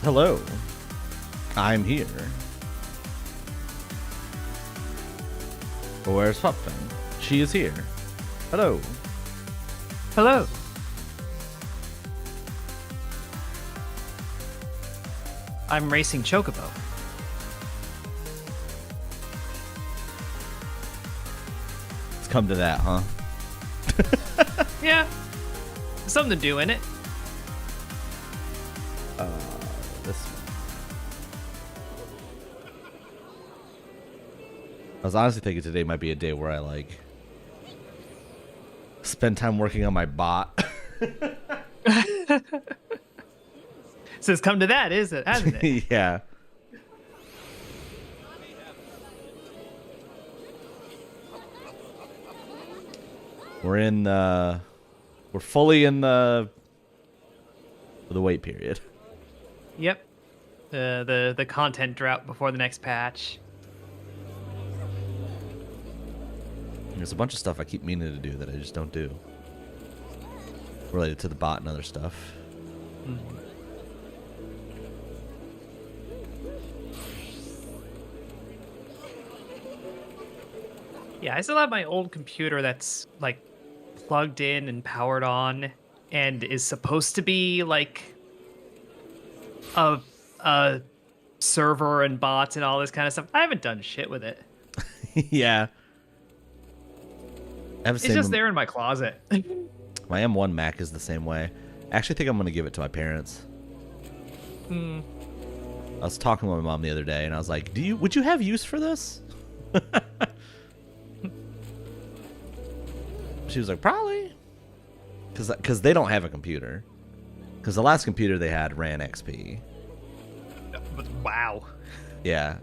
Hello. I'm here. But where's Pupfin? She is here. Hello. Hello. I'm racing Chocobo. It's come to that, huh? Yeah. Something to do in it. This one. I was honestly thinking today might be a day where I, like, spend time working on my bot. So it's come to that, is it? Hasn't it? Yeah. We're fully in the wait period. Yep. The content drought before the next patch. There's a bunch of stuff I keep meaning to do that I just don't do. Related to the bot and other stuff. Mm-hmm. Yeah, I still have my old computer that's like plugged in and powered on and is supposed to be like a server and bots and all this kind of stuff. I haven't done shit with it. Yeah. I have the It's same just there in my closet. My M1 Mac is the same way. I actually think I'm going to give it to my parents. I was talking with my mom the other day, and I was like, would you have use for this? She was like, probably. Because they don't have a computer. Because the last computer they had ran XP. Wow. Yeah.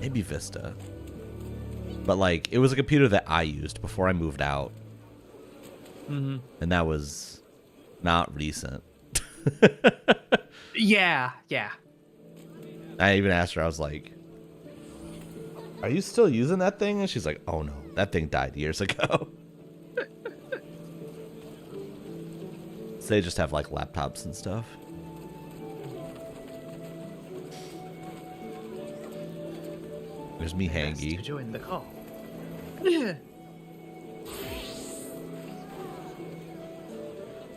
Maybe Vista. But, like, it was a computer that I used before I moved out. Mm-hmm. And that was not recent. Yeah. I even asked her, I was like, are you still using that thing? And she's like, oh no, that thing died years ago. So they just have like laptops and stuff. There's me, Hangy. To join the call.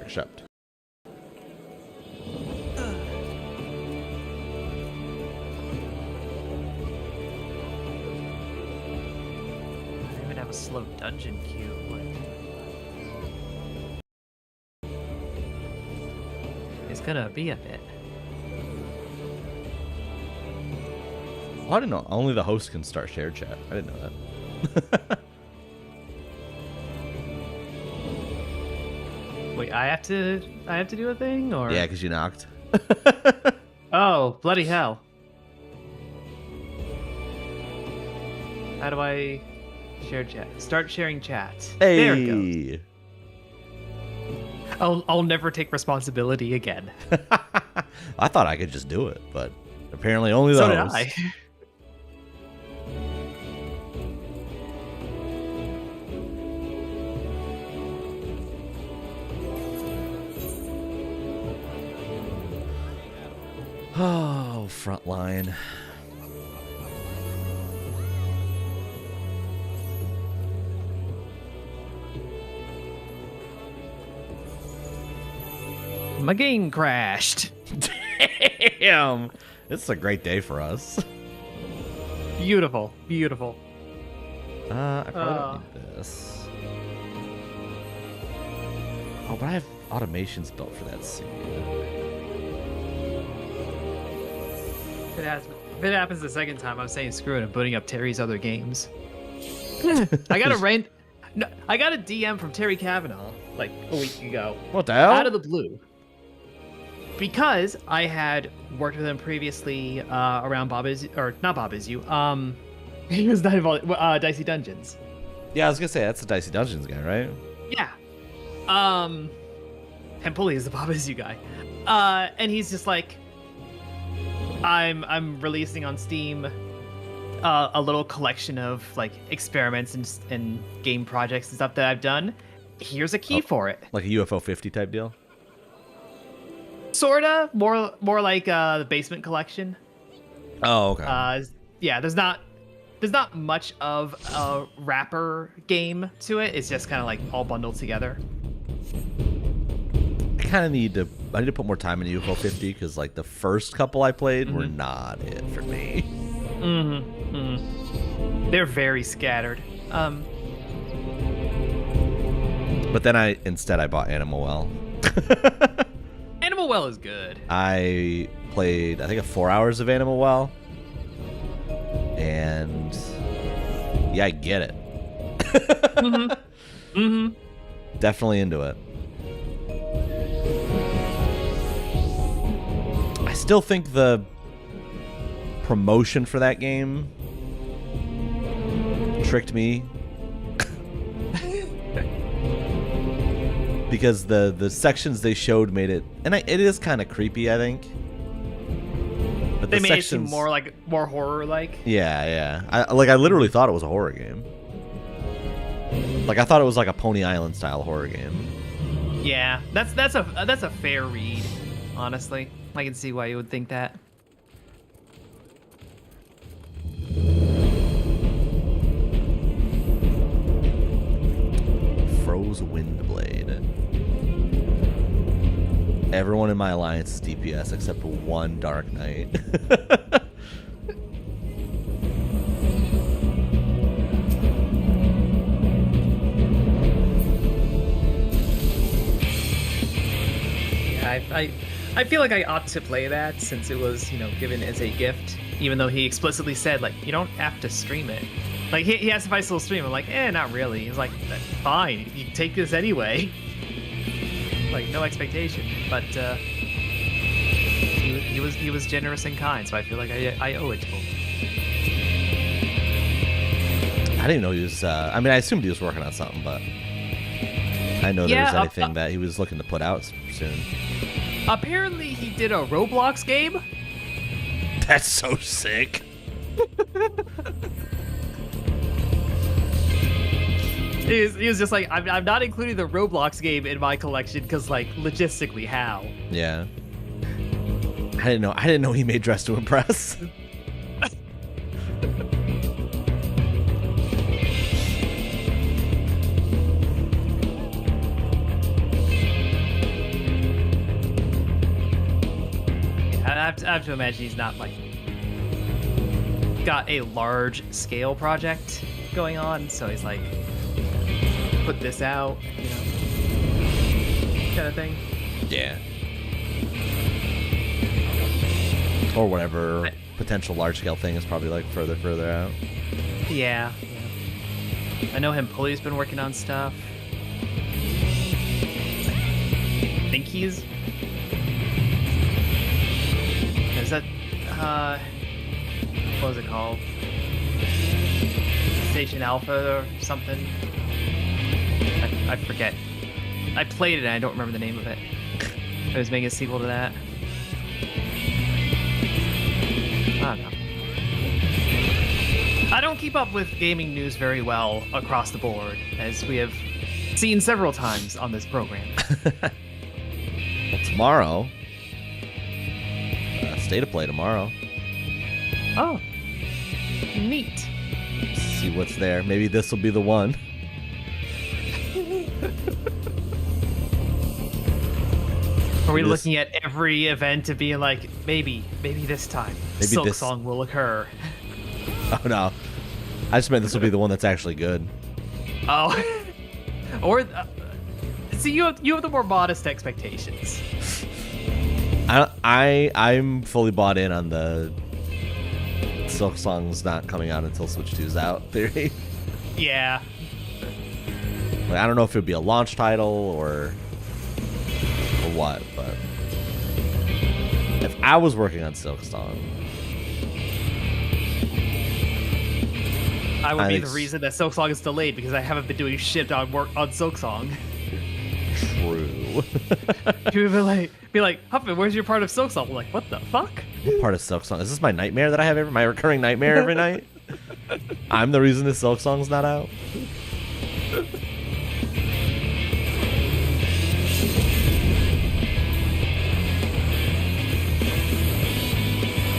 Accept. I even have a slow dungeon queue. It's gonna be a bit. Oh, I didn't know. Only the host can start shared chat. I didn't know that. Wait, I have to do a thing, or? Yeah, because you knocked. Oh, bloody hell! How do I share chat? Start sharing chat. Hey. There it goes. I'll never take responsibility again. I thought I could just do it, but apparently only the So did host. I. Oh, frontline. My game crashed. Damn. This is a great day for us. Beautiful. I probably don't need this. Oh, but I have automations built for that scene. If it happens the second time, I'm saying screw it. I'm booting up Terry's other games. I got a DM from Terry Kavanaugh like a week ago. What the hell? Out of the blue. Because I had worked with him previously around Bob Is, or not Bob Is You. He was not involved. Dicey Dungeons. Yeah, I was gonna say that's the Dicey Dungeons guy, right? Yeah. And Pulley is the Bob Is You guy. And he's just like, I'm releasing on Steam a little collection of like experiments and game projects and stuff that I've done. Here's a key for it. Like a UFO 50 type deal? Sorta, more like the Basement Collection. Oh, okay. Yeah, there's not much of a wrapper game to it. It's just kind of like all bundled together. I need to put more time into UFO 50 because like the first couple I played were not it for me. They're very scattered. But then I bought Animal Well. Animal Well is good. I played I think 4 hours of Animal Well, and yeah, I get it. Definitely into it. I still think the promotion for that game tricked me. Because the sections they showed made it, and it is kind of creepy, I think. But they made it seem more horror like. Yeah. I literally thought it was a horror game. Like I thought it was like a Pony Island style horror game. Yeah, that's a fair read, honestly. I can see why you would think that. Froze Windblade. Everyone in my alliance is DPS except for one Dark Knight. I feel like I ought to play that since it was, given as a gift, even though he explicitly said, like, you don't have to stream it. Like, he asked if I still stream. I'm like, not really. He's like, fine, you take this anyway. Like, no expectation. But, he was generous and kind, so I feel like I owe it to him. I didn't know he was, I assumed he was working on something, but I didn't know there was anything that he was looking to put out soon. Apparently he did a Roblox game. That's so sick. He was just like, I'm not including the Roblox game in my collection because, like, logistically, how? Yeah. I didn't know he made Dress to Impress. I have to imagine he's not, like, got a large scale project going on, so he's like, put this out, kind of thing. Yeah. Or whatever potential large scale thing is probably like further out. Yeah. I know him. Pulley's been working on stuff. I think he's. Is that what was it called? Station Alpha or something? I forget. I played it and I don't remember the name of it. I was making a sequel to that. I don't know. I don't keep up with gaming news very well across the board, as we have seen several times on this program. Well, tomorrow. State of Play tomorrow. Oh. Neat. See what's there. Maybe this will be the one. Are we looking at every event to be like, maybe this time, Silk Song will occur? Oh no, I just meant this will be the one that's actually good. Oh, or see, you have the more modest expectations. I'm fully bought in on the Silk Song's not coming out until Switch 2's out theory. Yeah. Like, I don't know if it would be a launch title or what, but if I was working on Silk Song, I would be the reason that Silk Song is delayed because I haven't been doing shit on work on Silk Song. True. You would be like, Huffman, where's your part of Silk Song? I'm like, what the fuck? What part of Silk Song? Is this my nightmare that I have my recurring nightmare every night? I'm the reason this Silk Song's not out?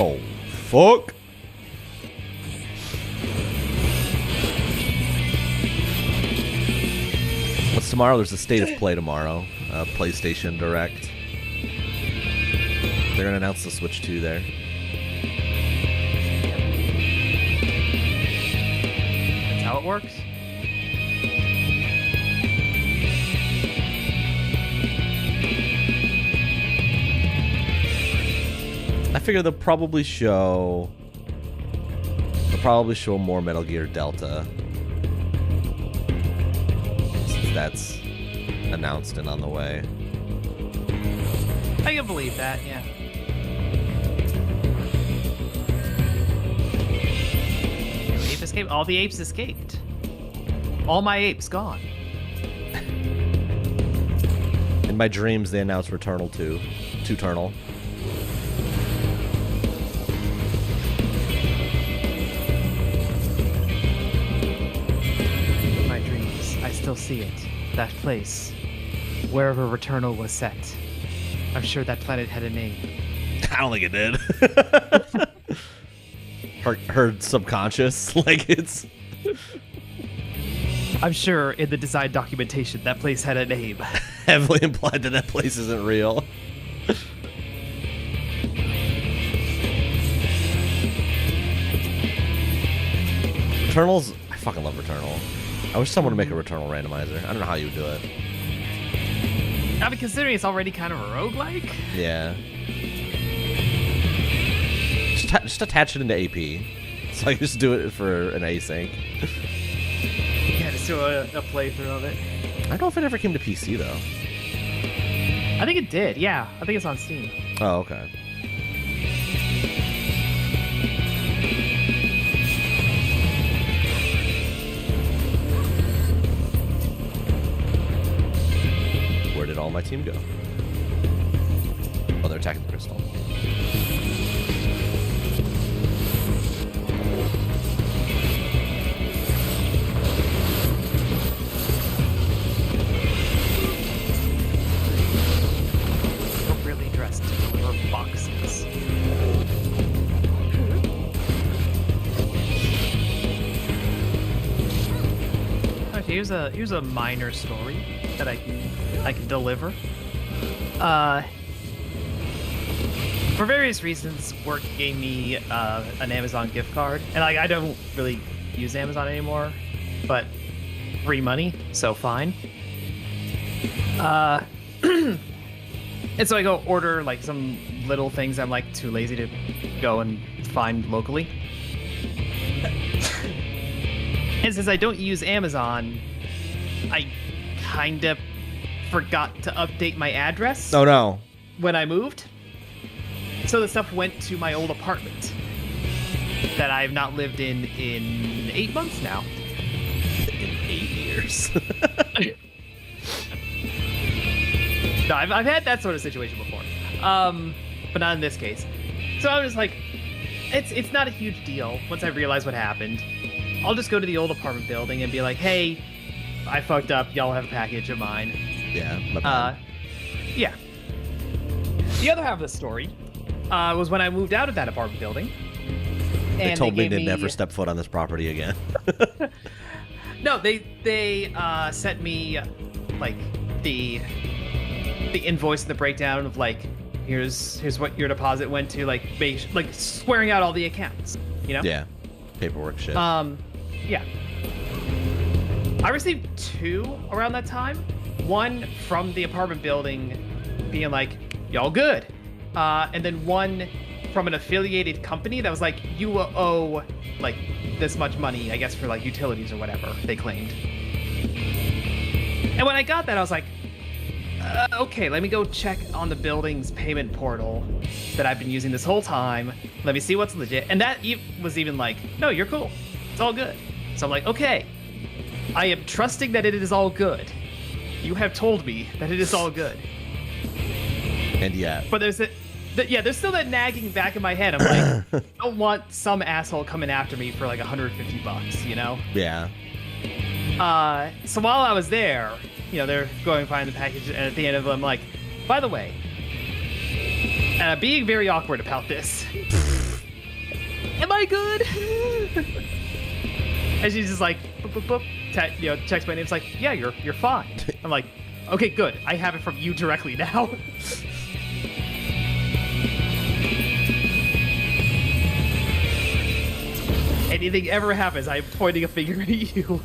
Oh, fuck. What's tomorrow? There's a State of Play tomorrow. PlayStation Direct. They're going to announce the Switch 2 there. That's how it works. I figure they'll probably show more Metal Gear Delta, since that's announced and on the way. I can believe that, yeah. Ape escaped. All the apes escaped. All my apes gone. In my dreams, they announced Returnal 2. Two-Turnal. My dreams. I still see it. That place. Wherever Returnal was set. I'm sure that planet had a name. I don't think it did. her subconscious, like it's. I'm sure in the design documentation that place had a name. Heavily implied that place isn't real. Returnal's. I fucking love Returnal. I wish someone would make a Returnal randomizer. I don't know how you would do it. I mean, considering it's already kind of a roguelike. Yeah. Just attach it into AP. So I can just do it for an async. Yeah, just do a playthrough of it. I don't know if it ever came to PC, though. I think it did, yeah. I think it's on Steam. Oh, okay. Where did all my team go? Oh, they're attacking the crystal. Appropriately dressed to deliver boxes. Okay, here's a minor story that I can deliver. For various reasons, work gave me an Amazon gift card, and I don't really use Amazon anymore, but free money, so fine. And so I go order like some little things I'm like too lazy to go and find locally. And since I don't use Amazon, I kind of forgot to update my address. Oh no. When I moved. So the stuff went to my old apartment that I've not lived in 8 months now. In 8 years. No, I've had that sort of situation before, but not in this case. So I was like, it's not a huge deal. Once I realize what happened, I'll just go to the old apartment building and be like, hey, I fucked up. Y'all have a package of mine. Yeah. My bad. Yeah. The other half of the story was when I moved out of that apartment building. They told me to never step foot on this property again. No, they sent me like the invoice and the breakdown of like here's what your deposit went to, like swearing out all the accounts, you know? Yeah. Paperwork shit. Yeah. I received 2 around that time. One from the apartment building being like, y'all good. And then one from an affiliated company that was like, you owe like this much money, I guess, for like utilities or whatever they claimed. And when I got that, I was like, okay, let me go check on the building's payment portal that I've been using this whole time. Let me see what's legit. And that was even like, no, you're cool. It's all good. So I'm like, okay, I am trusting that it is all good. You have told me that it is all good. And yeah. But there's still that nagging back in my head. I'm like, I don't want some asshole coming after me for like $150, you know? Yeah. So while I was there, you know, they're going to find the package, and at the end of it, I'm like, by the way, being very awkward about this, Am I good? And she's just like, boop, boop, boop, checks my name. It's like, yeah, you're fine. I'm like, okay, good. I have it from you directly now. Anything ever happens, I'm pointing a finger at you.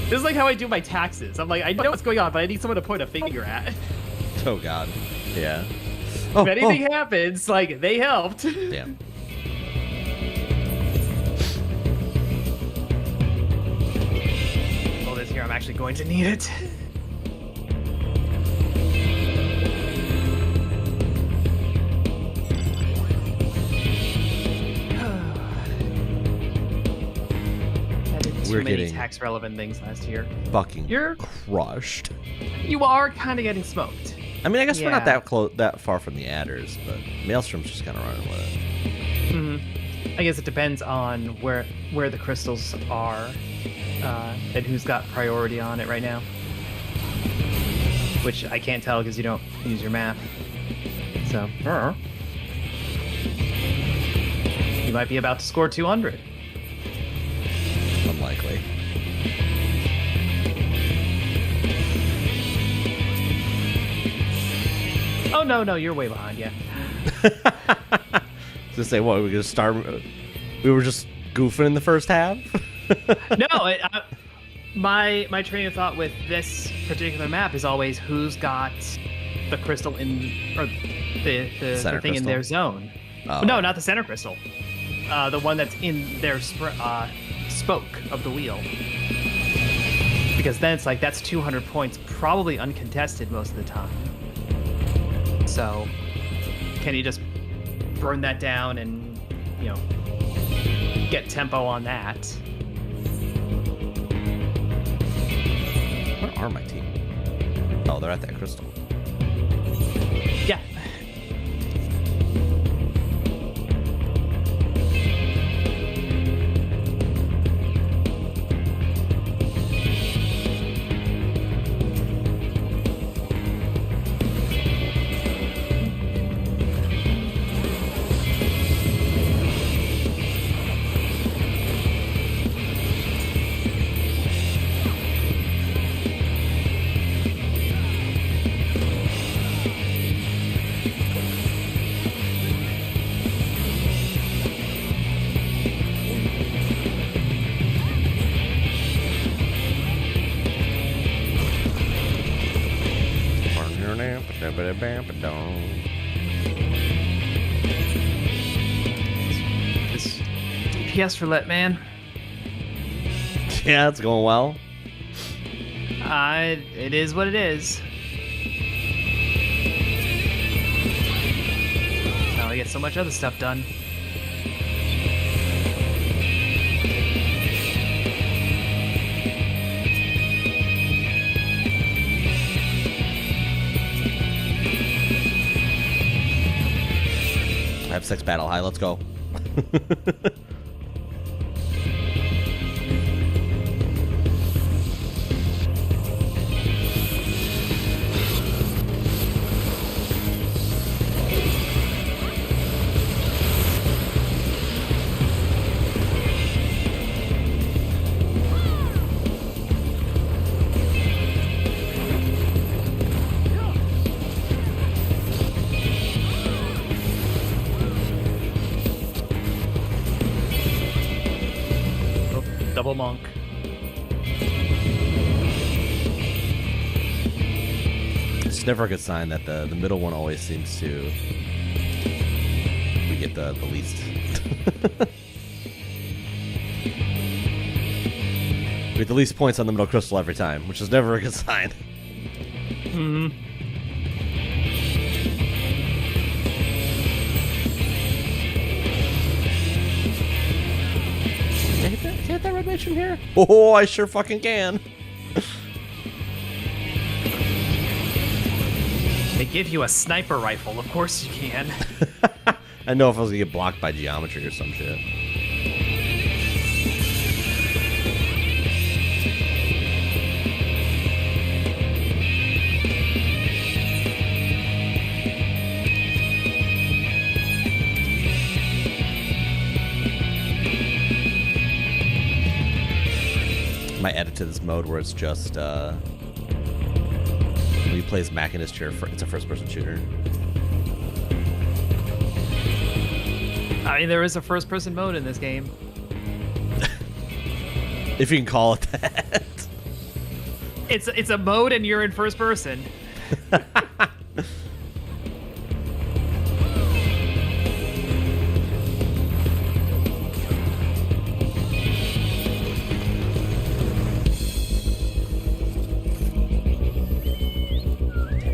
This is like how I do my taxes. I'm like, I know what's going on, but I need someone to point a finger at. Oh God. Yeah. If anything happens, like, they helped. Yeah. Well, this here, I'm actually going to need it. We're many getting tax relevant things last year. Fucking crushed. You are kind of getting smoked. I mean, I guess we're not that far from the adders, but Maelstrom's just kind of running with it. Mm-hmm. I guess it depends on where the crystals are and who's got priority on it right now. Which I can't tell because you don't use your map. So you might be about to score 200. Unlikely. Oh no, you're way behind. Yeah. To say what we're gonna start. We were just goofing in the first half. No, my train of thought with this particular map is always who's got the crystal in, or the thing crystal? in their zone. Oh. No, not the center crystal. The one that's in their spoke of the wheel. Because then it's like, that's 200 points, probably uncontested most of the time. So, can you just burn that down and, get tempo on that? Where are my team? Oh, they're at that crystal. Yeah. This DPS roulette, man. Yeah, it's going well. It is what it is. Now we get so much other stuff done. I have 6 battle high. Let's go. Double monk. It's never a good sign that the middle one always seems to. We get the least. We get the least points on the middle crystal every time, which is never a good sign. Hmm. Can I hit that red mage from here? Oh, I sure fucking can. They give you a sniper rifle, of course you can. I know if I was gonna get blocked by geometry or some shit. might edit to this mode where it's just when you play as Machinist here, it's a first-person shooter. I mean, there is a first-person mode in this game. If you can call it that. It's a mode and you're in first person.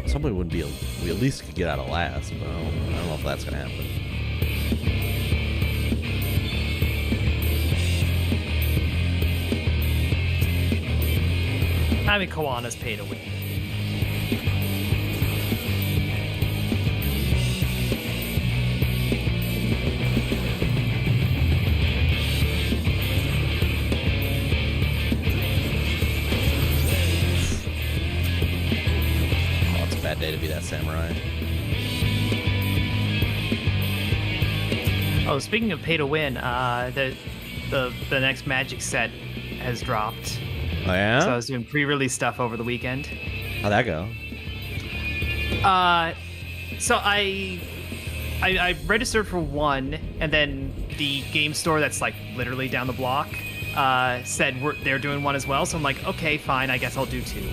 Somebody wouldn't be. We at least could get out of last, but I don't know if that's gonna happen. I mean, Koana's pay to win. Oh, it's a bad day to be that samurai. Oh, speaking of pay to win, the next Magic set has dropped. Oh yeah? So I was doing pre-release stuff over the weekend. How'd that go? So I registered for one, and then the game store that's like literally down the block said they're doing one as well. So I'm like, okay, fine, I guess I'll do two.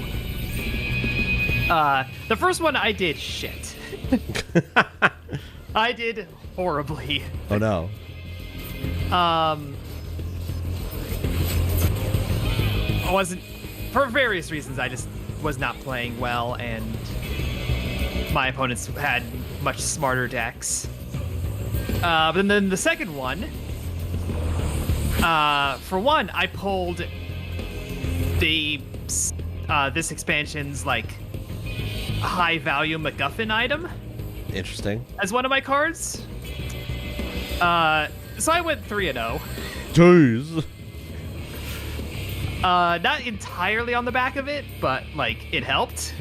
The first one I did shit. I did horribly. Oh no. I wasn't, for various reasons, I just was not playing well, and my opponents had much smarter decks. But then the second one, for one, I pulled this expansion's like high value MacGuffin item. Interesting. As one of my cards. So I went 3-0. Jeez. Not entirely on the back of it, but like it helped.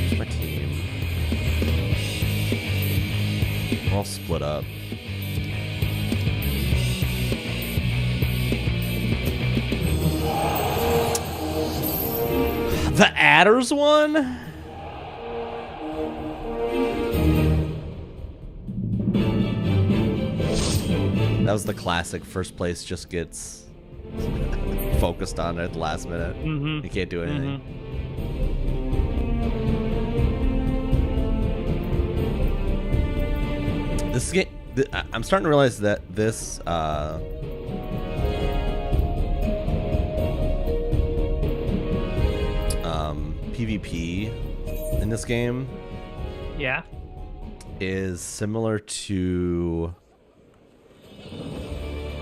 Where's my team? We're all split up. The Adders one? That was the classic. First place just gets focused on at the last minute. Mm-hmm. You can't do anything. Mm-hmm. This game, I'm starting to realize that this PvP in this game, yeah, is similar to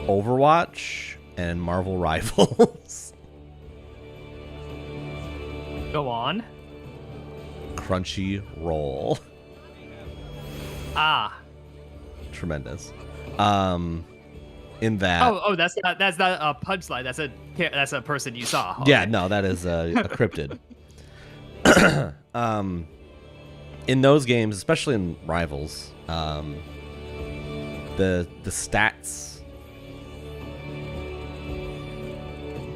Overwatch and Marvel Rivals. Go on. Crunchyroll. Ah. Tremendous. In that. Oh, that's not a punchline. That's a person you saw. Okay. Yeah, no, that is a cryptid. In those games, especially in Rivals, the stats.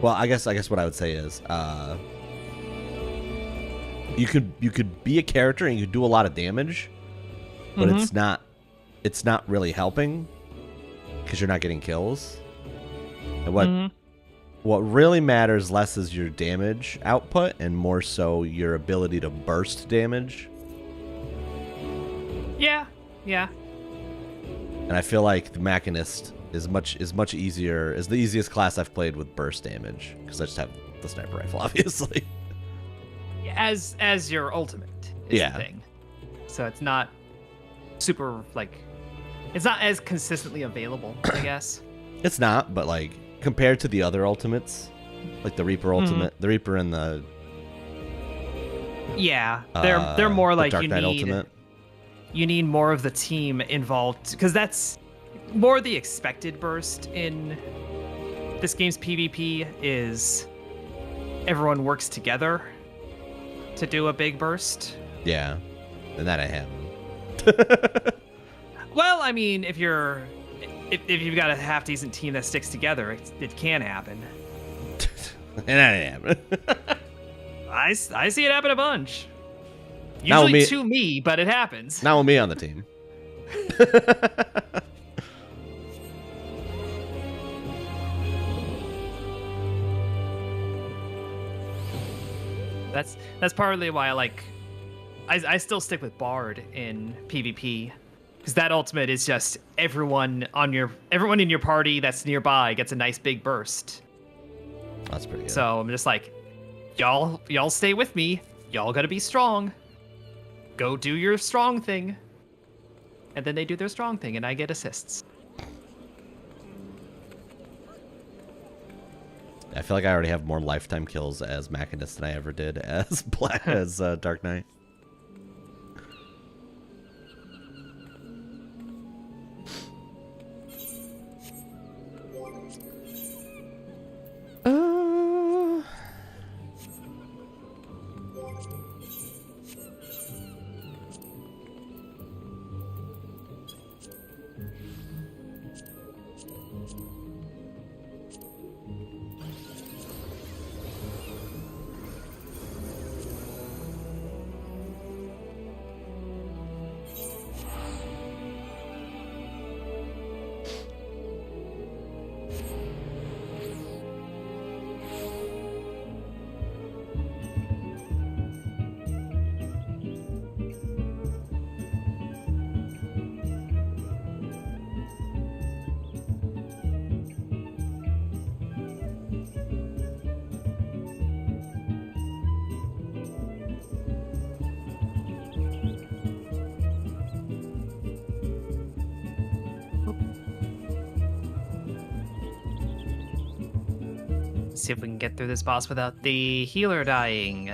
Well, I guess what I would say is, you could be a character and you could do a lot of damage, but it's not really helping because you're not getting kills. And what really matters less is your damage output and more so your ability to burst damage. Yeah. And I feel like the Machinist is much easier, is the easiest class I've played with burst damage because I just have the sniper rifle, obviously. As your ultimate is the thing. So it's not super it's not as consistently available, I guess. It's not, but like compared to the other ultimates, like the Reaper ultimate, the Reaper and the they're more like Dark Knight ultimate. You need more of the team involved because that's more the expected burst in this game's PvP is everyone works together to do a big burst. Yeah, and that I have. Well, I mean, if you're if you've got a half decent team that sticks together, it can happen. And that didn't happen. I see it happen a bunch. Not Usually with to me, but it happens. Not with me on the team. That's partly why I still stick with Bard in PvP, because that ultimate is just everyone in your party that's nearby gets a nice big burst. That's pretty good. So I'm just like, y'all stay with me. Y'all gotta be strong. Go do your strong thing. And then they do their strong thing, and I get assists. I feel like I already have more lifetime kills as Machinist than I ever did as Dark Knight. See if we can get through this boss without the healer dying.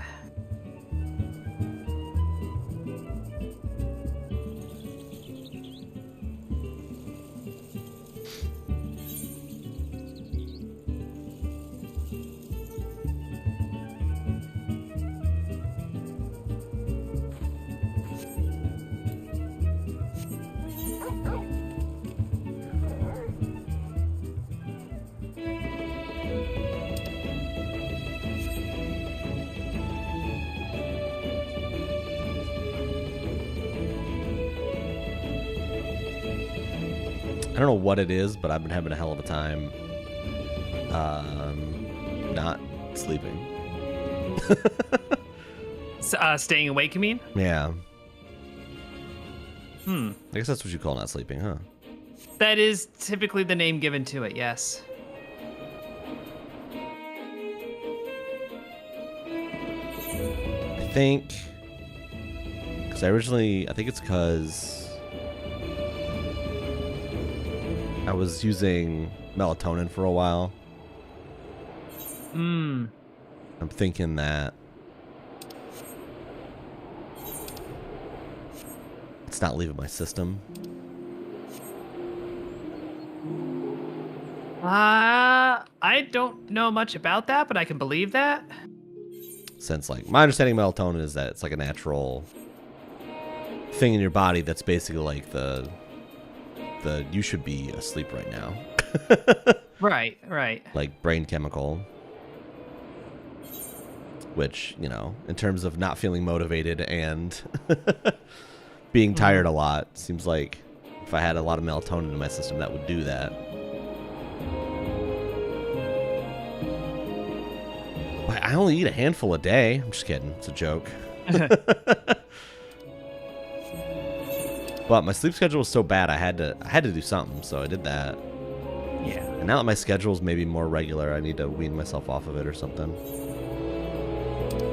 I don't know what it is, but I've been having a hell of a time not sleeping. Staying awake, you mean? Yeah. I guess that's what you call not sleeping, huh? That is typically the name given to it, yes. I think... Because I think it's because... I was using melatonin for a while. I'm thinking that it's not leaving my system. I don't know much about that, but I can believe that. Since, like, my understanding of melatonin is that it's like a natural thing in your body that's basically like the you should be asleep right now. Right. Like brain chemical. Which, you know, in terms of not feeling motivated and being tired a lot, seems like if I had a lot of melatonin in my system, that would do that. But I only eat a handful a day. I'm just kidding. It's a joke. But my sleep schedule was so bad, I had to do something, so I did that. Yeah. And now that my schedule's maybe more regular, I need to wean myself off of it or something.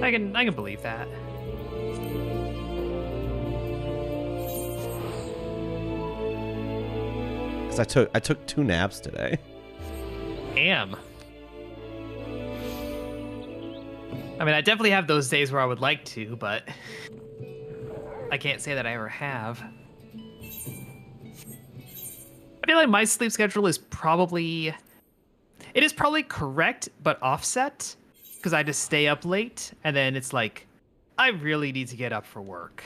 I can believe that. Because I took 2 naps today. Damn. I mean, I definitely have those days where I would like to, but I can't say that I ever have. I feel like my sleep schedule is probably correct, but offset, because I just stay up late, and then it's like, I really need to get up for work.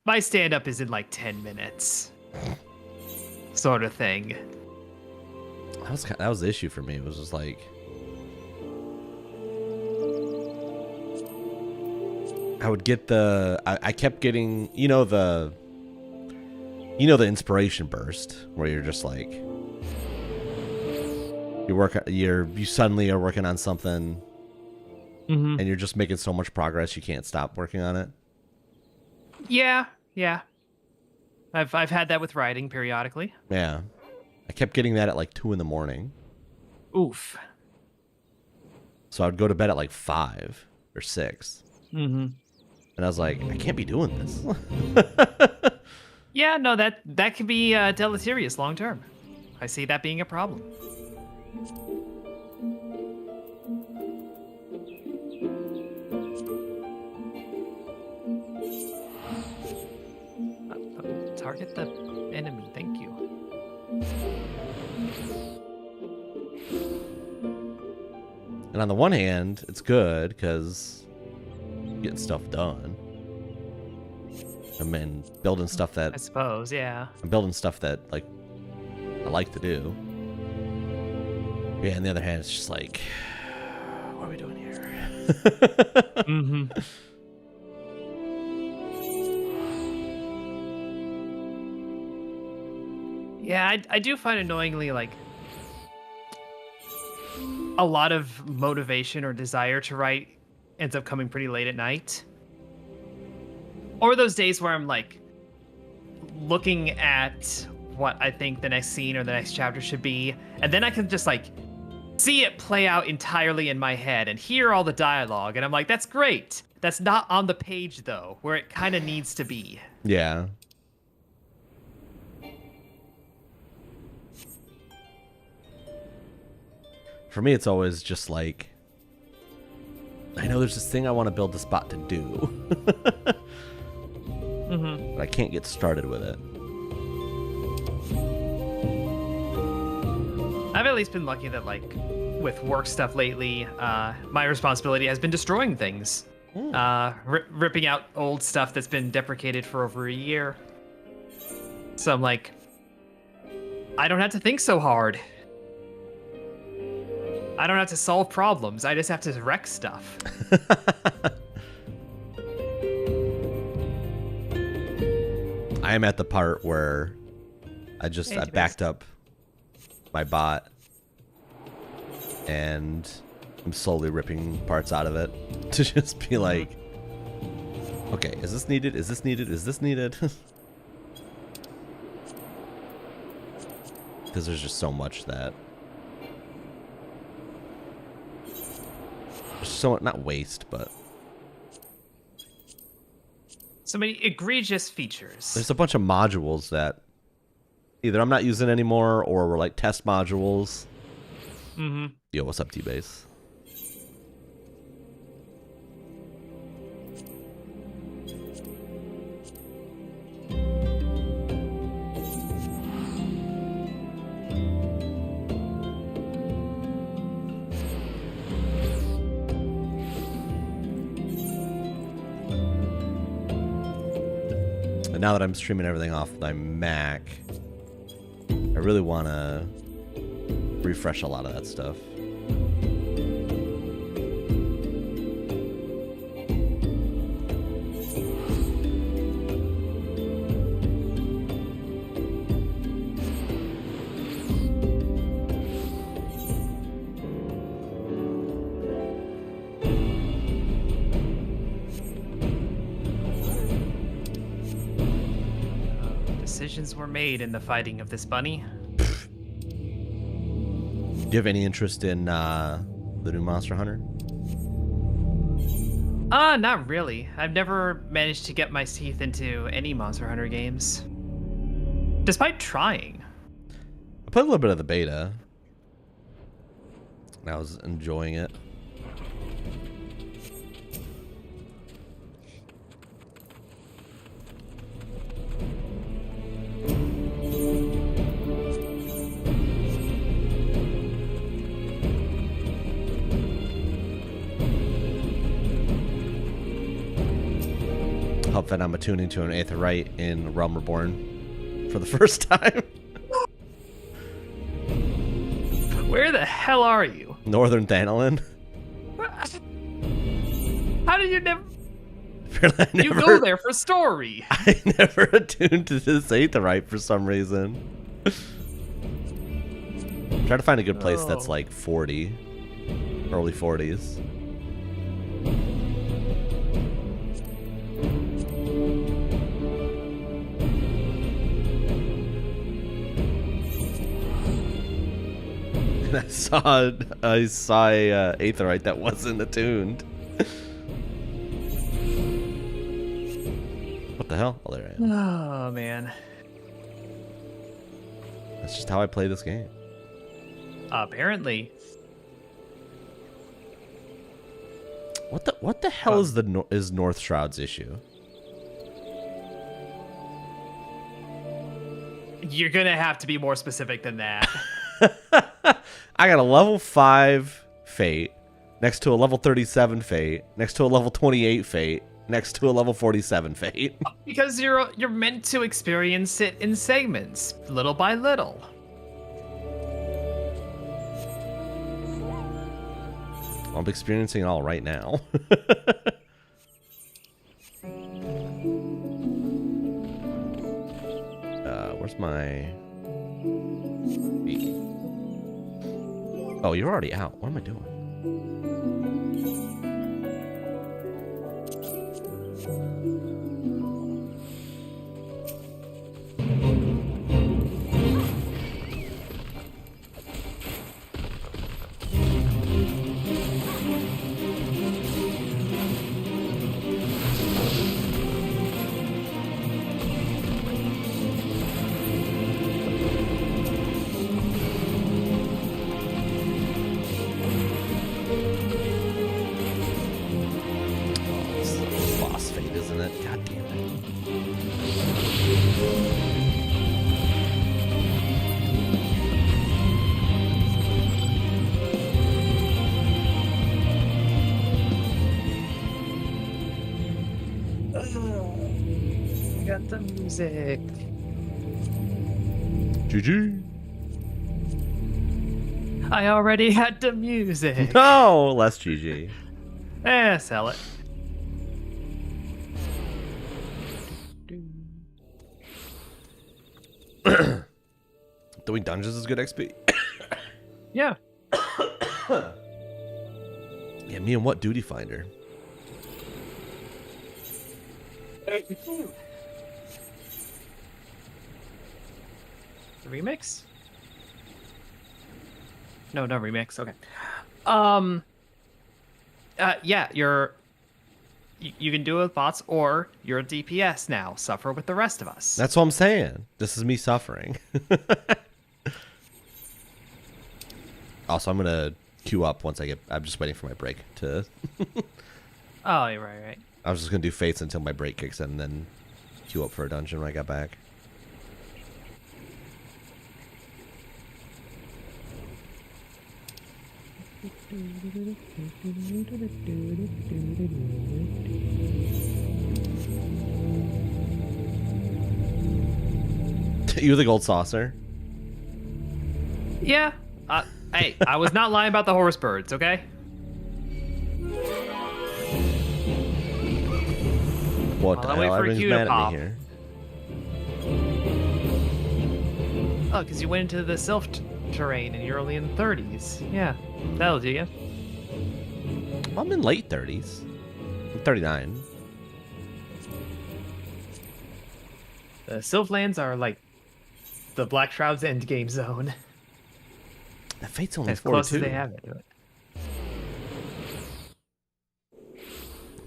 My stand-up is in like 10 minutes. sort of thing. That was the issue for me. It was just like I would get I kept getting the inspiration burst where you're just like you suddenly are working on something and you're just making so much progress you can't stop working on it. Yeah. I've had that with writing periodically. Yeah. I kept getting that at like 2 a.m. Oof. So I would go to bed at like 5 or 6. And I was like, I can't be doing this. Yeah, no, that could be deleterious long term. I see that being a problem. Target the enemy, thank you. And on the one hand, it's good because you're getting stuff done. I mean, building stuff that... I suppose, yeah. I'm building stuff that, like, I like to do. Yeah, on the other hand, it's just like, what are we doing here? Yeah, I do find annoyingly, like, a lot of motivation or desire to write ends up coming pretty late at night. Or those days where I'm, like, looking at what I think the next scene or the next chapter should be, and then I can just, like, see it play out entirely in my head and hear all the dialogue, and I'm like, that's great. That's not on the page, though, where it kind of needs to be. Yeah. For me, it's always just like, I know there's this thing I want to build this bot to do. But I can't get started with it. I've at least been lucky that, like, with work stuff lately, my responsibility has been destroying things. Ripping out old stuff that's been deprecated for over a year. So I'm like, I don't have to think so hard. I don't have to solve problems. I just have to wreck stuff. I am at the part where I backed up my bot and I'm slowly ripping parts out of it to just be like, okay, is this needed? Is this needed? Is this needed? Because there's just so much that not waste, but so many egregious features. There's a bunch of modules that either I'm not using anymore or were like test modules. Yo, what's up, T-Base? And now that I'm streaming everything off my Mac, I really want to refresh a lot of that stuff. Decisions were made in the fighting of this bunny. Do you have any interest in the new Monster Hunter? Not really. I've never managed to get my teeth into any Monster Hunter games. Despite trying. I played a little bit of the beta. And I was enjoying it. Hope that I'm attuning to an Aetherite in Realm Reborn for the first time. Where the hell are you? Northern Thanalan. How did you never? Apparently You go there for story. I never attuned to this aetherite for some reason. Try to find a good place that's like 40, early 40s. And I saw a aetherite that wasn't attuned. What the hell? Oh, there I am. Oh man. That's just how I play this game. Apparently. What the hell is North Shroud's issue? You're gonna have to be more specific than that. I got a level 5 fate next to a level 37 fate next to a level 28 fate next to a level 47 fate. Because you're meant to experience it in segments, little by little. I'm experiencing it all right now. Where's my... Oh, you're already out. What am I doing? Got the music. GG. I already had the music. No, less GG. Sell it. Doing dungeons is good XP. Yeah. Yeah, me and what duty finder? The remix? No, no remix. Okay. Yeah, you can do it with bots, or you're a DPS now. Suffer with the rest of us. That's what I'm saying. This is me suffering. Also, I'm gonna queue up once I get. I'm just waiting for my break to. Oh, you're right. I was just gonna do fates until my break kicks in, and then queue up for a dungeon when I got back. You the gold saucer? Yeah. Hey, I was not lying about the horse birds, okay? What the hell? Everyone's mad at me here. Oh, because you went into the sylph terrain and you're only in the 30s. Yeah, that'll do you. I'm in late 30s. I'm 39. The sylph lands are like the Black Shroud's endgame zone. That fate's only as 42. close as they have it to it.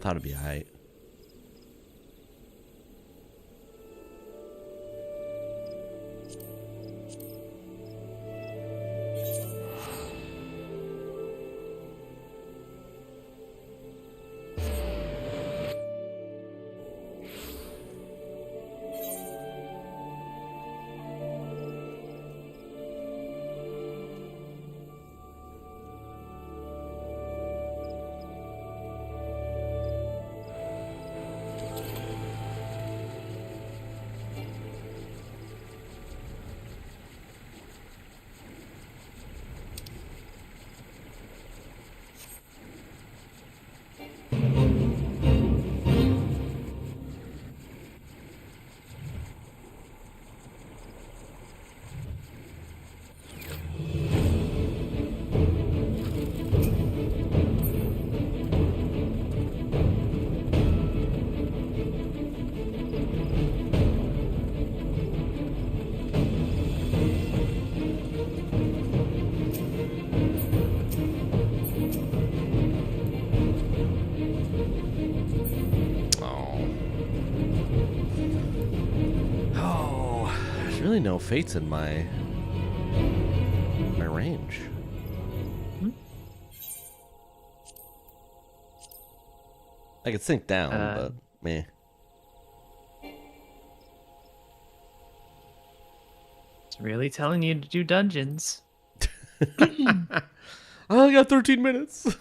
Thought it'd be alright. really no fates in my range. I could sink down, but meh. It's really telling you to do dungeons. Oh, I got 13 minutes.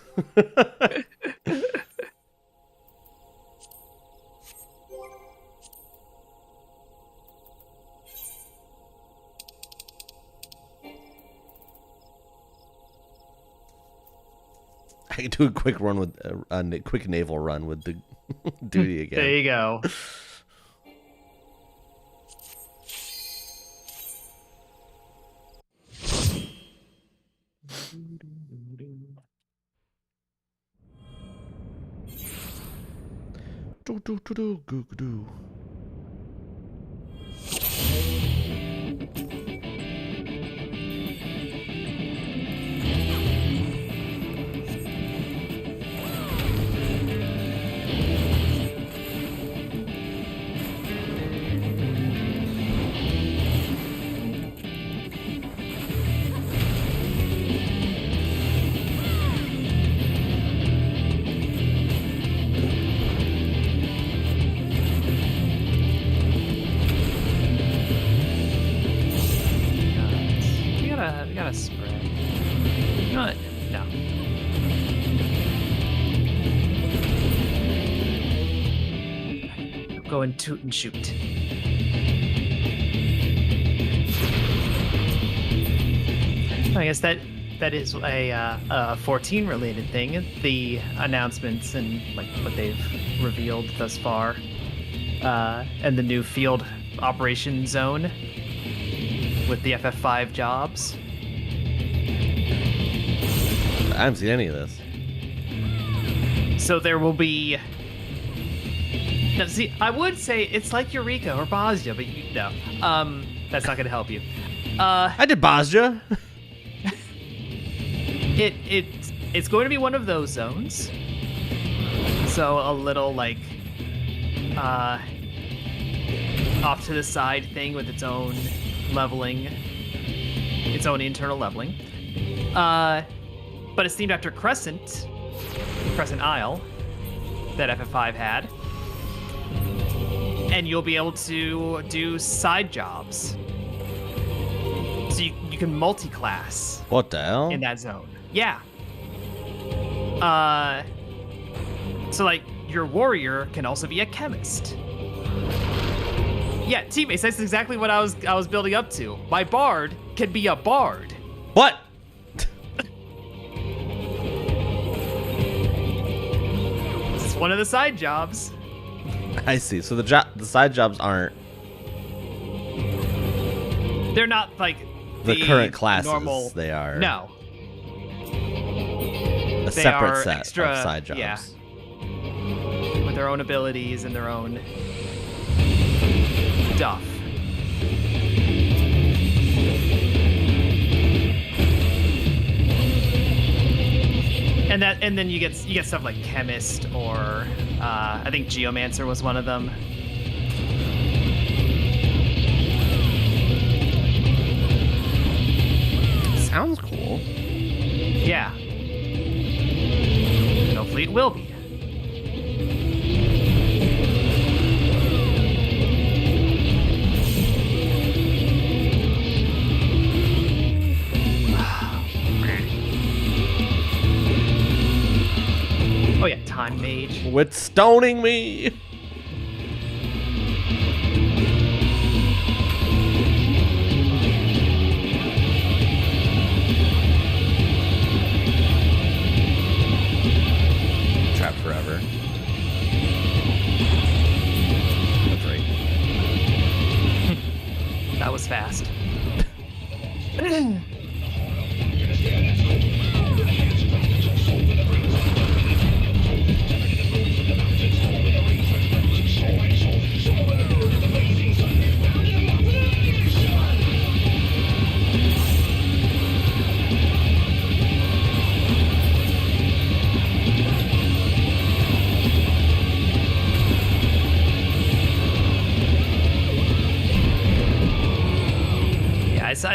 I can do a quick run with a quick naval run with the duty again. There you go. Do. We gotta spread. You know what? No. Go and toot and shoot. I guess that is a 14 related thing. The announcements and like what they've revealed thus far, and the new field operation zone with the FF5 jobs. I haven't seen any of this. So there will be. Now, see, I would say it's like Eureka or Bosnia, but no, that's not going to help you. I did Bosnia. It's going to be one of those zones. So a little like off to the side thing with its own leveling, its own internal leveling. But it's themed after Crescent Isle that FF5 had. And you'll be able to do side jobs. So you can multi-class. What the hell? In that zone. Yeah. So like your warrior can also be a chemist. Yeah, teammates, that's exactly what I was building up to. My bard can be a bard. What? It's one of the side jobs. I see. So the side jobs aren't. They're not like the current classes. Normal. They are. No. A separate set of side jobs. Yeah. With their own abilities and their own stuff. And then you get stuff like chemist or I think geomancer was one of them. Sounds cool. Yeah. And hopefully it will be. Oh yeah, time mage. With stoning me. Trapped forever. That's right. That was fast.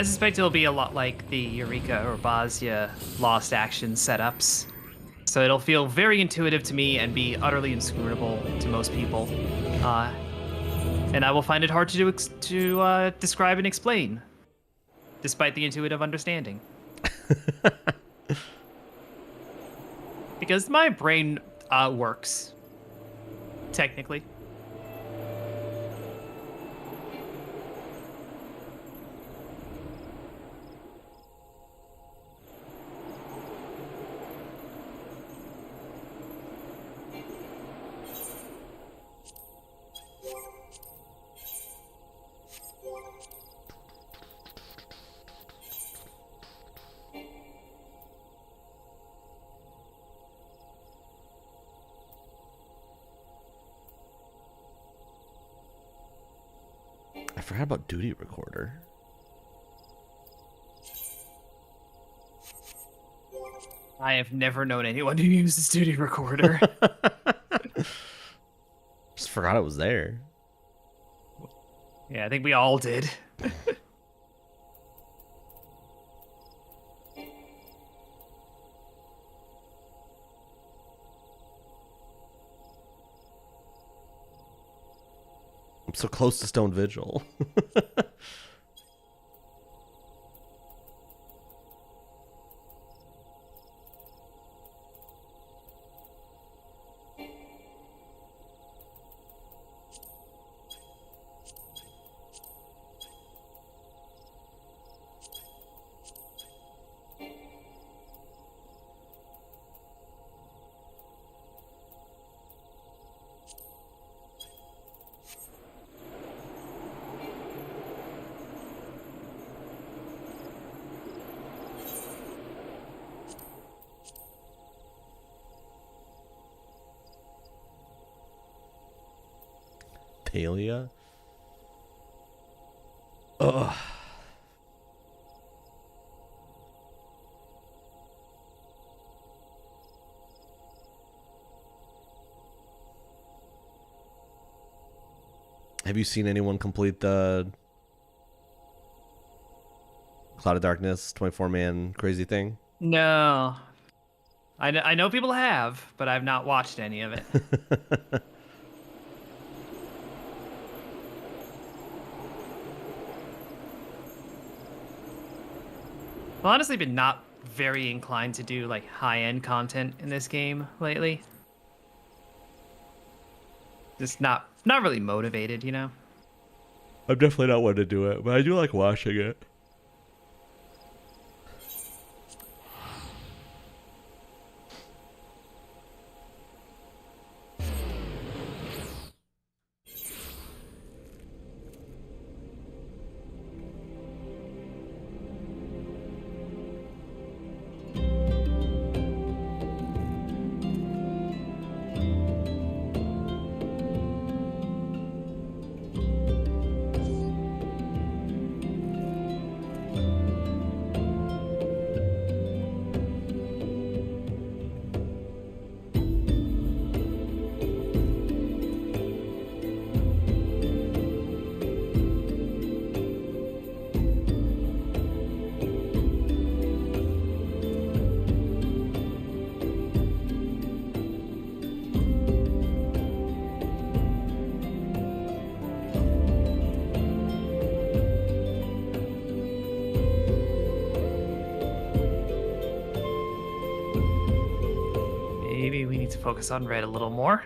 suspect it'll be a lot like the Eureka or Bosnia Lost Action setups. So it'll feel very intuitive to me and be utterly inscrutable to most people. And I will find it hard to describe and explain, despite the intuitive understanding. Because my brain works, technically. I forgot about Duty Recorder. I have never known anyone who uses Duty Recorder. Just forgot it was there. Yeah, I think we all did. I'm so close to Stone Vigil. Talia. Ugh. Have you seen anyone complete the Cloud of Darkness 24-man crazy thing? No. I know people have, but I've not watched any of it. I've honestly been not very inclined to do like high-end content in this game lately. Just not really motivated, you know? I'm definitely not one to do it, but I do like watching it. Maybe we need to focus on red a little more.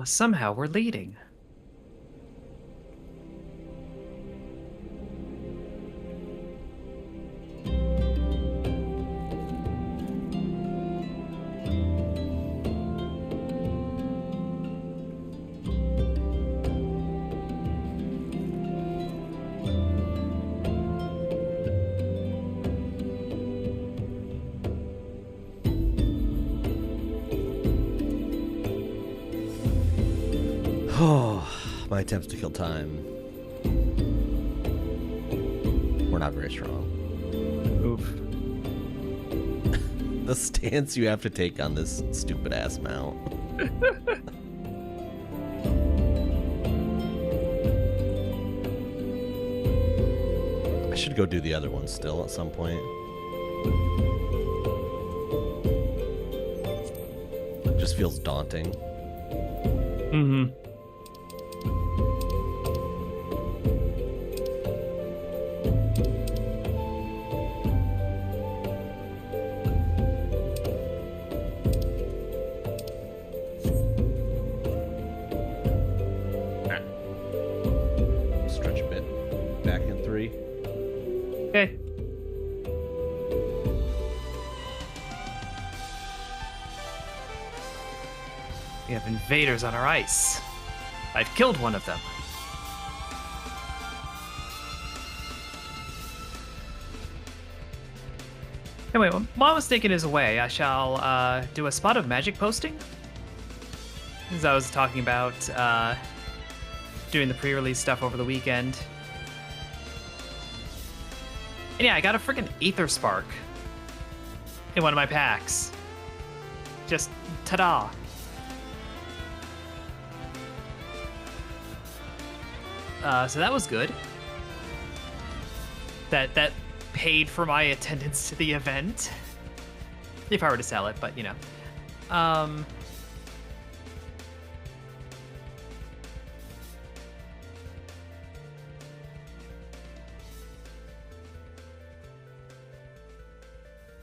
Somehow we're leading. Oh, my attempts to kill time were not very strong. Oof. The stance you have to take on this stupid ass mount. I should go do the other one still at some point. It just feels daunting. Mm-hmm. Stretch a bit. Back in 3. Okay. We have invaders on our ice. I've killed one of them. Anyway, while mistaken is away, I shall do a spot of magic posting. As I was talking about doing the pre-release stuff over the weekend. And yeah, I got a freaking Aether Spark in one of my packs. Just ta-da. So that was good. That paid for my attendance to the event. If I were to sell it, but you know.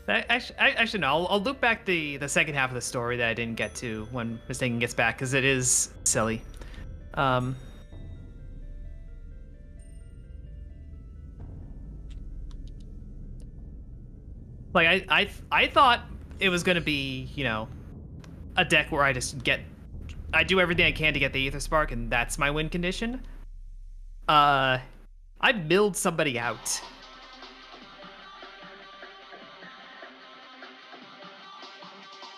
Actually, no. I'll loop back the second half of the story that I didn't get to when Mistaken gets back, because it is silly. Like I thought it was gonna be, you know, a deck where I do everything I can to get the Aether Spark, and that's my win condition. I milled somebody out.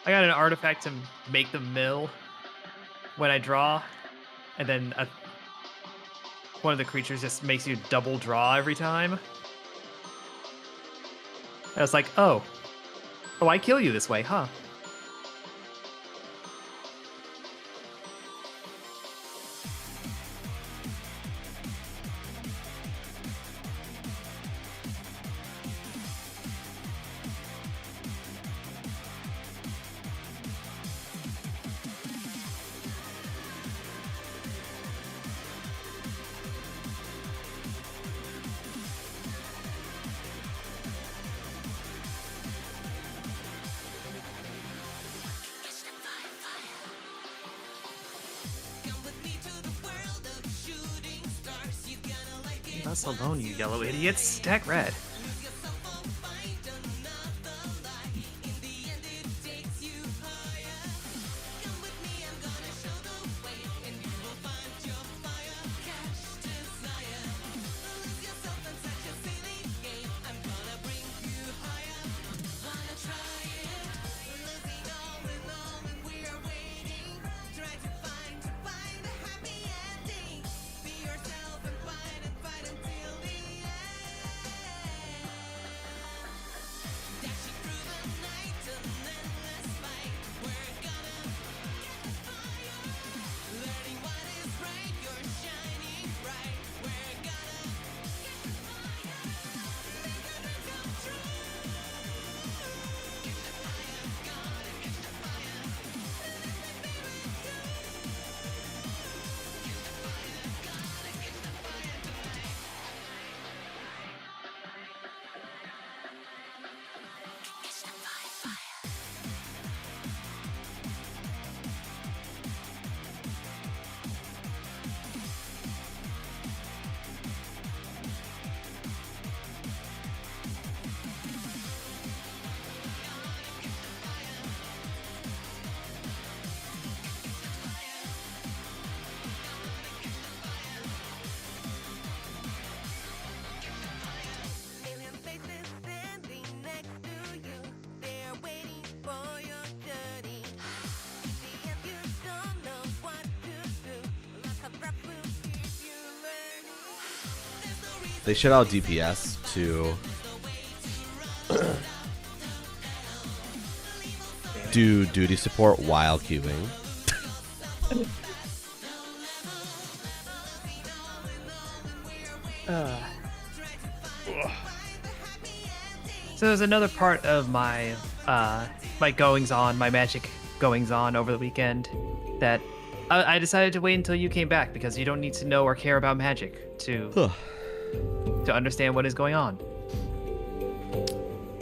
I got an artifact to make them mill when I draw, and then one of the creatures just makes you double draw every time. I was like, oh, I kill you this way, huh? Leave us alone, you yellow idiots. Stack red. they should allow DPS to do duty support while queuing. So there's another part of my my goings on, my magic goings on over the weekend that I decided to wait until you came back because you don't need to know or care about magic to understand what is going on.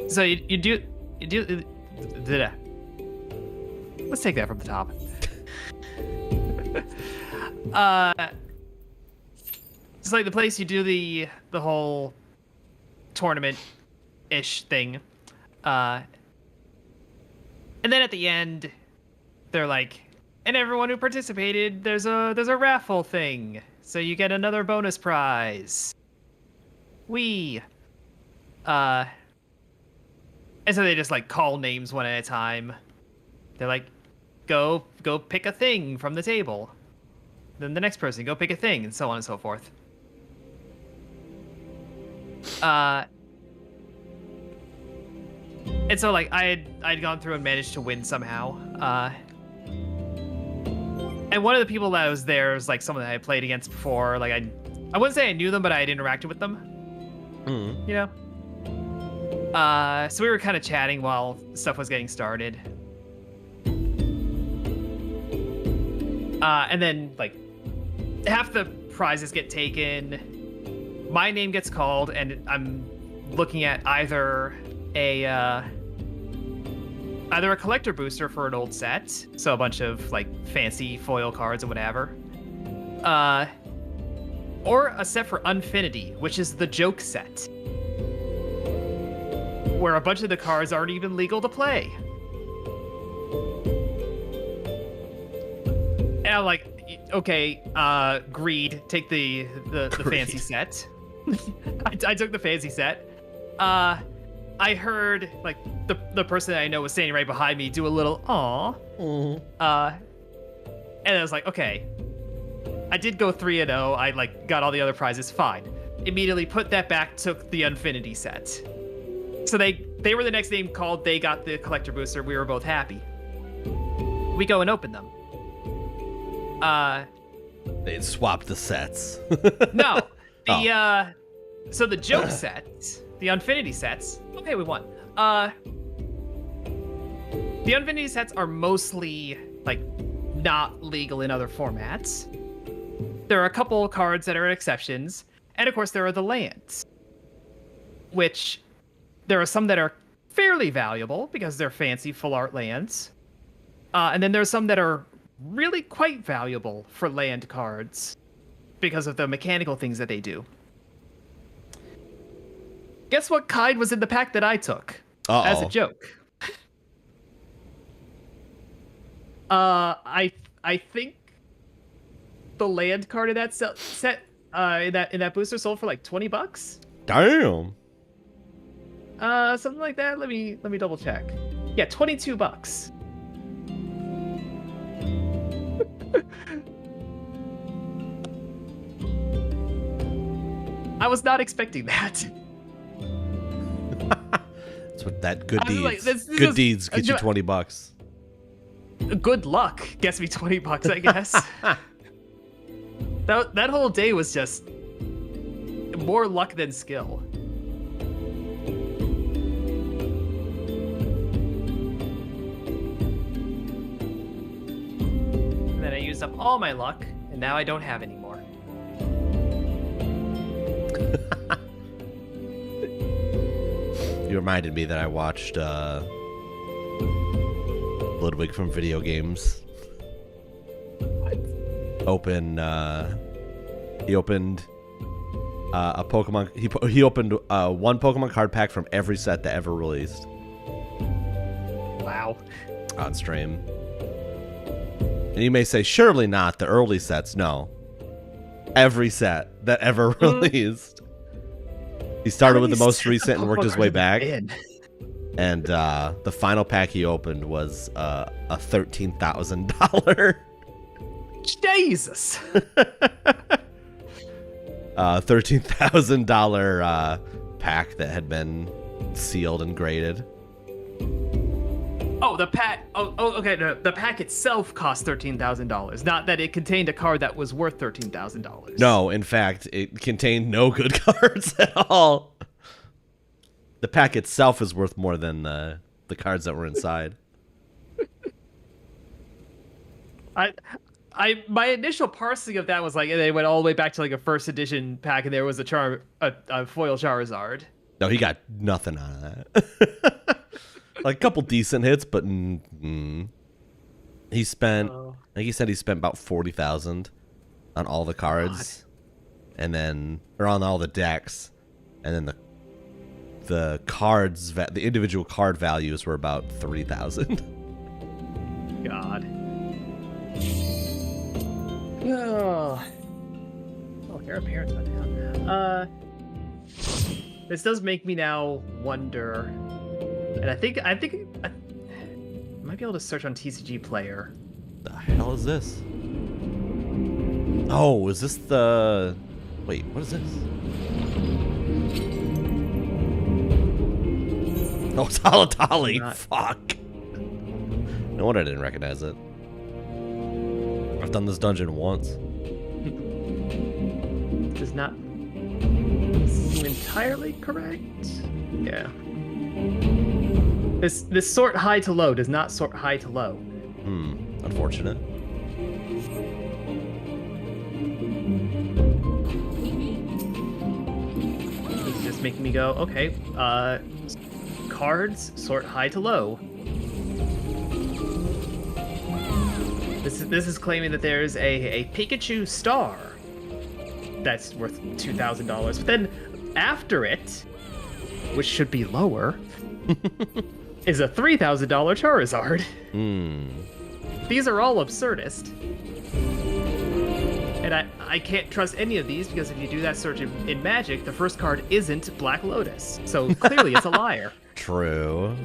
So you do. Let's take that from the top. It's like the place you do the whole tournament-ish thing, and then at the end, they're like, and everyone who participated, there's a raffle thing, so you get another bonus prize. And so they just like call names one at a time. They're like, go pick a thing from the table. Then the next person, go pick a thing, and so on and so forth. And so like I'd gone through and managed to win somehow. And one of the people that was there was like someone that I played against before. Like I wouldn't say I knew them, but I had interacted with them. You know. So we were kind of chatting while stuff was getting started. And then like half the prizes get taken. My name gets called, and I'm looking at either a collector booster for an old set, so a bunch of like fancy foil cards and whatever, or a set for Unfinity, which is the joke set, where a bunch of the cards aren't even legal to play. And I'm like, okay, greed, take the fancy set. I took the fancy set. I heard like the person that I know was standing right behind me do a little aw. And I was like, okay. I did go 3-0. I like got all the other prizes, fine. Immediately put that back, took the Infinity set. So they were the next name called, they got the collector booster, we were both happy. We go and open them. They'd swap the sets. No. So the joke sets, the Infinity sets, okay, we won. The Infinity sets are mostly like not legal in other formats. There are a couple cards that are exceptions, and of course there are the lands, which there are some that are fairly valuable because they're fancy full art lands, and then there's some that are really quite valuable for land cards because of the mechanical things that they do. Guess what kind was in the pack that I took? As a joke. I think the land card in that set in that booster sold for like $20. Damn. Something like that. Let me double check. Yeah, $22. I was not expecting that. That's what that good deeds. Like, good deeds get you $20. Good luck gets me $20, I guess. That whole day was just more luck than skill. And then I used up all my luck, and now I don't have any more. You reminded me that I watched Ludwig from Video Games. What? He opened a Pokemon. He opened one Pokemon card pack from every set that ever released. Wow. On stream. And you may say, surely not the early sets. No. Every set that ever released. He started with the most recent and worked his way back. And the final pack he opened was a $13,000. Jesus. $13,000 pack that had been sealed and graded. Oh, the pack. Oh, okay. No, the pack itself cost $13,000. Not that it contained a card that was worth $13,000. No, in fact, it contained no good cards at all. The pack itself is worth more than the cards that were inside. My initial parsing of that was like they went all the way back to like a first edition pack, and there was a foil Charizard. No, he got nothing out of that. Like a couple decent hits, but he spent. I think he said he spent about 40,000 on all the cards, and then or on all the decks, and then the cards, the individual card values were about 3,000. God. Oh, Heir Apparent's not down. This does make me now wonder, and I think I might be able to search on TCG Player. The hell is this? Oh, is this the? Wait, what is this? Oh, it's Halatali. Fuck. No wonder I didn't recognize it. I've done this dungeon once. Does not seem entirely correct. Yeah. This sort high to low does not sort high to low. Unfortunate. This is just making me go, okay, cards sort high to low. This is claiming that there's a Pikachu star that's worth $2,000, but then after it, which should be lower, is a $3,000 Charizard. These are all absurdist. And I can't trust any of these because if you do that search in Magic, the first card isn't Black Lotus. So clearly it's a liar. True.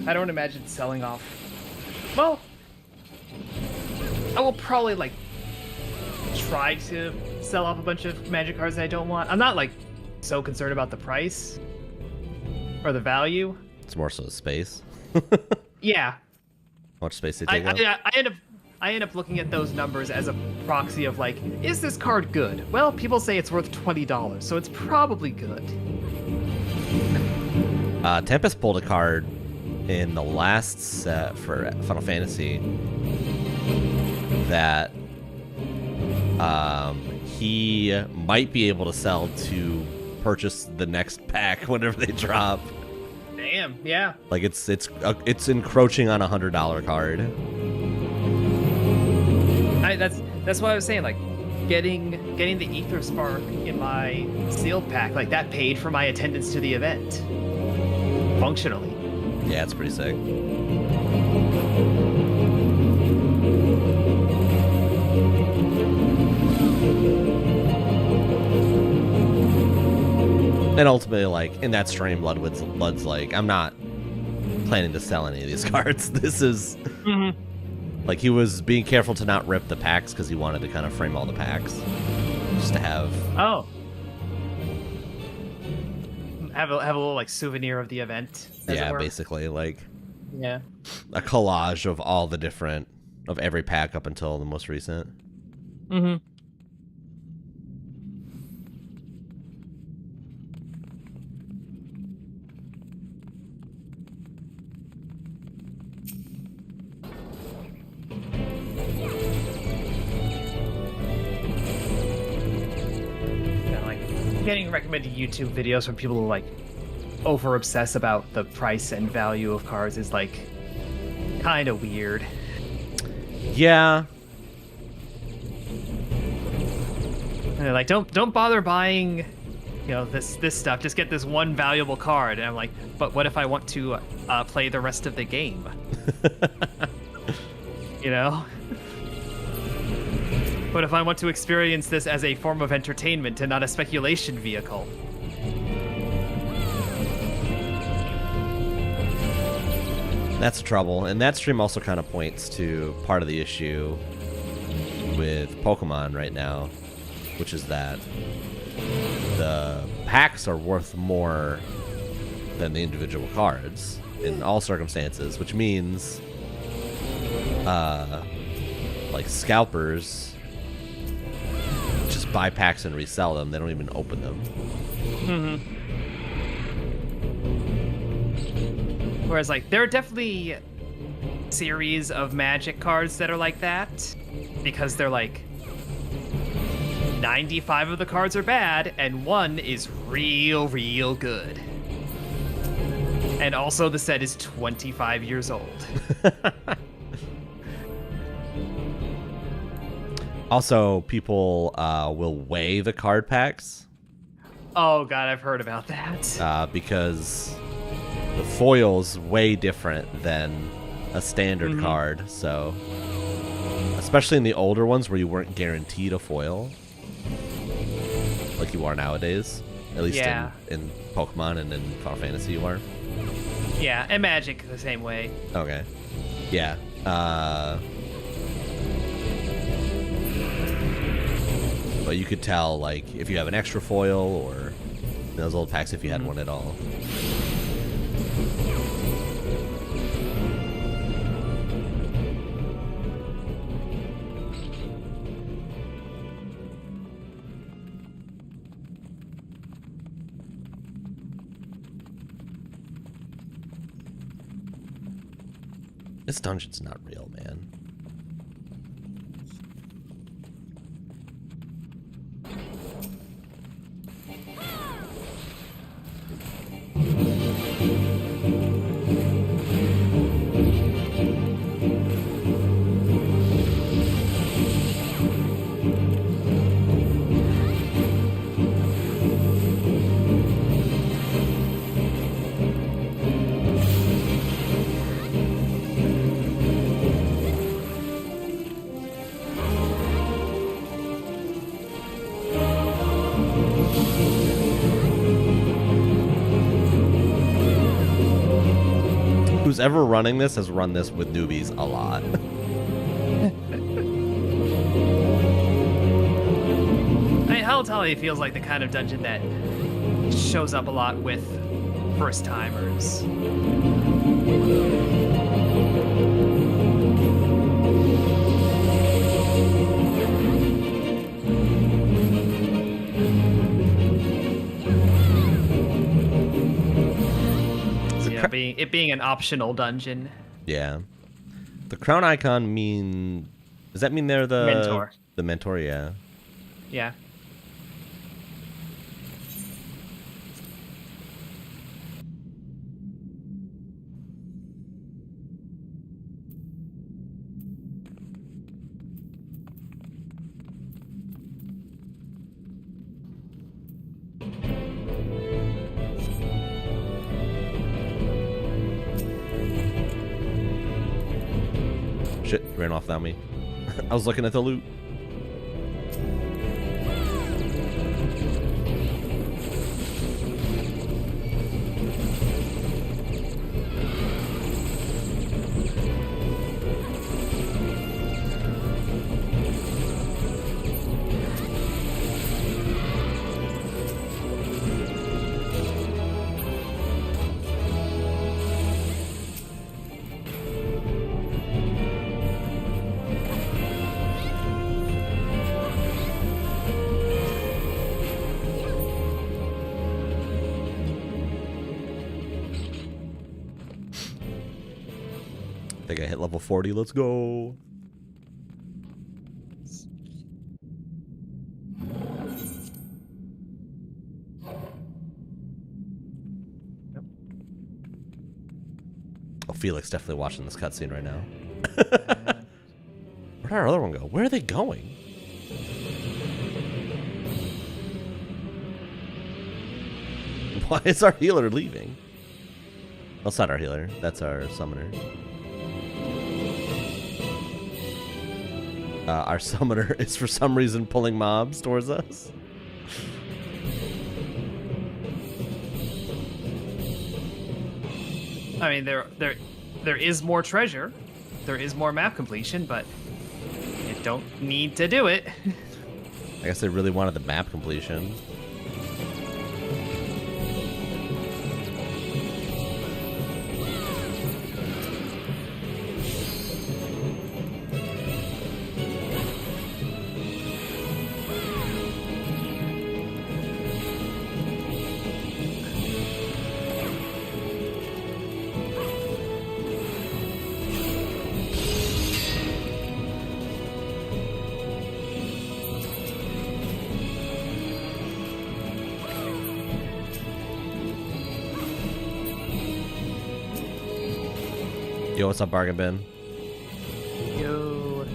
I don't imagine selling off. Well, I will probably like try to sell off a bunch of Magic cards that I don't want. I'm not like so concerned about the price or the value. It's more so the space. Yeah. How much space they take up? I end up looking at those numbers as a proxy of like, is this card good? Well, people say it's worth $20, so it's probably good. Tempest pulled a card in the last set for Final Fantasy that he might be able to sell to purchase the next pack whenever they drop. Damn, yeah. Like it's encroaching on $100 card. That's what I was saying. Like getting the Ether Spark in my sealed pack, like that paid for my attendance to the event functionally. Yeah, it's pretty sick. And ultimately, like, in that stream, Lud's like, I'm not planning to sell any of these cards. This is... Like, he was being careful to not rip the packs because he wanted to kind of frame all the packs. Just to have... Oh. Have a little, like, souvenir of the event. Yeah, basically, like... Yeah. A collage of all the different... Of every pack up until the most recent. Mm-hmm. Getting recommended YouTube videos from people who like over obsess about the price and value of cards is like kind of weird. Yeah. And they're like, don't bother buying, you know, this stuff. Just get this one valuable card. And I'm like, but what if I want to play the rest of the game? You know. But if I want to experience this as a form of entertainment and not a speculation vehicle. That's the trouble, and that stream also kind of points to part of the issue with Pokemon right now, which is that the packs are worth more than the individual cards in all circumstances, which means like scalpers just buy packs and resell them. They don't even open them. Whereas, like, there are definitely series of Magic cards that are like that, because they're like 95 of the cards are bad and one is real good. And also the set is 25 years old. Also, people will weigh the card packs. Oh god, I've heard about that. Because the foil's way different than a standard card. So, especially in the older ones where you weren't guaranteed a foil, like you are nowadays. At least in Pokemon and in Final Fantasy you are. Yeah, and Magic the same way. Okay. Yeah. But you could tell, like, if you have an extra foil, or in those old packs if you had one at all. This dungeon's not real, man. Who's ever running this has run this with newbies a lot. I mean, Hell Tally feels like the kind of dungeon that shows up a lot with first timers. It being an optional dungeon. Yeah. The crown icon mean... Does that mean they're the... Mentor. The mentor, yeah. Yeah. Shit, ran off without me. I was looking at the loot. I think I hit level 40. Let's go. Yep. Oh, Felix definitely watching this cutscene right now. Where'd our other one go? Where are they going? Why is our healer leaving? That's not our healer. That's our summoner. Our summoner is for some reason pulling mobs towards us. I mean, there is more treasure, there is more map completion, but you don't need to do it. I guess they really wanted the map completion. Yo, what's up, Bargain Bin? Yo.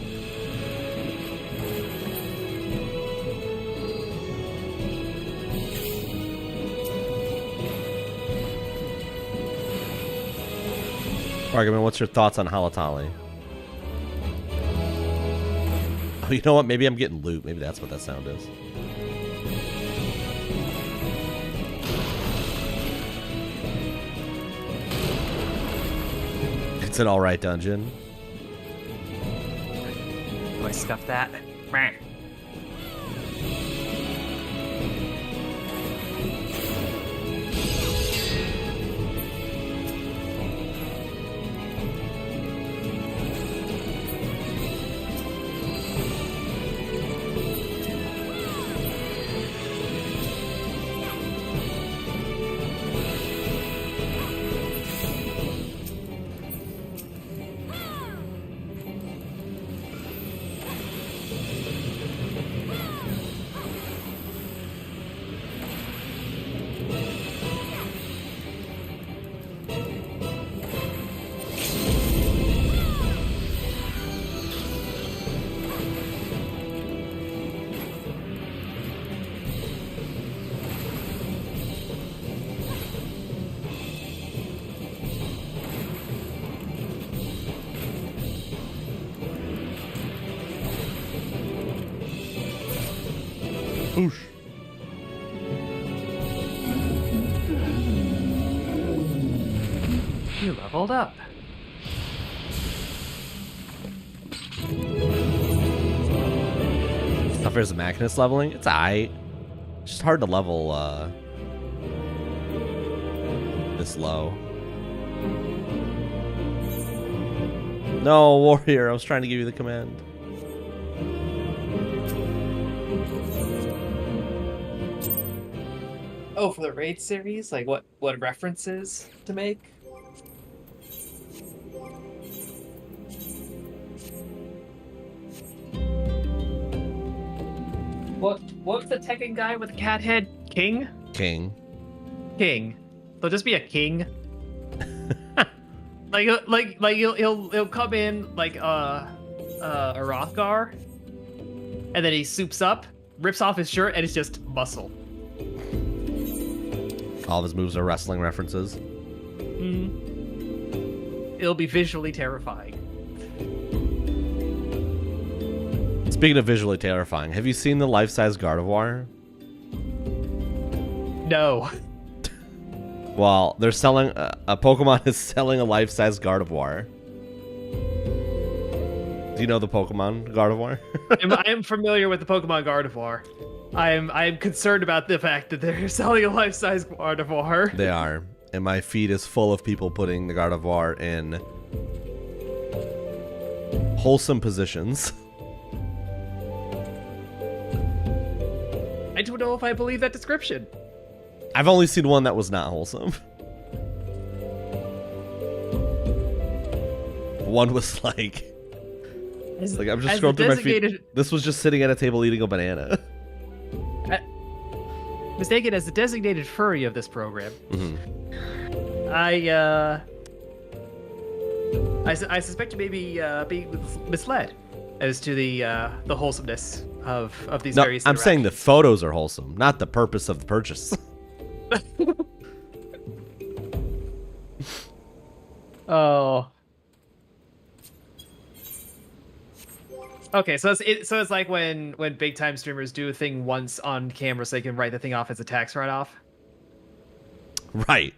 Bargain Bin, what's your thoughts on Halatali? Oh, you know what? Maybe I'm getting loot. Maybe that's what that sound is. It's an alright dungeon. Do I scuff that? Meh. Oosh. You leveled up. Stuff is Machinist leveling. It's aight. It's just hard to level this low. No, warrior. I was trying to give you the command. Oh, for the raid series, like what references to make? What's the Tekken guy with the cat head? King? King. King. There'll just be a king. like he'll come in like a Rothgar, and then he soups up, rips off his shirt, and it's just muscle. All of his moves are wrestling references. It'll be visually terrifying. Speaking of visually terrifying, have you seen the life-size Gardevoir? No. Well, they're selling a Pokemon is selling a life-size Gardevoir. Do you know the Pokemon Gardevoir? I am familiar with the Pokemon Gardevoir. I am concerned about the fact that they're selling a life-size Gardevoir. They are, and my feed is full of people putting the Gardevoir in wholesome positions. I don't know if I believe that description. I've only seen one that was not wholesome. One was like I'm just scrolling through my feed. This was just sitting at a table eating a banana. Mistaken as the designated furry of this program. I suspect you may be being misled as to the wholesomeness of these various I'm saying the photos are wholesome, not the purpose of the purchase. Oh. Okay, so it's like when big time streamers do a thing once on camera so they can write the thing off as a tax write-off. Right.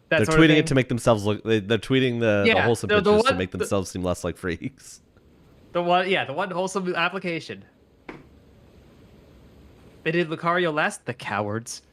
They're sort of tweeting thing. it to make themselves look. They're tweeting the wholesome the pictures to one- make themselves seem less like freaks. The one wholesome application. They did Lucario last. The cowards.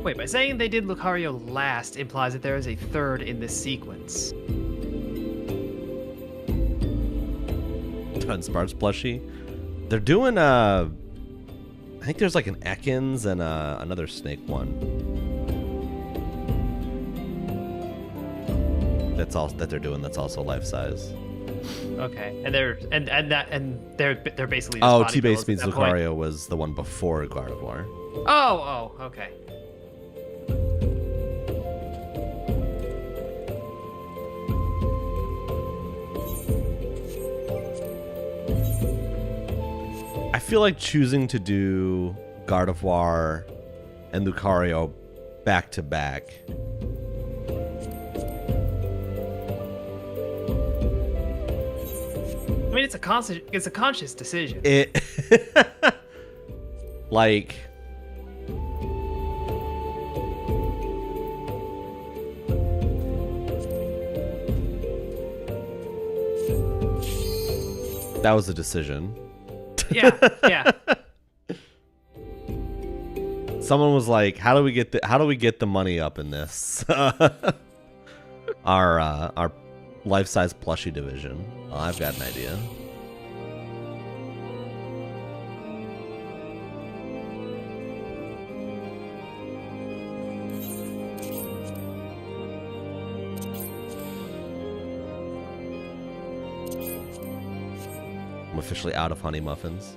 Wait, by saying they did Lucario last implies that there is a third in this sequence. Dunsparce plushie. They're doing I think there's like an Ekans and another snake one. That's all that they're doing. That's also life size. Okay, and they're basically. Just Oh, body T-Base pillows means at that point. Lucario was the one before Gardevoir. Oh, okay. I feel like choosing to do Gardevoir and Lucario back to back. I mean, it's a conscious decision. It like that was a decision. Yeah. Someone was like, "How do we get the money up in this?" our life-size plushie division. Oh, I've got an idea. I'm officially out of honey muffins.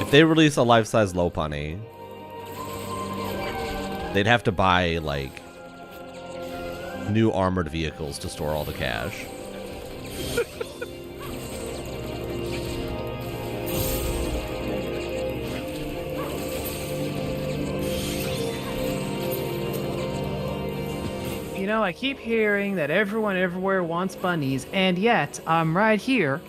If they release a life-size Lopunny, they'd have to buy, like, new armored vehicles to store all the cash. You know, I keep hearing that everyone everywhere wants bunnies, and yet I'm right here.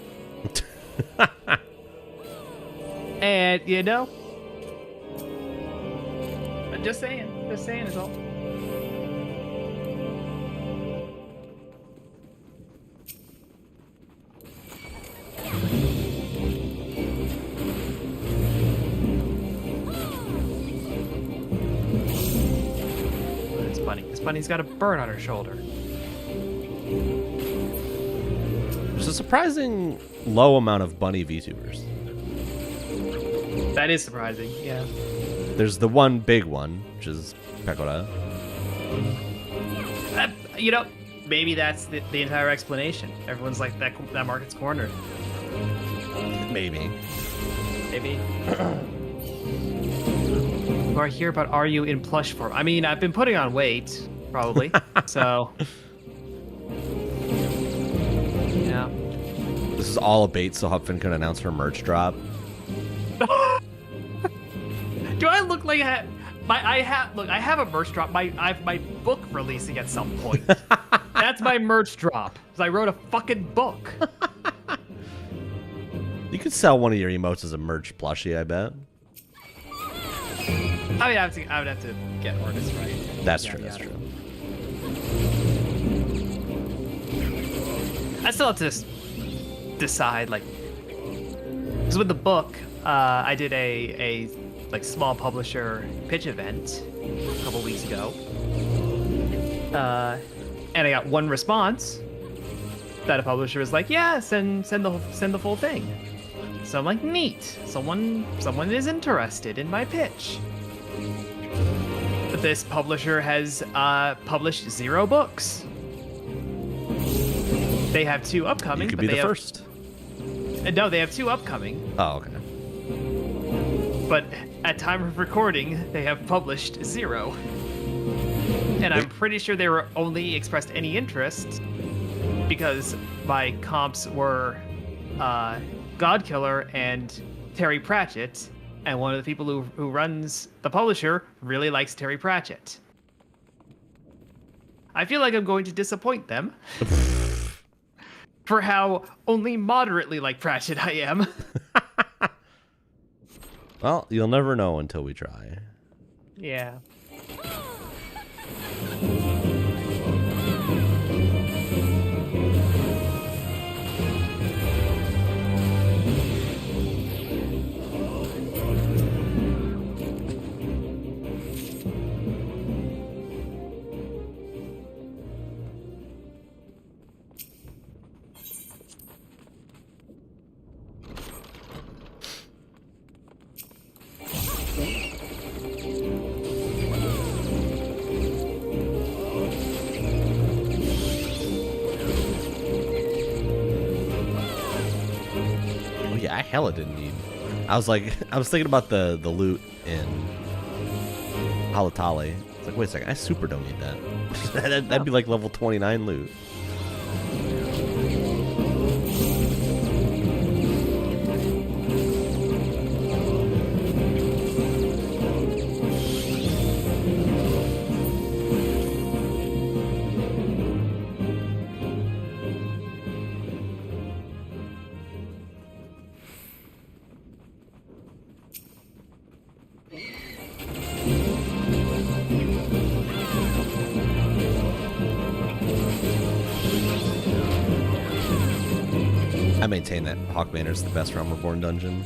And, you know, I'm just saying is all. This bunny's got a burn on her shoulder. There's a surprising low amount of bunny VTubers. That is surprising, yeah. There's the one big one, which is Pecoda. You know, maybe that's the entire explanation. Everyone's like, that market's cornered. Maybe. Maybe. Or I hear about Are You in plush form. I mean, I've been putting on weight, probably. So, yeah. This is all a bait so Hupfin can announce her merch drop. Do I look like I have a merch drop. I have my book releasing at some point. That's my merch drop. 'Cause I wrote a fucking book. You could sell one of your emotes as a merch plushie, I bet. I mean, I would have to get artists right. That's Yeah, true, that's yeah. true. I still have to decide, like, because with the book, I did a like small publisher pitch event a couple weeks ago, and I got one response that a publisher was like, "Yeah, send the full thing." So I'm like, "Neat, someone is interested in my pitch." But this publisher has published 0 books. They have 2 upcoming. You could but be they the have, first. No, they have 2 upcoming. Oh, okay. But at time of recording, they have published 0. And I'm pretty sure they were only expressed any interest because my comps were Godkiller and Terry Pratchett, and one of the people who runs the publisher really likes Terry Pratchett. I feel like I'm going to disappoint them for how only moderately like Pratchett I am. Well, you'll never know until we try. Yeah. I hella didn't need. I was thinking about the loot in Halatali. It's like, wait a second, I super don't need that. That'd be like level 29 loot. I maintain that Hawk Manor is the best Realm Reborn dungeon.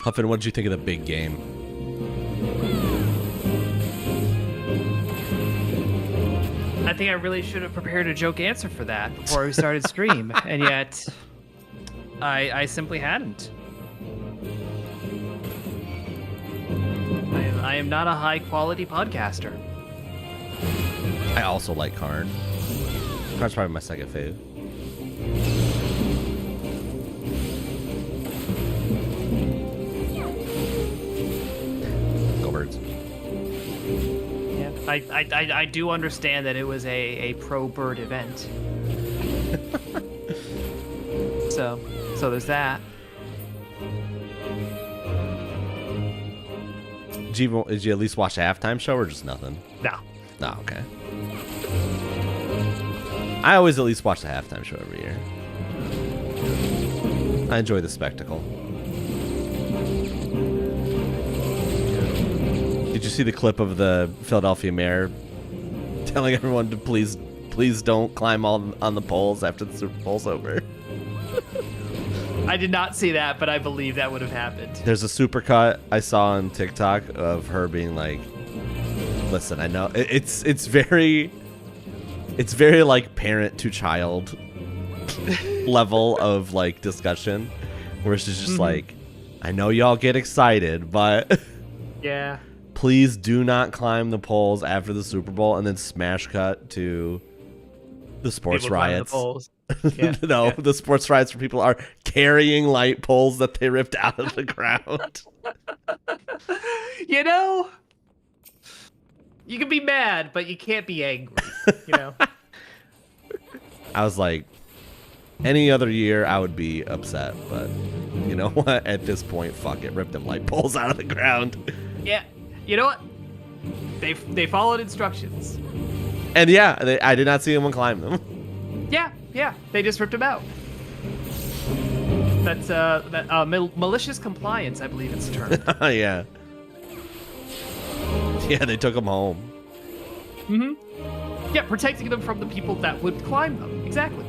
Huffin, what did you think of the big game? I think I really should have prepared a joke answer for that before we started stream, and yet I simply hadn't. I am not a high quality podcaster. I also like Karn. Karn's probably my second fave. Go Birds. Yeah, I do understand that it was a pro bird event. so there's that. Did you at least watch the halftime show or just nothing? No. No, okay. I always at least watch the halftime show every year. I enjoy the spectacle. Did you see the clip of the Philadelphia mayor telling everyone to please don't climb on the poles after the Super Bowl's over? I did not see that, but I believe that would have happened. There's a supercut I saw on TikTok of her being like, listen, I know it's very like parent to child level of like discussion where she's just like, I know y'all get excited, but yeah, please do not climb the poles after the Super Bowl. And then smash cut to the sports people riots. the poles. Yeah, no, yeah. The sports riots where people are carrying light poles that they ripped out of the ground. You know, you can be mad, but you can't be angry. You know. I was like, any other year I would be upset, but you know what? At this point, fuck it, rip them light poles out of the ground. Yeah, you know what? They followed instructions. And yeah, I did not see anyone climb them. Yeah. They just ripped them out. That's malicious compliance, I believe it's termed. Yeah. Yeah, they took them home. Yeah, protecting them from the people that would climb them. Exactly.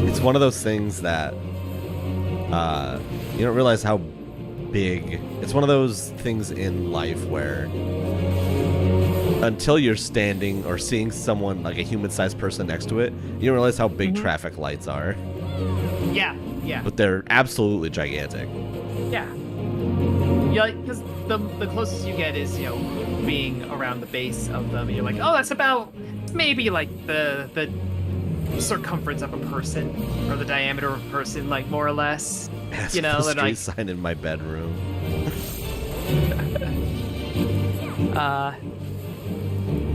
It's one of those things that you don't realize how big. It's one of those things in life where until you're standing or seeing someone like a human-sized person next to it, you don't realize how big traffic lights are. Yeah. But they're absolutely gigantic. Yeah. Yeah, like, because the closest you get is, being around the base of them. And you're like, oh, that's about maybe like the circumference of a person or the diameter of a person, like more or less. That's the street sign in my bedroom.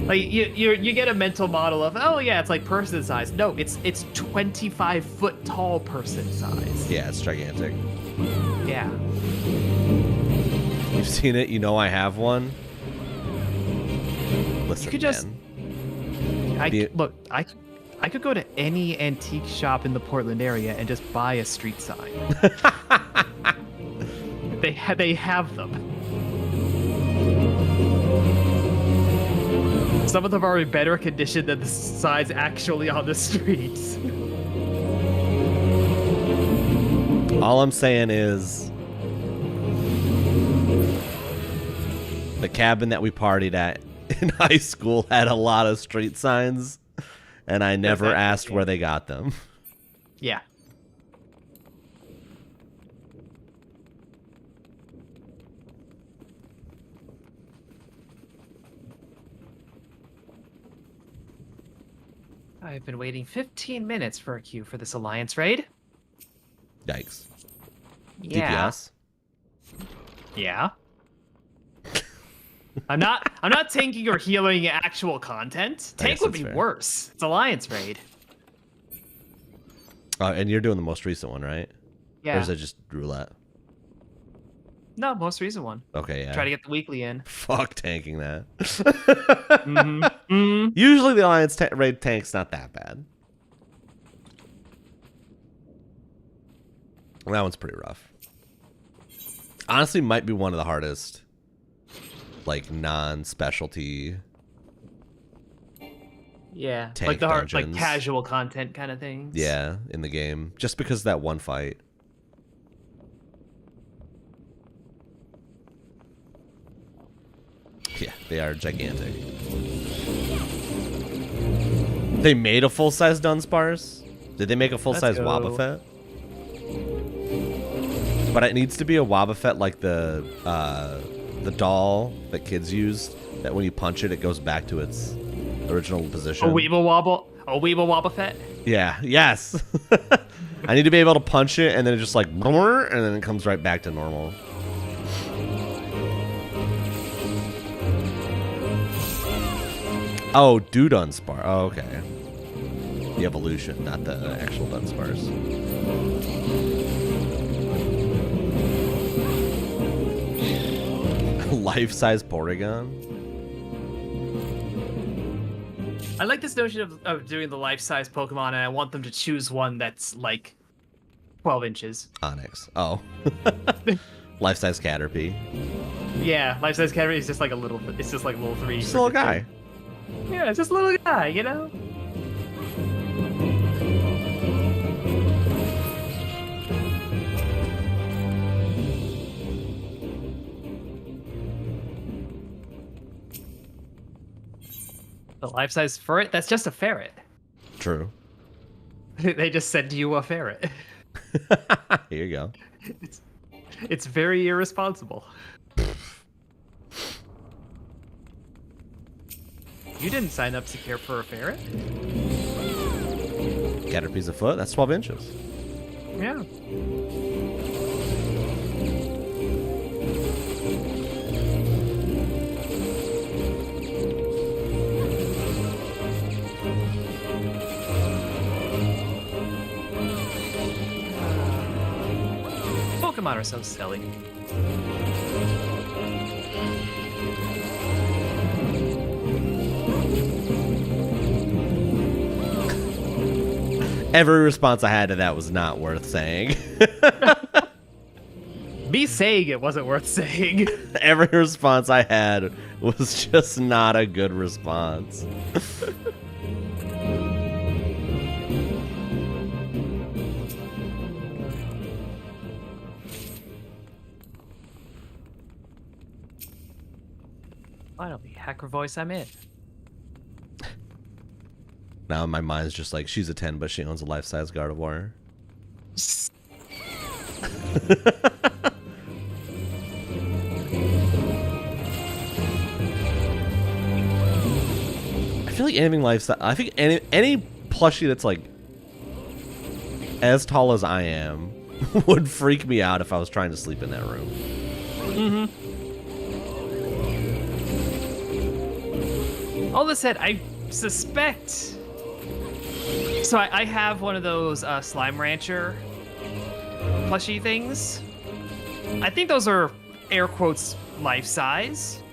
Like you get a mental model of, oh yeah, it's like person size. No, it's 25-foot tall person size. Yeah, it's gigantic. Yeah. You've seen it, I have one. Listen, you could just I could go to any antique shop in the Portland area and just buy a street sign. They have them. Some of them are in better condition than the signs actually on the streets. All I'm saying is the cabin that we partied at in high school had a lot of street signs, and I never asked where they got them. Yeah. I've been waiting 15 minutes for a queue for this Alliance raid. Yikes. Yeah. DPS? Yeah. I'm not tanking or healing actual content. Tank would be worse. It's Alliance raid. And you're doing the most recent one, right? Yeah. Or is it just roulette? No, most recent one. Okay, yeah. Try to get the weekly in. Fuck tanking that. Mm-hmm. Usually the Alliance raid tank's not that bad. That one's pretty rough. Honestly, might be one of the hardest, like, non-specialty. Yeah, tank like the hard, dungeons. like casual content kind of things. Yeah, in the game, just because of that one fight. Yeah, they are gigantic. They made a full-size Dunsparce? Did they make a full-size Wobbuffet? But it needs to be a Wobbuffet like the doll that kids used, that when you punch it, it goes back to its original position. A Weeble Wobbuffet? Yeah, yes. I need to be able to punch it, and then it just like, and then it comes right back to normal. Oh, Dunsparce. Oh, okay. The evolution, not the actual Dunsparce. Life-size Porygon. I like this notion of doing the life-size Pokemon, and I want them to choose one that's like 12 inches. Onyx. Oh. Life-size Caterpie. Yeah, life-size Caterpie is just like a little. It's just like a little 3. Just a little guy. Yeah, it's just a little guy, you know? The life-size ferret? That's just a ferret. True. They just send you a ferret. Here you go. It's very irresponsible. You didn't sign up to care for a ferret. Caterpie's a foot. That's 12 inches. Yeah. Pokemon are so silly. Every response I had to that was not worth saying. Me saying it wasn't worth saying. Every response I had was just not a good response. Finally, hacker voice, I'm in. Now my mind's just like, she's a 10, but she owns a life-size Gardevoir. I feel like anything life-size... I think any plushie that's, like, as tall as I am would freak me out if I was trying to sleep in that room. All that said, I suspect... So I have one of those Slime Rancher plushie things. I think those are, air quotes, life-size.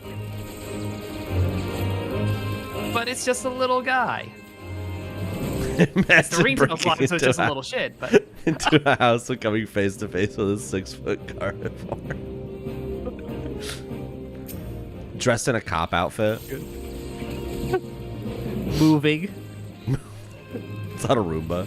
But it's just a little guy. The ringtail flies, so it's just a little shit. But into a house and coming face to face with a 6-foot Gardevoir. Dressed in a cop outfit. Moving. It's not a Roomba.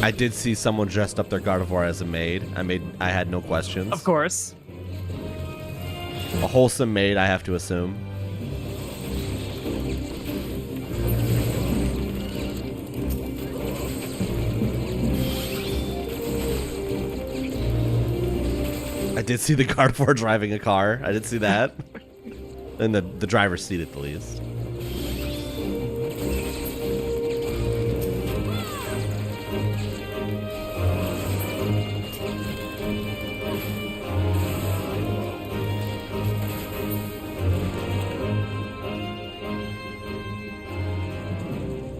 I did see someone dressed up their Gardevoir as a maid. I had no questions. Of course. A wholesome maid, I have to assume. I did see the Gardevoir driving a car. I did see that. And the driver's seat at the least.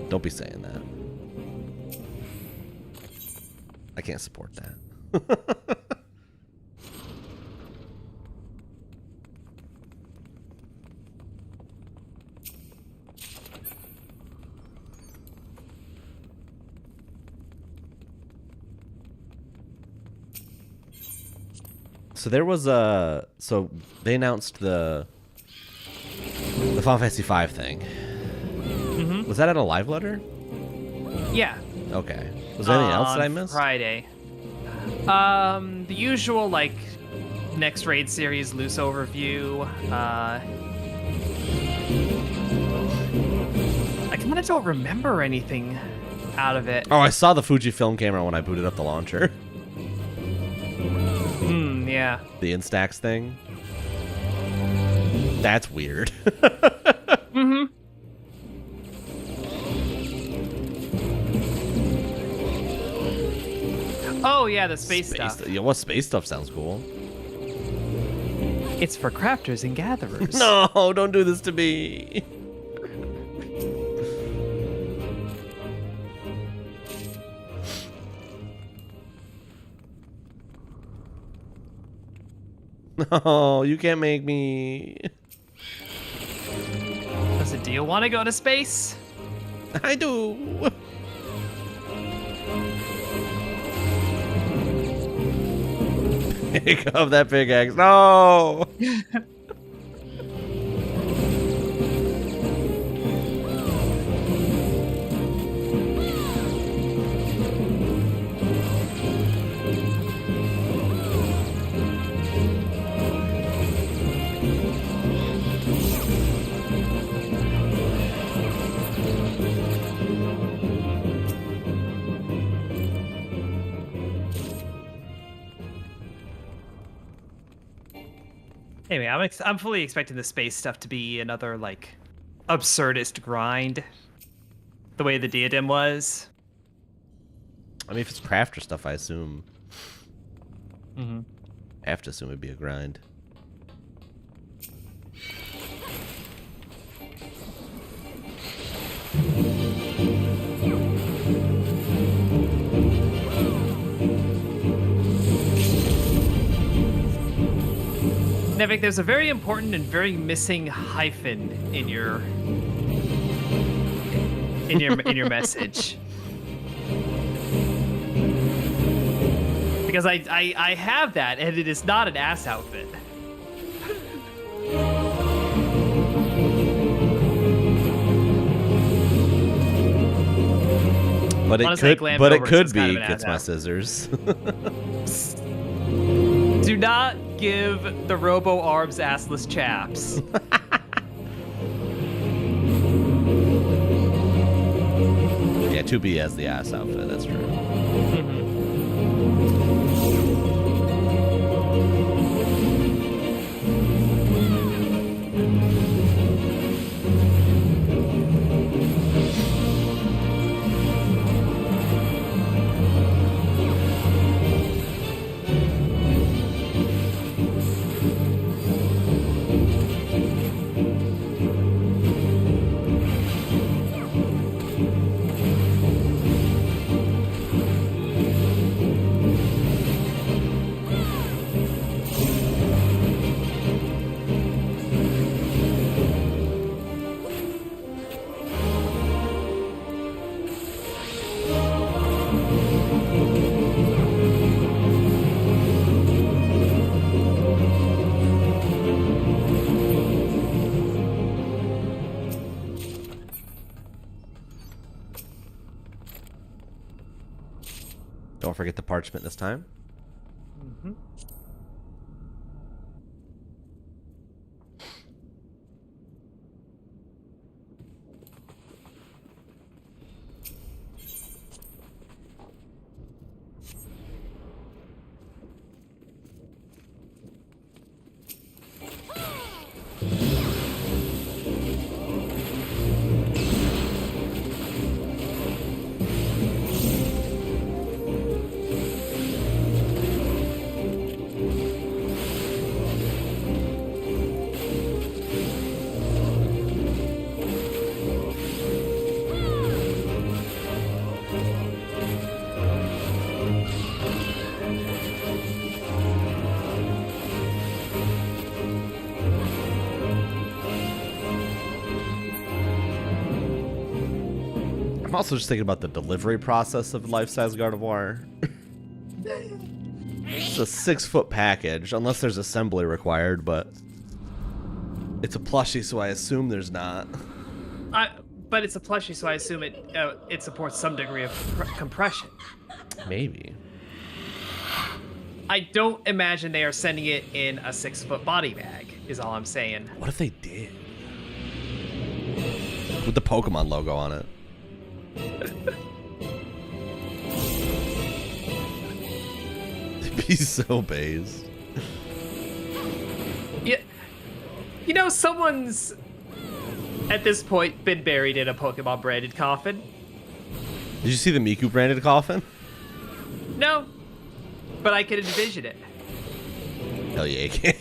Don't be saying that. I can't support that. So there was a... So they announced the Final Fantasy V thing. Mm-hmm. Was that at a live letter? Yeah. Okay. Was there anything else that I missed? Friday. The usual, like, next raid series loose overview. I kind of don't remember anything out of it. Oh, I saw the Fujifilm camera when I booted up the launcher. Yeah. The Instax thing. That's weird. Mm-hmm. Oh, yeah, the space stuff. Yeah, what space stuff sounds cool. It's for crafters and gatherers. No, don't do this to me. No, you can't make me. Listen, do you want to go to space? I do. Pick up that pickaxe. No. Anyway, I'm fully expecting the space stuff to be another, like, absurdist grind. The way the diadem was. I mean, if it's crafter stuff, I assume. Mm-hmm. I have to assume it'd be a grind. Nevik, there's a very important and very missing hyphen in your message. Because I have that, and it is not an ass outfit. But it could be Gets My Scissors. Do not give the Robo Arms assless chaps. Yeah, 2B has the ass outfit, that's true. Don't forget the parchment this time. Mm-hmm. I'm also just thinking about the delivery process of life-size Gardevoir. It's a 6-foot package, unless there's assembly required, but it's a plushie, so I assume there's not. But it's a plushie, so I assume it supports some degree of compression. Maybe. I don't imagine they are sending it in a 6-foot body bag, is all I'm saying. What if they did? With the Pokemon logo on it. It'd be so based. Yeah, you know, someone's at this point been buried in a Pokemon branded coffin. Did you see the Miku branded coffin? No, but I can envision it. Hell yeah, you can.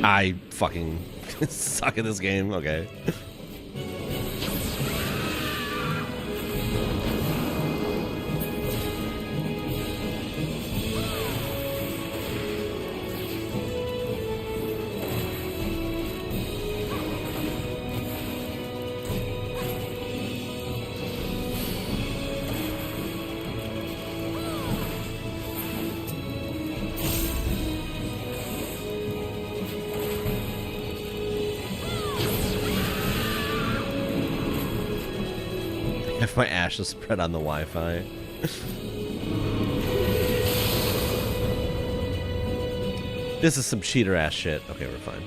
I fucking suck at this game. Okay. If my ashes spread on the Wi-Fi. This is some cheater ass shit. Okay, we're fine.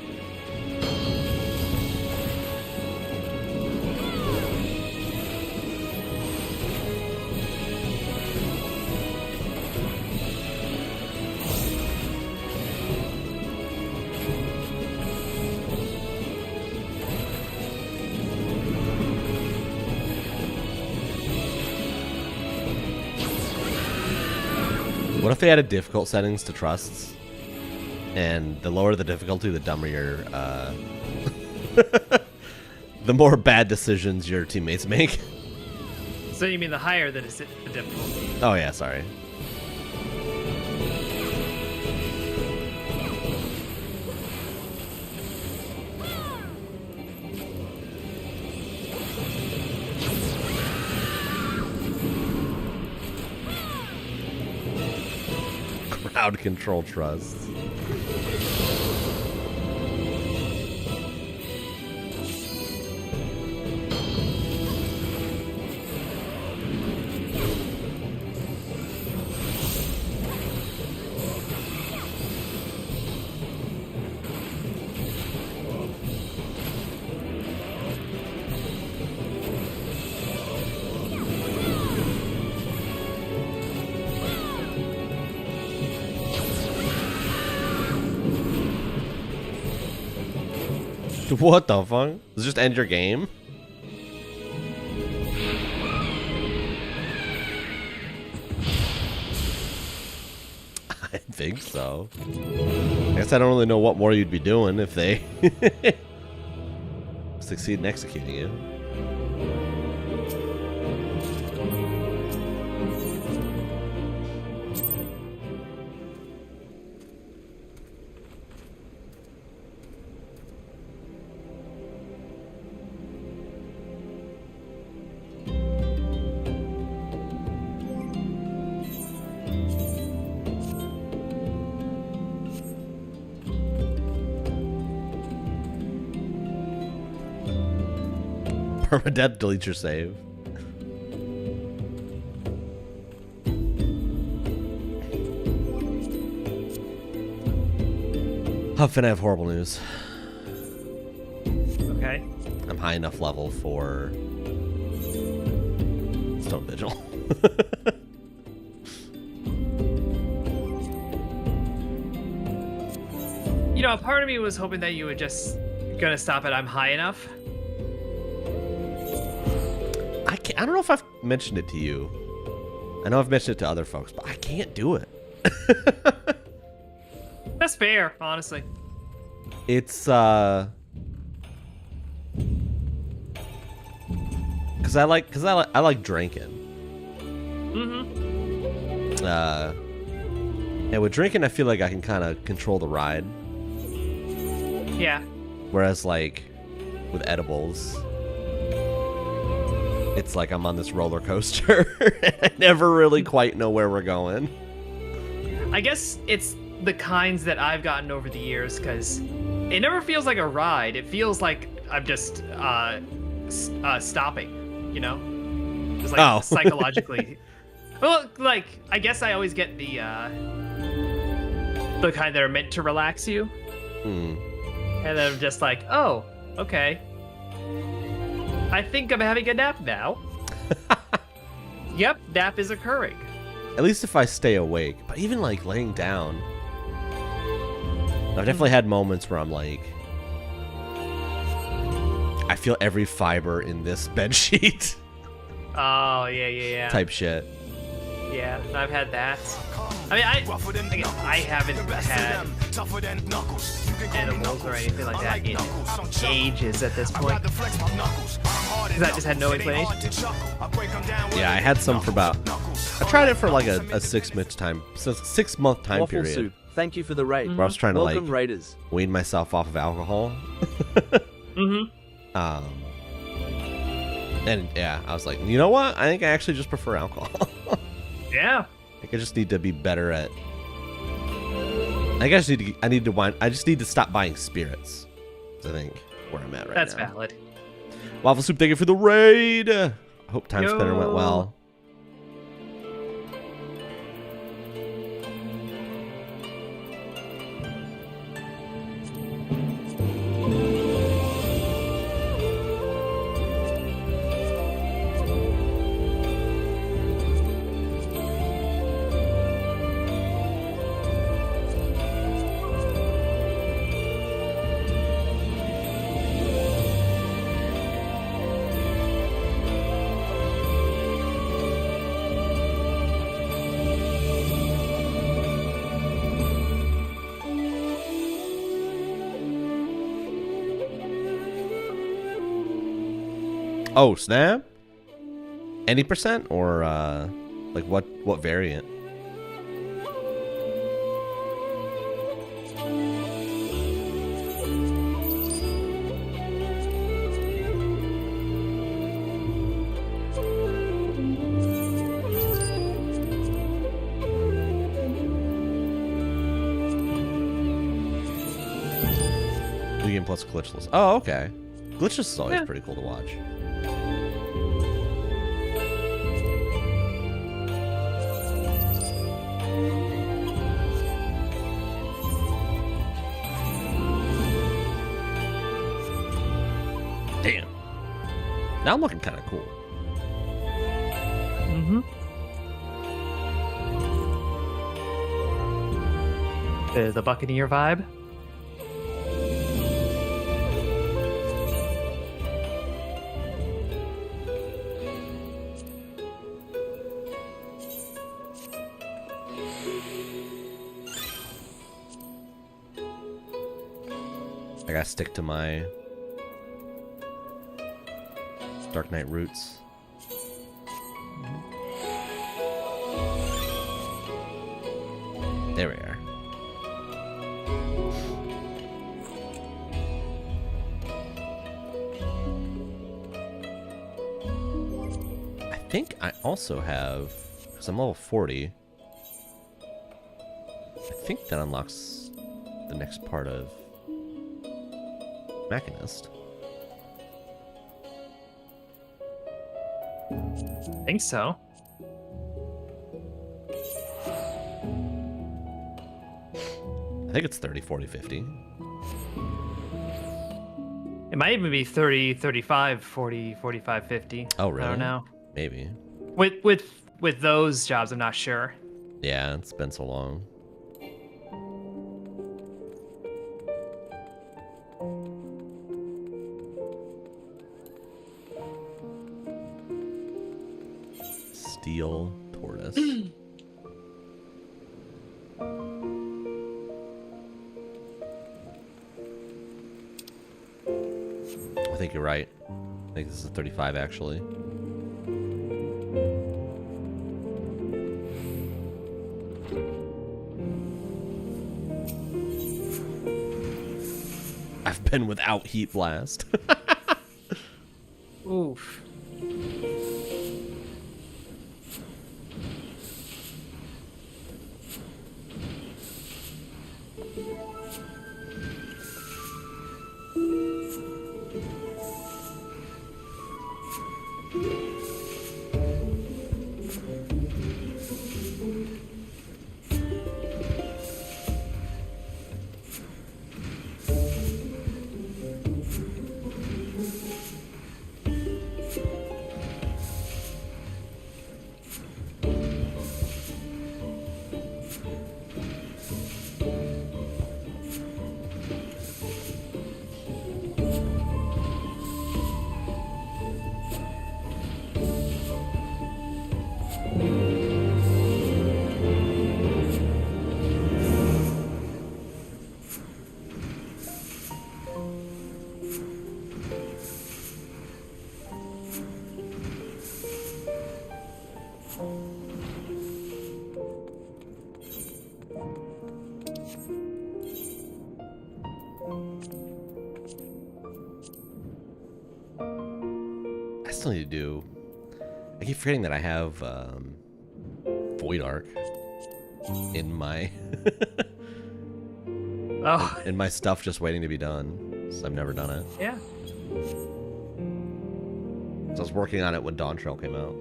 What if they added difficult settings to trusts? And the lower the difficulty, the dumber your, the more bad decisions your teammates make. So you mean the higher the difficulty? Oh yeah, sorry. Crowd control trust. What the fuck? Does it just end your game? I think so. I guess I don't really know what more you'd be doing if they succeed in executing you. Permadeath, delete your save. Huff, I have horrible news. Okay. I'm high enough level for Stone Vigil. You know, a part of me was hoping that you were just gonna stop at I'm high enough. I don't know if I've mentioned it to you. I know I've mentioned it to other folks, but I can't do it. That's fair, honestly. It's because I like drinking. Mm-hmm. And with drinking, I feel like I can kind of control the ride. Yeah. Whereas like with edibles, it's like I'm on this roller coaster. I never really quite know where we're going. I guess it's the kinds that I've gotten over the years, because it never feels like a ride. It feels like I'm just stopping, you know? Just like psychologically. Well, like, I guess I always get the kind that are meant to relax you. And then I'm just like, oh, okay. I think I'm having a nap now. Yep, nap is occurring. At least if I stay awake. But even like laying down, I've definitely had moments where I'm like, I feel every fiber in this bed sheet. Oh, yeah. Type shit. Yeah, I've had that. I mean, I haven't had animals or anything like that in ages at this point. Because I just had no inclination. Yeah, I had some for about... I tried it for like a 6-month time time Waffle period. Soup, thank you for the raid. Where I was trying to Welcome, like Raiders. wean myself off of alcohol. And yeah, I was like, you know what? I think I actually just prefer alcohol. Yeah. I think I just need to be better at. I guess I need to stop buying spirits. I think where I'm at right That's now. valid. Waffle Soup, thank you for the raid. I hope Time Spinner went well. Oh, snap. Any percent or like what variant? New game plus glitchless. Oh, okay. Glitchless is always pretty cool to watch. Damn. Now I'm looking kind of cool. Mm-hmm. The Buccaneer vibe. I gotta stick to my Dark Knight roots. There we are. I think I also have, because I'm level 40, I think that unlocks the next part of Machinist. I think so. I think it's 30, 40, 50. It might even be 30, 35, 40, 45, 50. Oh, really? I don't know. Maybe. With those jobs, I'm not sure. Yeah, it's been so long. Steel tortoise. I think you're right. I think this is 35 actually. I've been without heat blast. Oof. I still need to do. I keep forgetting that I have Void Arc in my in my stuff, just waiting to be done. So I've never done it. Yeah. So I was working on it when Dawn Trail came out.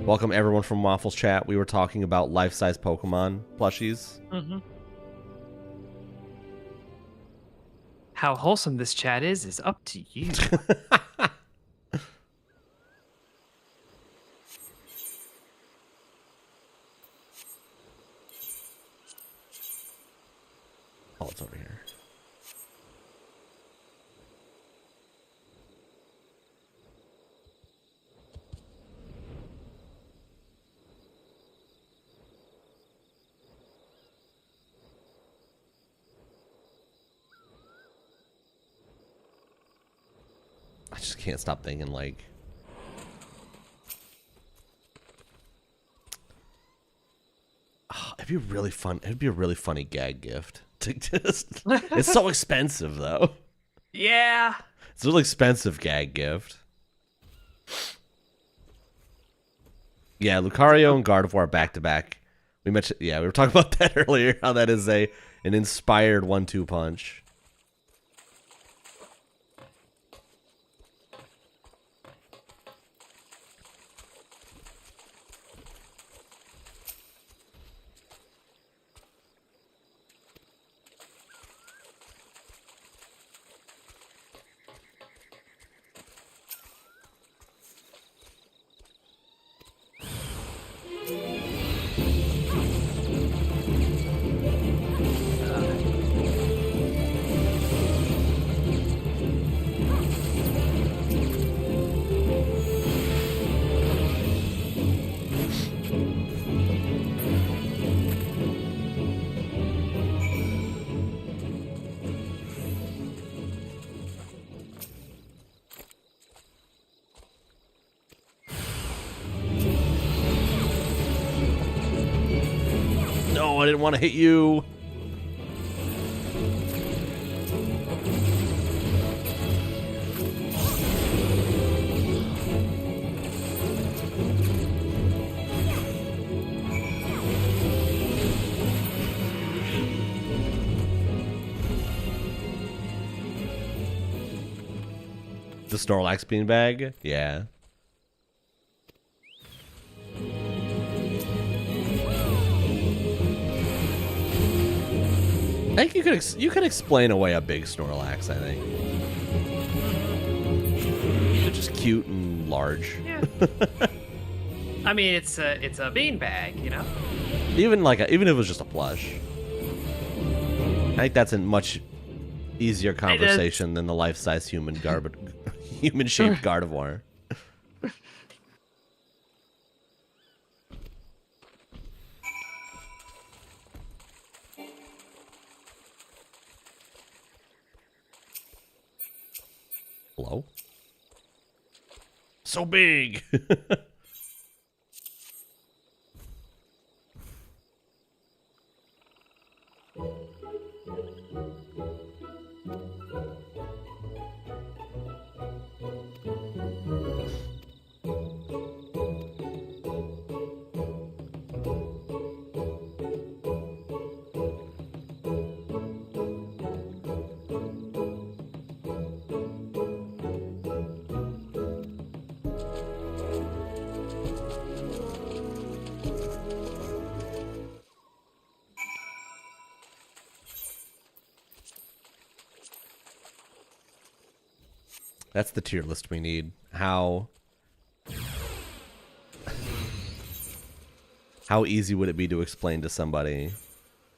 Welcome everyone from Waffles Chat. We were talking about life-size Pokemon plushies. Mm-hmm. How wholesome this chat is up to you. Oh, it's over here. just can't stop thinking, like... Oh, it'd be really fun. It'd be a really funny gag gift. To just... It's so expensive, though. Yeah. It's a really expensive gag gift. Yeah, Lucario and Gardevoir back-to-back. We mentioned... Yeah, we were talking about that earlier, how that is an inspired 1-2 punch. No, I didn't want to hit you. The Snorlax beanbag? Yeah. I think you could explain away a big Snorlax, I think. They're just cute and large. Yeah. I mean, it's a beanbag, you know? Even if it was just a plush. I think that's a much easier conversation than the life-size human-shaped Gardevoir. Hello? So big! That's the tier list we need. How easy would it be to explain to somebody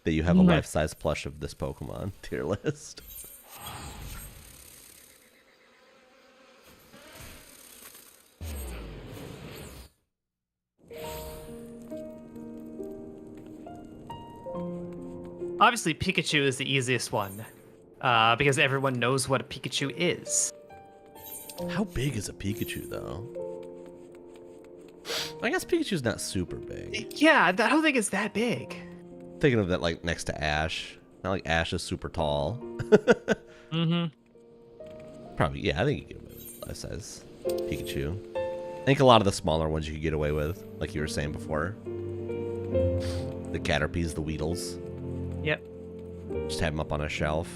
that you have a life-size plush of this Pokemon? Tier list. Obviously, Pikachu is the easiest one, because everyone knows what a Pikachu is. How big is a Pikachu, though? I guess Pikachu's not super big. Yeah, I don't think it's that big. Thinking of that, like, next to Ash. Not like Ash is super tall. Mm-hmm. Probably, yeah, I think you get away with life-size Pikachu. I think a lot of the smaller ones you could get away with, like you were saying before. The Caterpies, the Weedles. Yep. Just have them up on a shelf.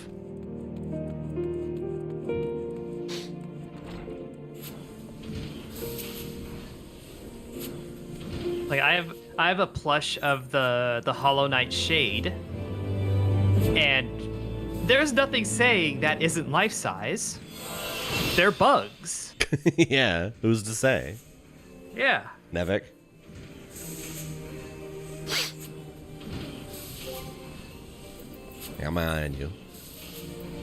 Like I have a plush of the Hollow Knight Shade, and there's nothing saying that isn't life size. They're bugs. Yeah, who's to say? Yeah. Nevik. I got my eye on you.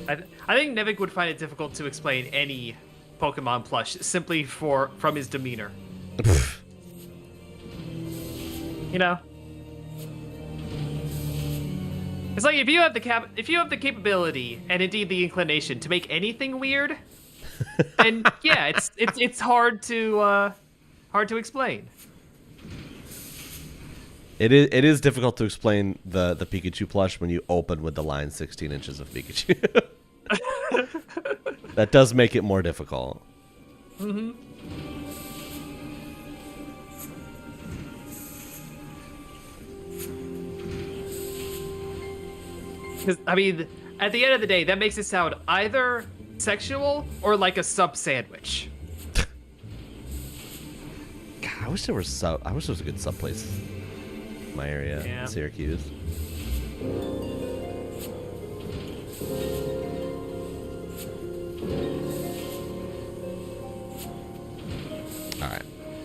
I think Nevik would find it difficult to explain any Pokemon plush simply from his demeanor. You know, it's like if you have the capability and indeed the inclination to make anything weird, And yeah, it's hard to explain. It is difficult to explain the Pikachu plush when you open with the line 16 inches of Pikachu. That does make it more difficult. Mm-hmm. Because, I mean, at the end of the day, that makes it sound either sexual or like a sub sandwich. God, I wish there was a good sub place in my area, in Syracuse. All right,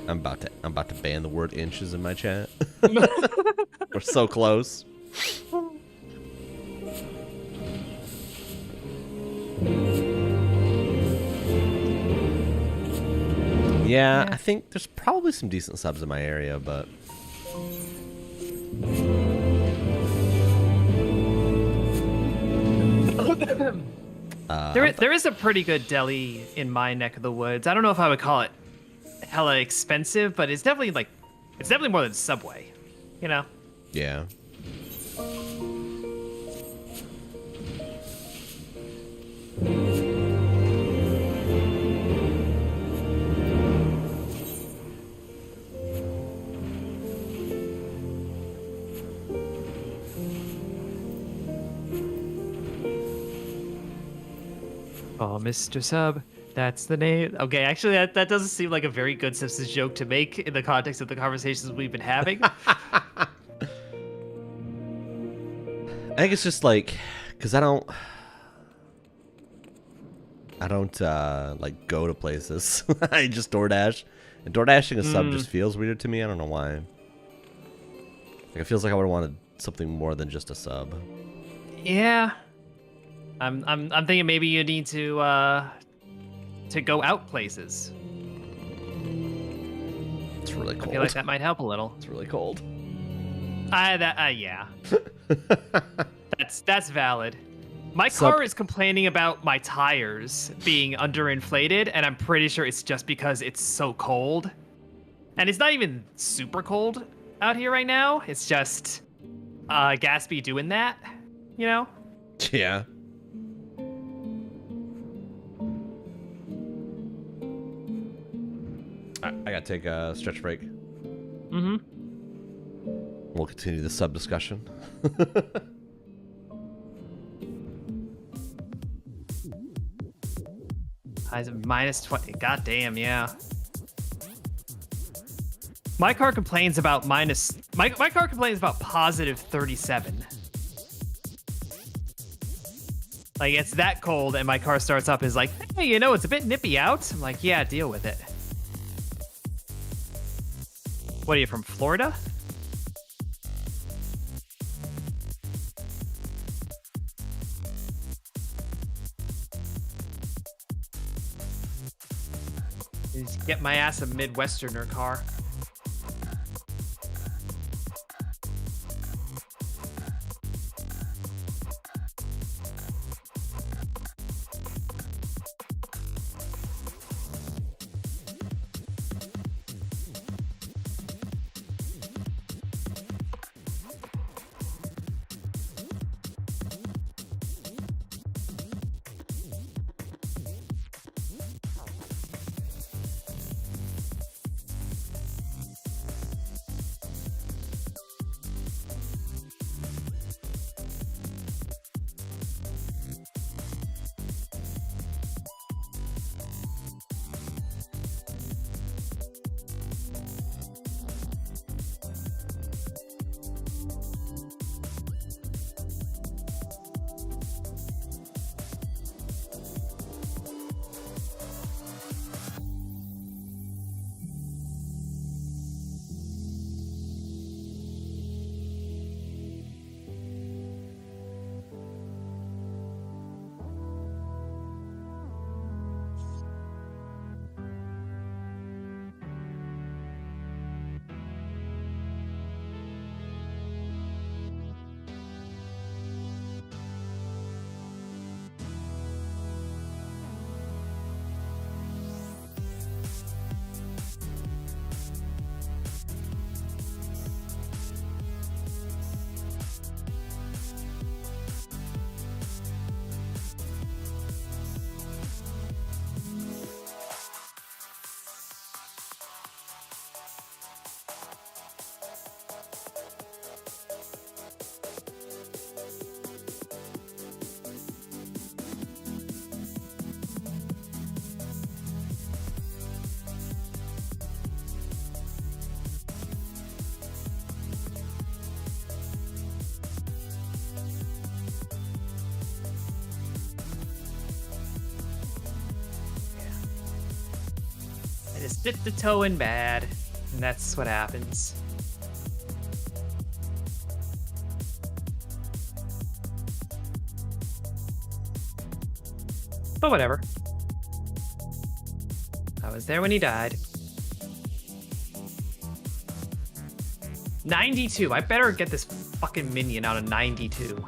I'm about to ban the word inches in my chat. We're so close. Yeah, I think there's probably some decent subs in my area, but there is a pretty good deli in my neck of the woods. I don't know if I would call it hella expensive, but it's definitely more than Subway, you know? Yeah. Oh, Mr. Sub, that's the name. Okay, actually, that doesn't seem like a very good Simpsons joke to make in the context of the conversations we've been having. I think it's just like, because I don't like go to places. I just DoorDash, and DoorDashing a sub just feels weird to me. I don't know why. Like, it feels like I would have wanted something more than just a sub. Yeah, I'm thinking maybe you need to go out places. It's really cold. I feel like that might help a little. It's really cold. Yeah. That's valid. My car is complaining about my tires being underinflated, and I'm pretty sure it's just because it's so cold. And it's not even super cold out here right now. It's just Gatsby doing that, you know? Yeah. I gotta take a stretch break. Mm-hmm. We'll continue the sub discussion. Highs of minus 20. God damn, yeah. My car complains about my car complains about positive 37. Like, it's that cold, and my car starts up, is like, hey, you know, it's a bit nippy out. I'm like, yeah, deal with it. What are you, from Florida? Just get my ass a Midwesterner car. just dip the toe in bad, and that's what happens. But whatever. I was there when he died. 92. I better get this fucking minion out of 92.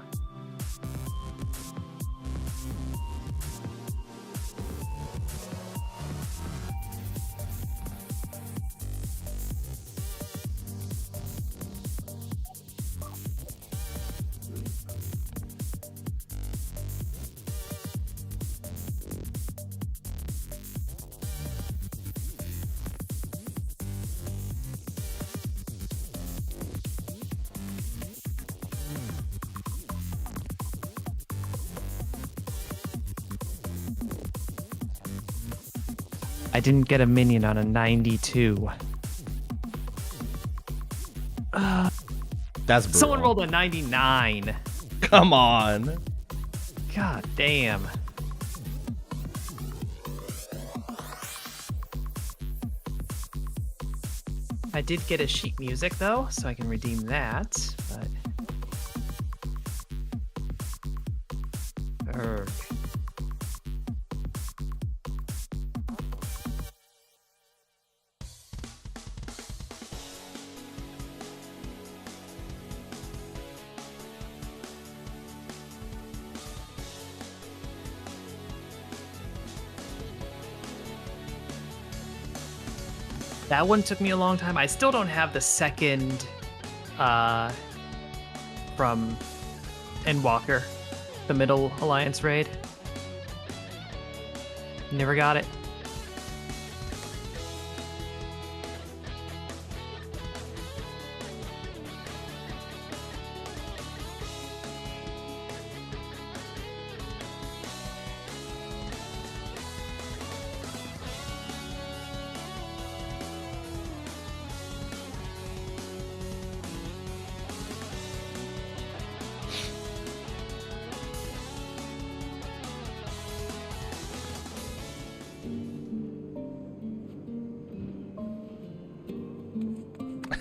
I didn't get a minion on a 92. That's brutal. Someone rolled a 99. Come on. God damn. I did get a sheet music though, so I can redeem that, but... Urgh. That one took me a long time. I still don't have the second from Endwalker, the Middle Alliance raid. Never got it.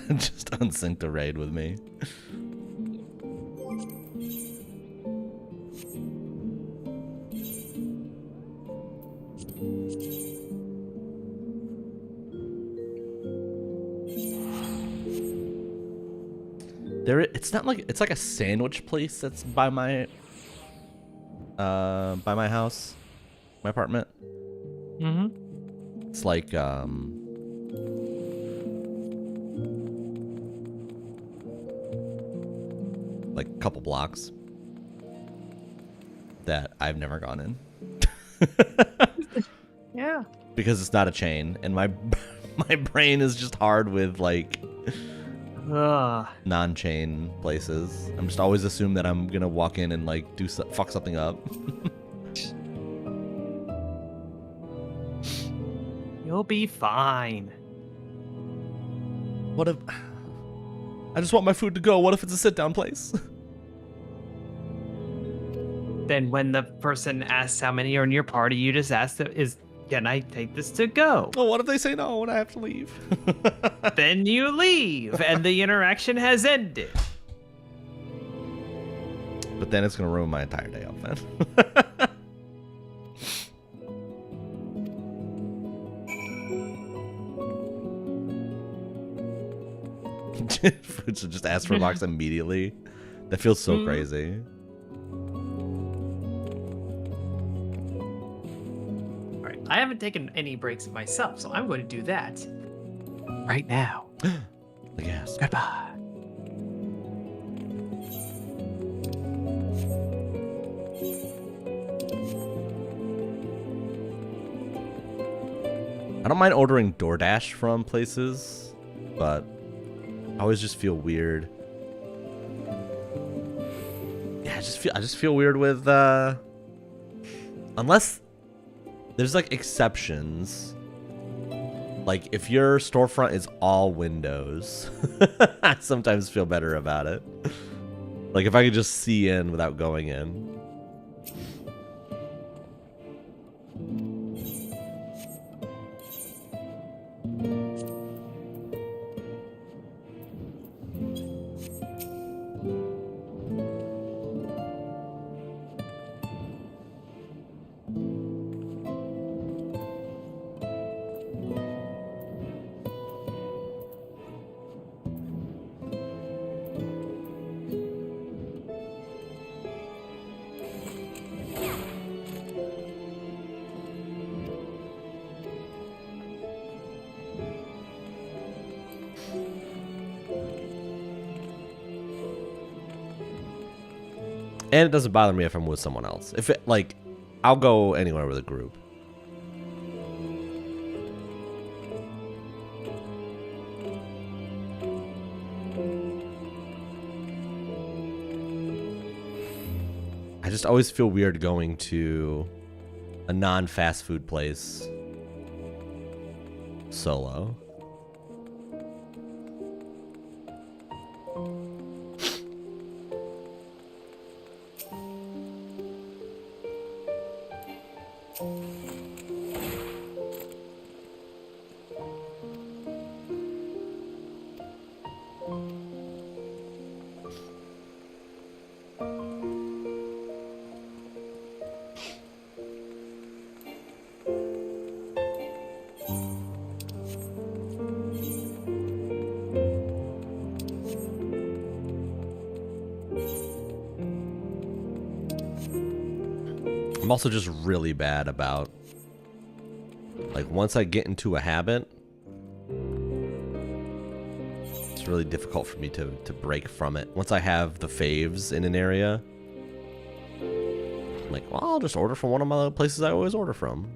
Just unsync the raid with me. It's not like it's like a sandwich place that's by my house, my apartment. Mm-hmm. It's like a couple blocks that I've never gone in. Yeah. Because it's not a chain, and my brain is just hard with like non-chain places. I'm just always assume that I'm gonna walk in and like fuck something up. You'll be fine. What if I just want my food to go? What if it's a sit-down place? Then when the person asks how many are in your party, you just ask them, can I take this to go? Oh, what if they say no and I have to leave? Then you leave and the interaction has ended. But then it's gonna ruin my entire day off, man. So just ask for a box immediately. That feels so crazy. All right, I haven't taken any breaks myself, so I'm going to do that right now. Yes. Goodbye. I don't mind ordering DoorDash from places, but I always just feel weird. Yeah, I just feel weird with unless there's like exceptions. Like if your storefront is all windows, I sometimes feel better about it. Like if I could just see in without going in. And it doesn't bother me if I'm with someone else. If it, like, I'll go anywhere with a group. I just always feel weird going to a non-fast food place solo. I'm also just really bad about, like, once I get into a habit, it's really difficult for me to break from it. Once I have the faves in an area, I'm like, well, I'll just order from one of my places I always order from.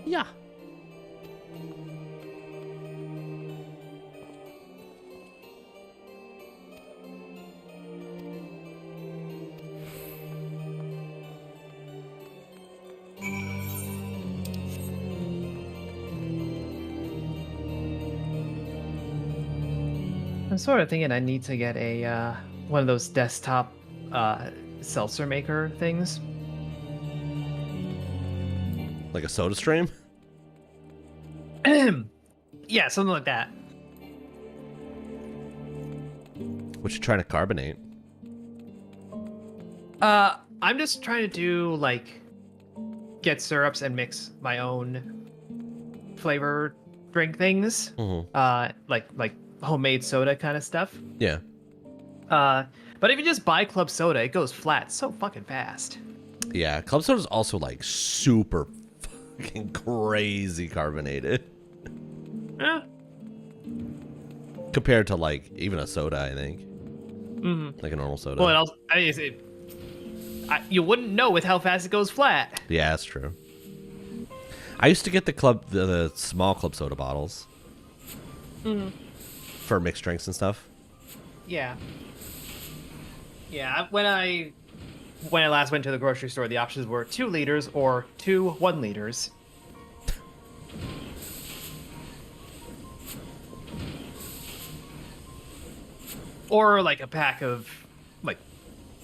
Yeah. I'm sort of thinking I need to get a one of those desktop seltzer maker things. Like a soda stream? Yeah, something like that. What you trying to carbonate? I'm just trying to do like get syrups and mix my own flavor drink things. Like homemade soda kind of stuff. Yeah. But if you just buy club soda, it goes flat so fucking fast. Yeah, club soda is also like super fucking crazy carbonated. Yeah. Compared to like even a soda, I think. Like a normal soda. Well, you wouldn't know with how fast it goes flat. Yeah, that's true. I used to get the small club soda bottles for mixed drinks and stuff. Yeah. Yeah, when I last went to the grocery store, the options were 2 liters or 2 1 liters. Or like a pack of like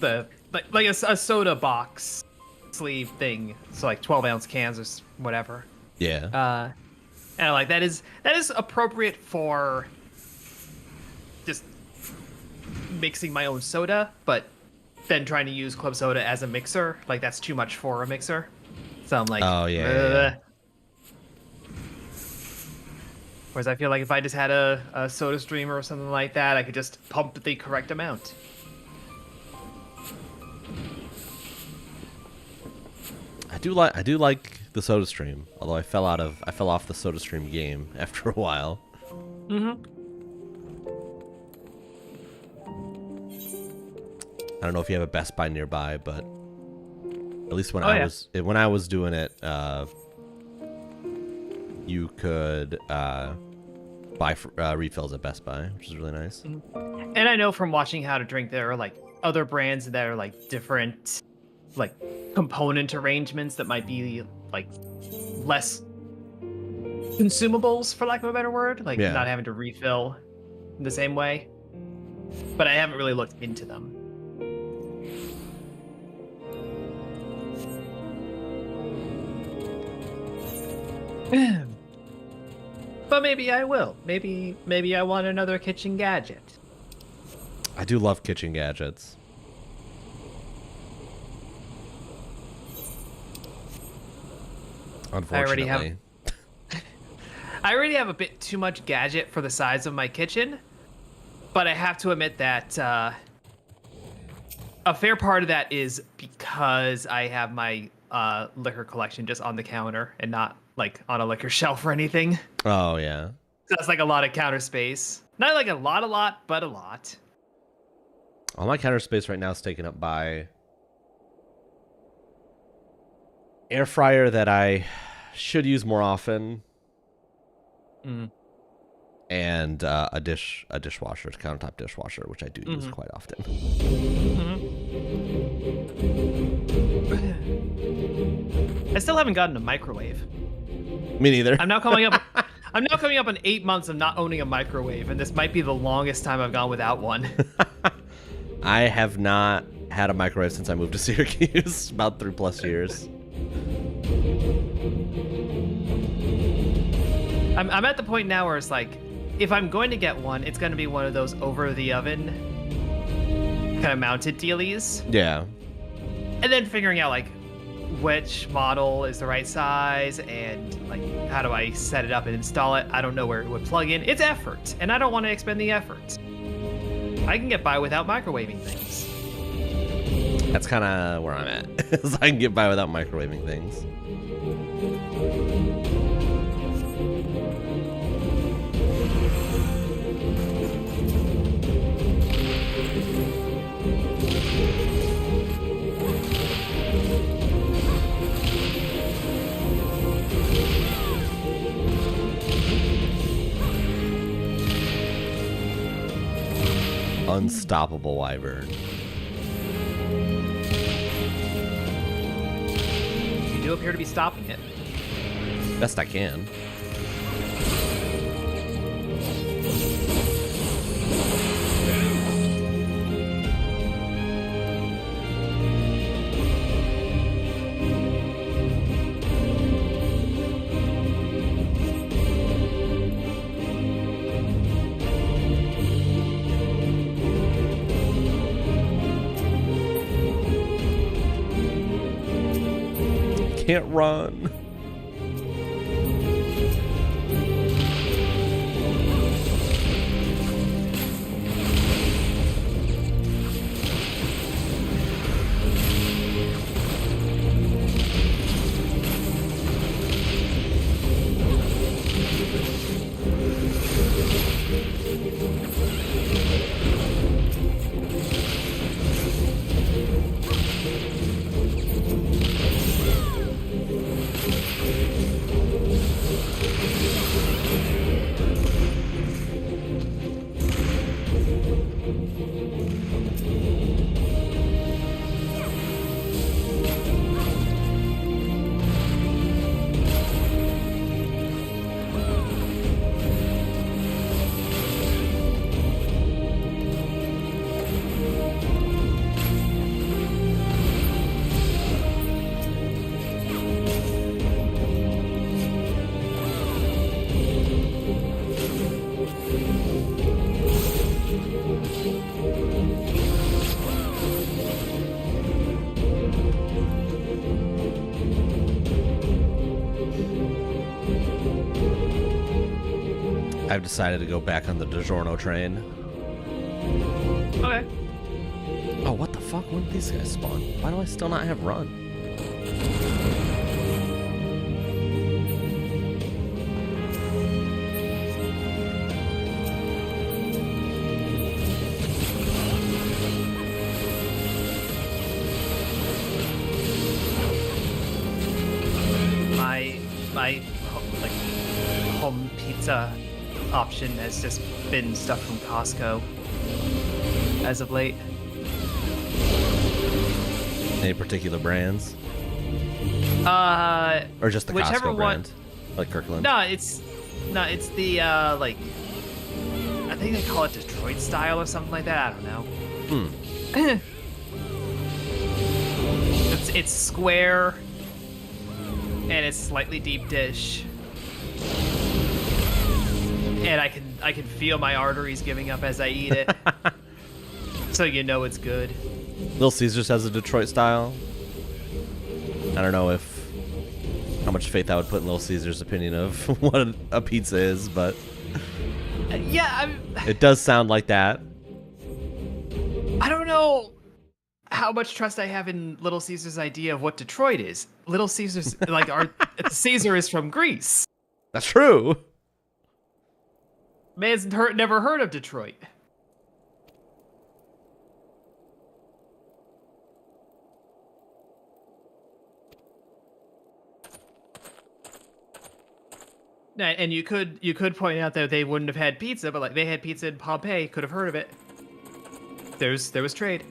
a soda box sleeve thing, so like 12-ounce cans or whatever. Yeah. And like that is appropriate for just mixing my own soda, but then trying to use club soda as a mixer, like that's too much for a mixer. So I'm like, oh yeah. Whereas I feel like if I just had a soda streamer or something like that, I could just pump the correct amount. I do like the soda stream, although I fell off the soda stream game after a while. I don't know if you have a Best Buy nearby, but at least when I was doing it, you could buy refills at Best Buy, which is really nice. And I know from watching How to Drink, there are like other brands that are like different, like component arrangements that might be like less consumables, for lack of a better word, like not having to refill in the same way. But I haven't really looked into them. But maybe I will. Maybe I want another kitchen gadget. I do love kitchen gadgets. Unfortunately. I already have a bit too much gadget for the size of my kitchen, but I have to admit that a fair part of that is because I have my liquor collection just on the counter and not like on a liquor shelf or anything. Oh yeah. So that's like a lot of counter space. Not like a lot, but a lot. All my counter space right now is taken up by air fryer that I should use more often, and a dishwasher, countertop dishwasher, which I do use quite often. I still haven't gotten a microwave. Me neither. I'm now coming up on 8 months of not owning a microwave, and this might be the longest time I've gone without one. I have not had a microwave since I moved to Syracuse, about 3+ years. I'm at the point now where it's like, if I'm going to get one, it's going to be one of those over the oven kind of mounted dealies. Yeah. And then figuring out like which model is the right size and like how do I set it up and install it. I don't know where it would plug in. It's effort, and I don't want to expend the effort. I can get by without microwaving things. That's kind of where I'm at. So I can get by without microwaving things. Unstoppable wyvern. You do appear to be stopping it. Best I can. Can't run. I've decided to go back on the DiGiorno train. Okay. Oh, what the fuck? When did these guys spawn? Why do I still not have run? My like home pizza option has just been stuff from Costco as of late. Any particular brands? Or just the whichever Costco brand? Like Kirkland? No, it's the like I think they call it Detroit style or something like that. I don't know. It's square and it's slightly deep dish. And I can feel my arteries giving up as I eat it. So you know it's good. Little Caesars has a Detroit style. I don't know how much faith I would put in Little Caesars' opinion of what a pizza is, but yeah, it does sound like that. I don't know how much trust I have in Little Caesar's idea of what Detroit is. Little Caesar's like Caesar is from Greece. That's true. Man's never heard of Detroit. And you could point out that they wouldn't have had pizza, but like they had pizza in Pompeii, could have heard of it. There was trade.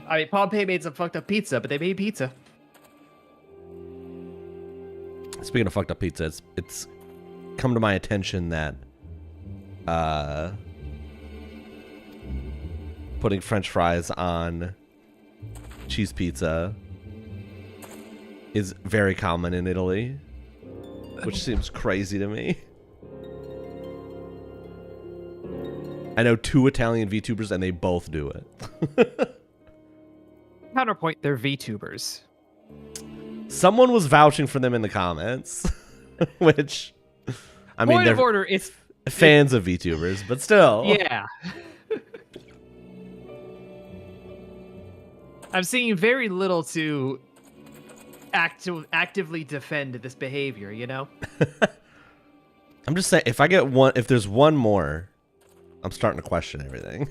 I mean, Pompeii made some fucked up pizza, but they made pizza. Speaking of fucked up pizza, it's come to my attention that putting French fries on cheese pizza is very common in Italy, which seems crazy to me. I know 2 Italian VTubers and they both do it. Counterpoint, they're VTubers. Someone was vouching for them in the comments, which, I mean, Point they're of order, it's fans of VTubers, but still. Yeah. I'm seeing very little to actively defend this behavior, you know? I'm just saying, if there's one more, I'm starting to question everything.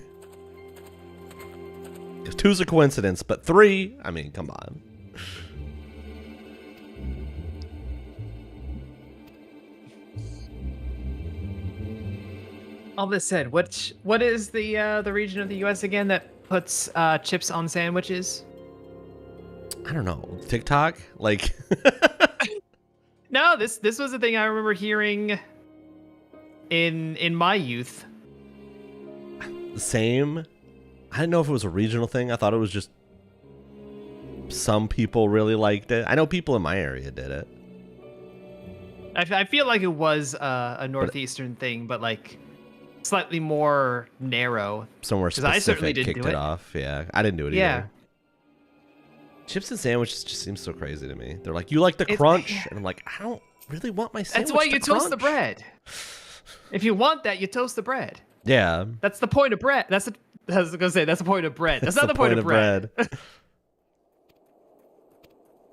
If 2's a coincidence, but 3, I mean, come on. All this said, what is the region of the U.S. again that puts chips on sandwiches? I don't know. TikTok? Like... No, this was a thing I remember hearing in my youth. Same. I didn't know if it was a regional thing. I thought it was just some people really liked it. I know people in my area did it. I feel like it was a northeastern thing, but like slightly more narrow. Somewhere specific I certainly didn't kicked do it it off. Yeah, I didn't do it Yeah. either. Chips and sandwiches just seems so crazy to me. They're like, you like the crunch? And I'm like, I don't really want my sandwich That's why to you toast the crunch. bread. If you want that, you toast the bread. Yeah. That's the point of bread. I was gonna say that's the point of bread. That's not the point of bread.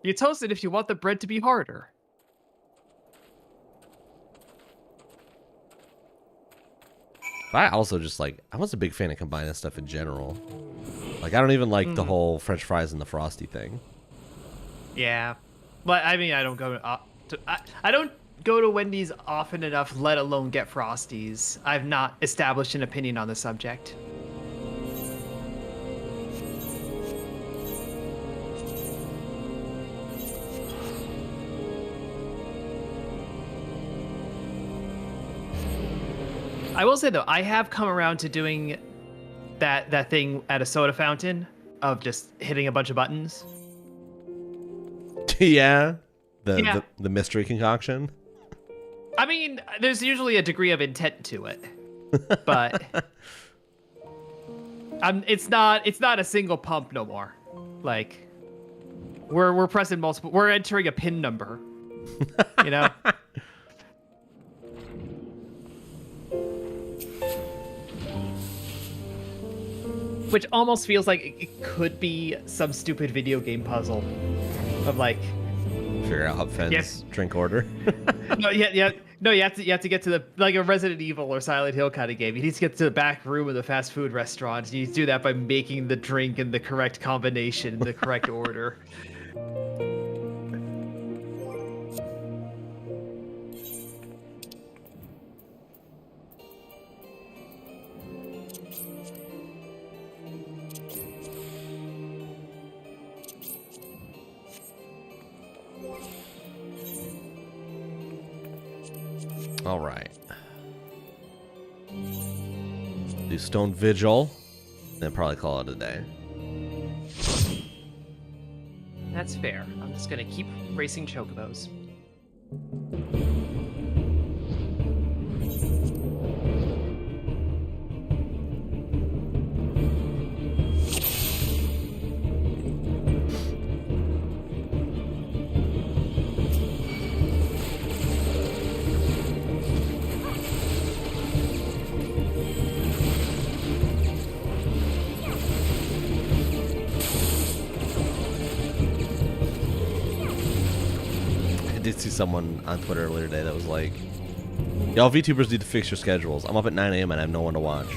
You toast it if you want the bread to be harder. I also just like, I was a big fan of combining stuff in general. Like, I don't even like the whole French fries and the Frosty thing. Yeah, but I mean, I don't go I don't go to Wendy's often enough, let alone get Frosties. I've not established an opinion on the subject. I will say though, I have come around to doing that thing at a soda fountain of just hitting a bunch of buttons. Yeah. The mystery concoction. I mean, there's usually a degree of intent to it, but it's not a single pump no more. Like we're pressing multiple. We're entering a pin number. You know. Which almost feels like it could be some stupid video game puzzle of like Figure out how Fenn's drink order. No, you have to get to the like a Resident Evil or Silent Hill kind of game. You need to get to the back room of the fast food restaurant. You do that by making the drink in the correct combination, in the correct order. All right. Do Stone Vigil, then probably call it a day. That's fair. I'm just gonna keep racing chocobos. did see someone on Twitter earlier today that was like, y'all VTubers need to fix your schedules. I'm up at 9 a.m. and I have no one to watch.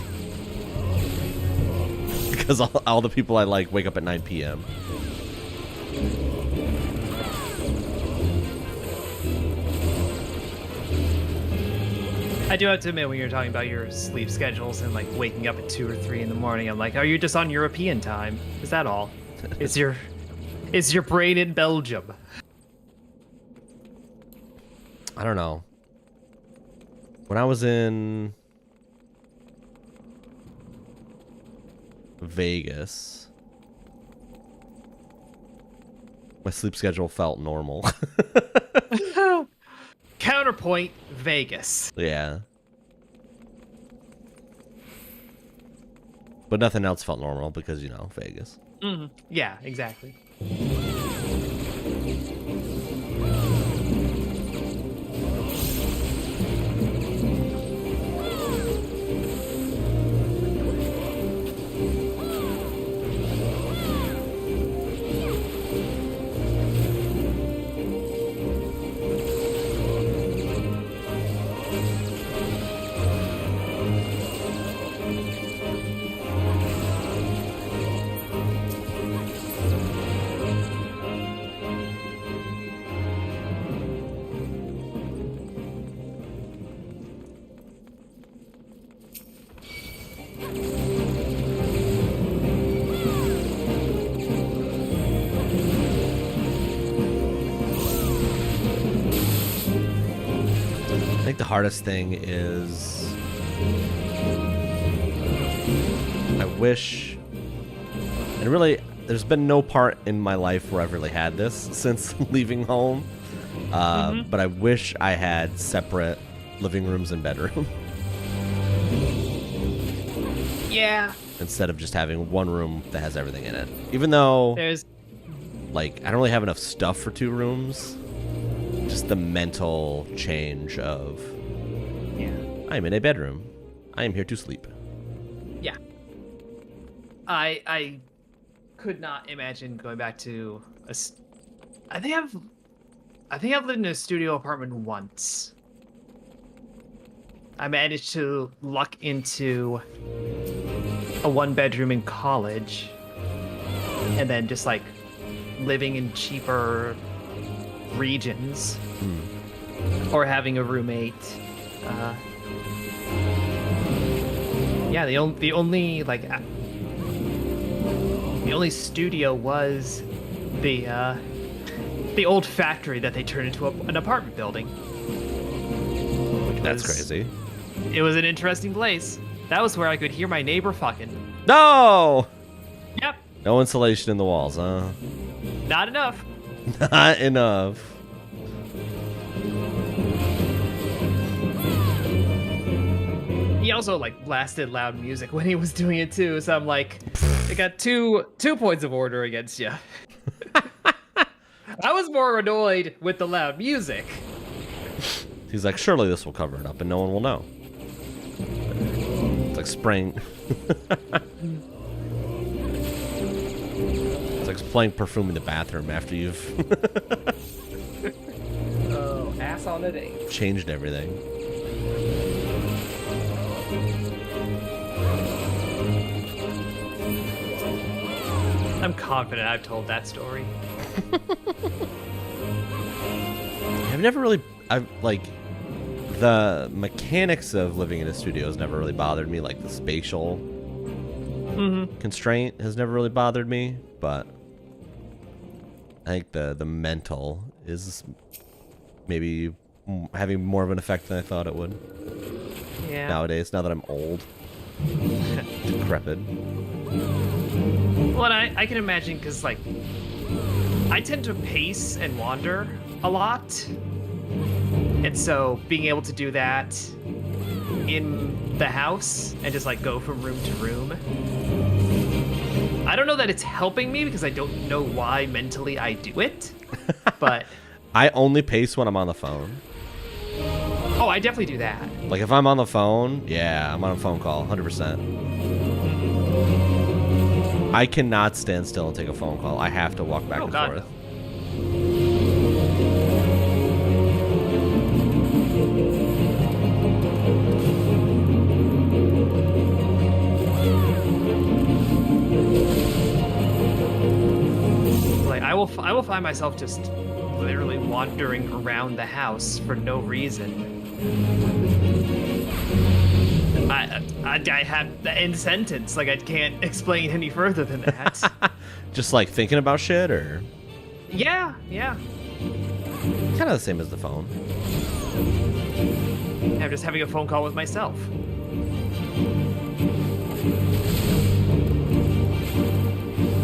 Because all the people I like wake up at 9 p.m. I do have to admit, when you're talking about your sleep schedules and like waking up at 2 or 3 in the morning, I'm like, are you just on European time? Is that all? Is your brain in Belgium? I don't know. When I was in Vegas, my sleep schedule felt normal. Counterpoint, Vegas. Yeah. But nothing else felt normal because, you know, Vegas. Mm-hmm. Yeah, exactly. I think the hardest thing is I wish, and really there's been no part in my life where I've really had this since leaving home, but I wish I had separate living rooms and bedroom. Yeah. Instead of just having one room that has everything in it. Even though There's like I don't really have enough stuff for 2 rooms. Just the mental change of, yeah. I am in a bedroom. I am here to sleep. Yeah. I could not imagine going back to I think I've lived in a studio apartment once. I managed to luck into a 1-bedroom in college, and then just like living in cheaper regions, or having a roommate. Yeah, the only studio was the old factory that they turned into an apartment building. That's crazy. It was an interesting place. That was where I could hear my neighbor fucking. No! Yep. No insulation in the walls, huh? Not enough. Not enough. He also like blasted loud music when he was doing it too, so I'm like, I got two points of order against you. I was more annoyed with the loud music. He's like, surely this will cover it up and no one will know. It's like spraying. It's like spraying perfume in the bathroom after you've Oh, ass on a date. changed everything. I'm confident I've told that story. I've never really, the mechanics of living in a studio has never really bothered me. Like the spatial constraint has never really bothered me, but I think the mental is maybe having more of an effect than I thought it would. Yeah. Nowadays, now that I'm old, decrepit. Well, and I can imagine because like I tend to pace and wander a lot, and so being able to do that in the house and just like go from room to room, I don't know that it's helping me because I don't know why mentally I do it, but I only pace when I'm on the phone. oh, I definitely do that. Like if I'm on the phone, yeah, I'm on a phone call, 100%. I cannot stand still and take a phone call. I have to walk back and God, forth. no. I will find myself just literally wandering around the house for no reason. I have the end sentence. Like, I can't explain any further than that. Just like thinking about shit, or Yeah. kind of the same as the phone. I'm just having a phone call with myself.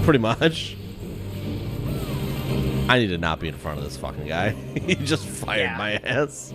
Pretty much. I need to not be in front of this fucking guy. He just fired my ass.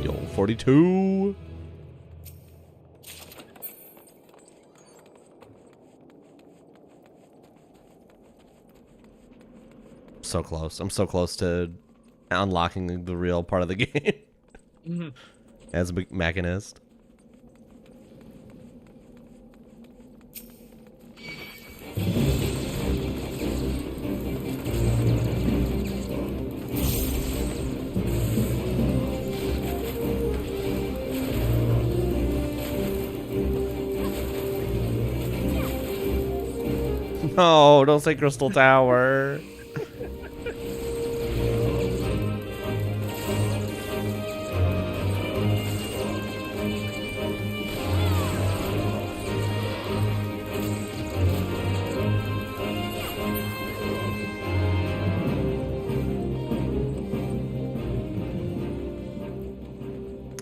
Yo, 42. So close. I'm so close to unlocking the real part of the game. As a machinist. No, don't say Crystal Tower.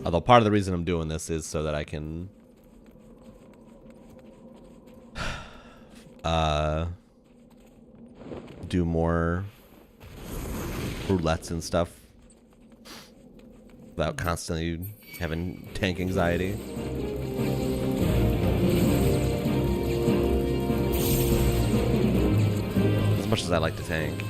Although part of the reason I'm doing this is so that I can do more roulettes and stuff without constantly having tank anxiety. As much as I like to tank.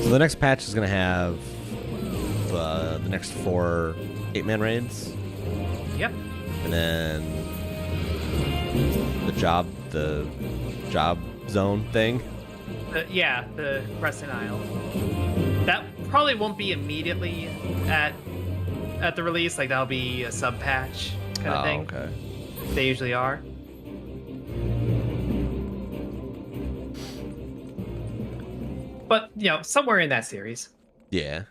So the next patch is going to have the next 4 8-man raids. Yep. And then the job zone thing. The Crescent Isle. That probably won't be immediately at the release. Like, that'll be a sub patch kind of thing. Okay. They usually are. But, somewhere in that series. Yeah.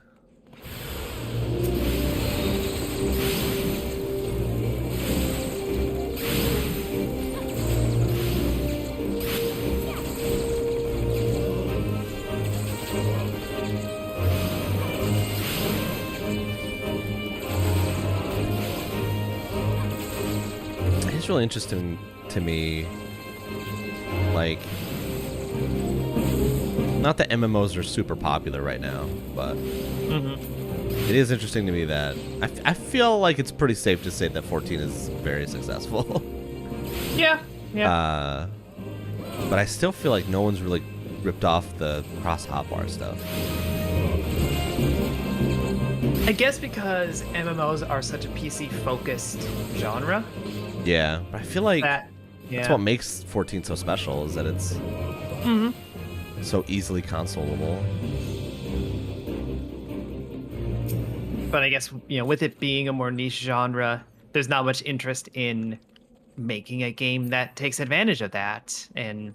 It's really interesting to me, like, not that MMOs are super popular right now, but it is interesting to me that I feel like it's pretty safe to say that 14 is very successful. Yeah. But I still feel like no one's really ripped off the cross hotbar stuff. I guess because MMOs are such a PC-focused genre. Yeah, but I feel like That's what makes 14 so special is that it's Mm-hmm. So easily consolable. But I guess, with it being a more niche genre, there's not much interest in making a game that takes advantage of that. And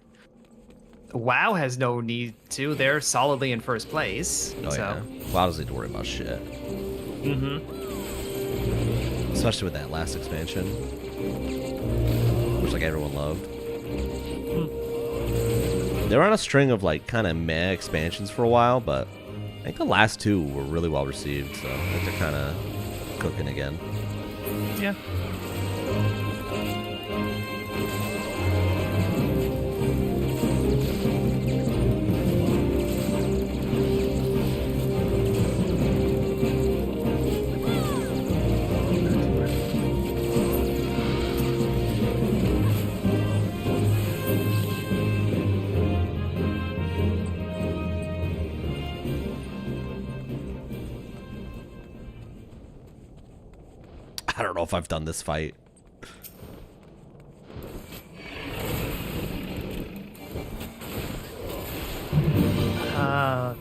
WoW has no need to. They're solidly in first place. Oh, so. yeah. WoW doesn't need to worry about shit. Mm-hmm. Especially with that last expansion, which like everyone loved. They were on a string of like kind of meh expansions for a while, but I think the last two were really well received, so I think they're kind of cooking again. Yeah. I don't know if I've done this fight.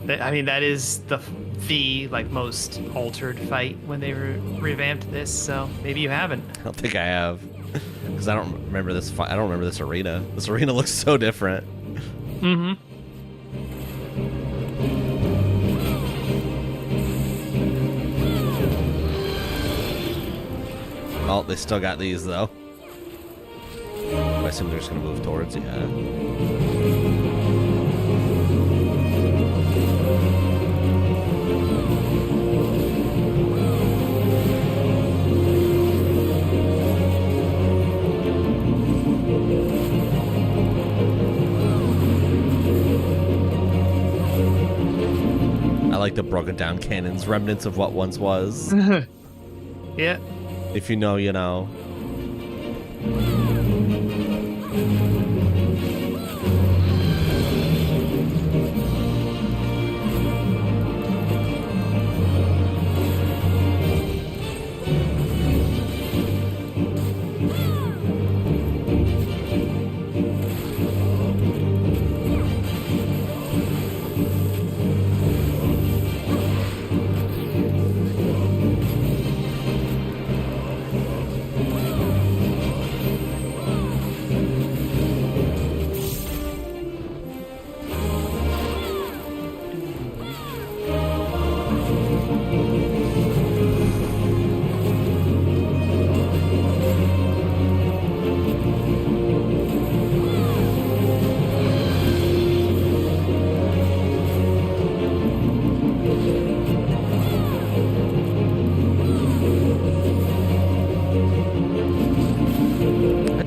I mean, that is the like most altered fight when they revamped this. So maybe you haven't. I don't think I have, because I don't remember this fight. I don't remember this arena. This arena looks so different. Mm-hmm. Oh, they still got these though. I assume they're just gonna move towards. Yeah. I like the broken down cannons, remnants of what once was. Yeah. If you know, you know.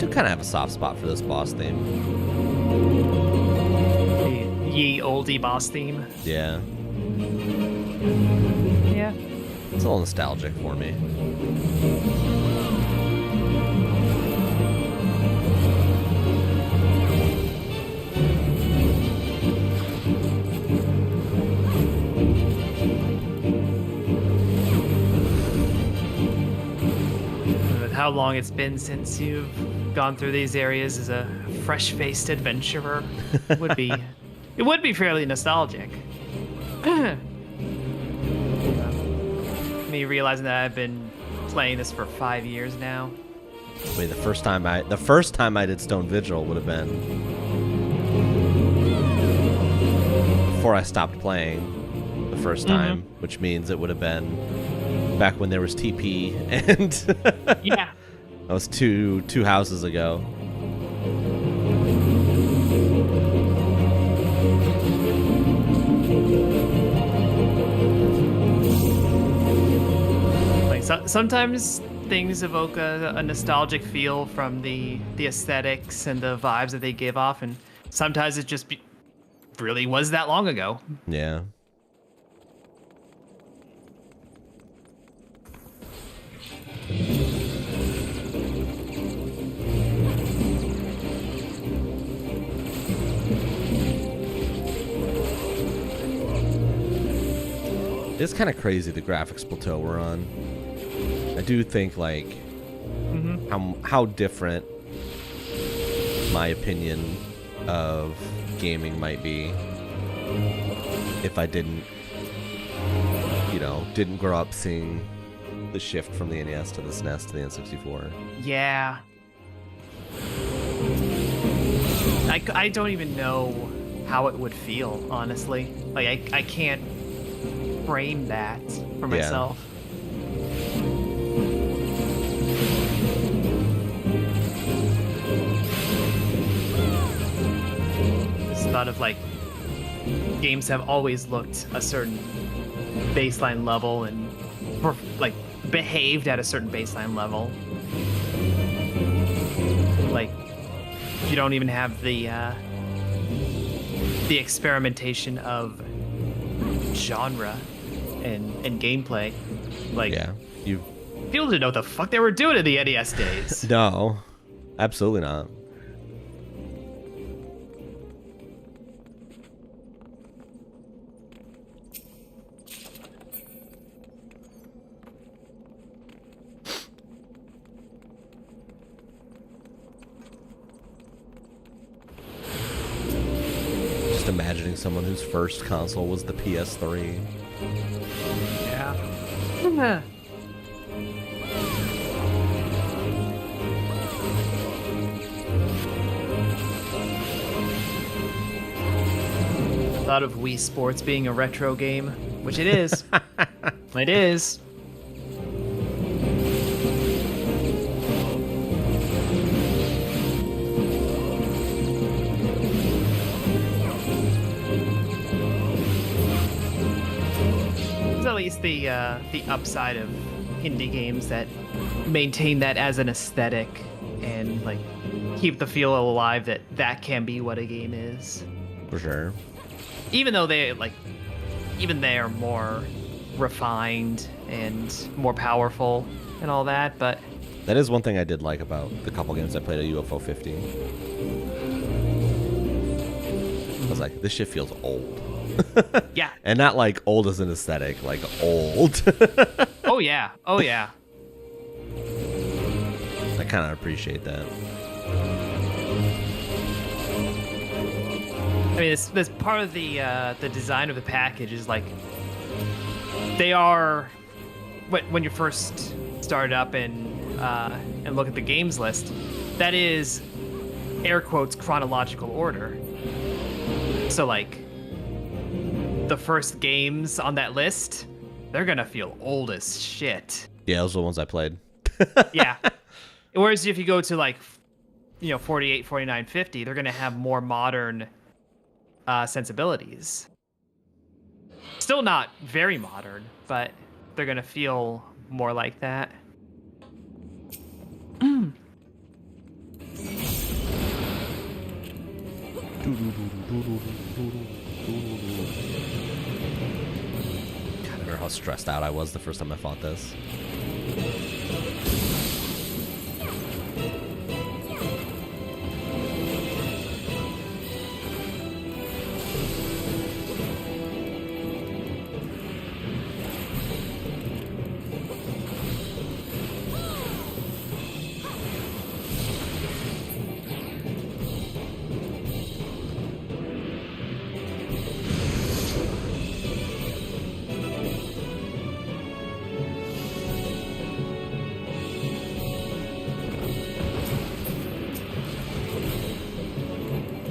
Kind of have a soft spot for this boss theme. The ye oldie boss theme. Yeah. Yeah. It's a little nostalgic for me. How long it's been since you've gone through these areas as a fresh-faced adventurer it would be fairly nostalgic. Me realizing that I've been playing this for 5 years now. Wait, the first time I did Stone Vigil would have been before I stopped playing the first time, which means it would have been back when there was TP, and yeah, that was two houses ago. Like sometimes things evoke a nostalgic feel from the aesthetics and the vibes that they give off, and sometimes it just really was that long ago. Yeah. It's kind of crazy the graphics plateau we're on. I do think like how different my opinion of gaming might be if I didn't, didn't grow up seeing the shift from the NES to the SNES to the N64. Yeah. I don't even know how it would feel, honestly. Like, I can't frame that for myself. This thought of, like, games have always looked a certain baseline level and, like, behaved at a certain baseline level. Like, you don't even have the experimentation of genre and gameplay. Like, people didn't know what the fuck they were doing in the NES days. No, absolutely not. Imagining someone whose first console was the PS3. Yeah. Thought of Wii Sports being a retro game, which it is. It is. The upside of indie games that maintain that as an aesthetic and like keep the feel alive that can be what a game is. For sure. Even though they are more refined and more powerful and all that, but that is one thing I did like about the couple games I played at UFO 50. I was like, this shit feels old. Yeah. And not like old as an aesthetic, like old. Oh yeah. Oh yeah. I kind of appreciate that. I mean, this part of the design of the package is like they are when you first start up and look at the games list, that is air quotes chronological order. So like the first games on that list, they're gonna feel old as shit. Yeah, those are the ones I played. Yeah. Whereas if you go to like 48, 49, 50, they're gonna have more modern sensibilities. Still not very modern, but they're gonna feel more like that. I remember how stressed out I was the first time I fought this.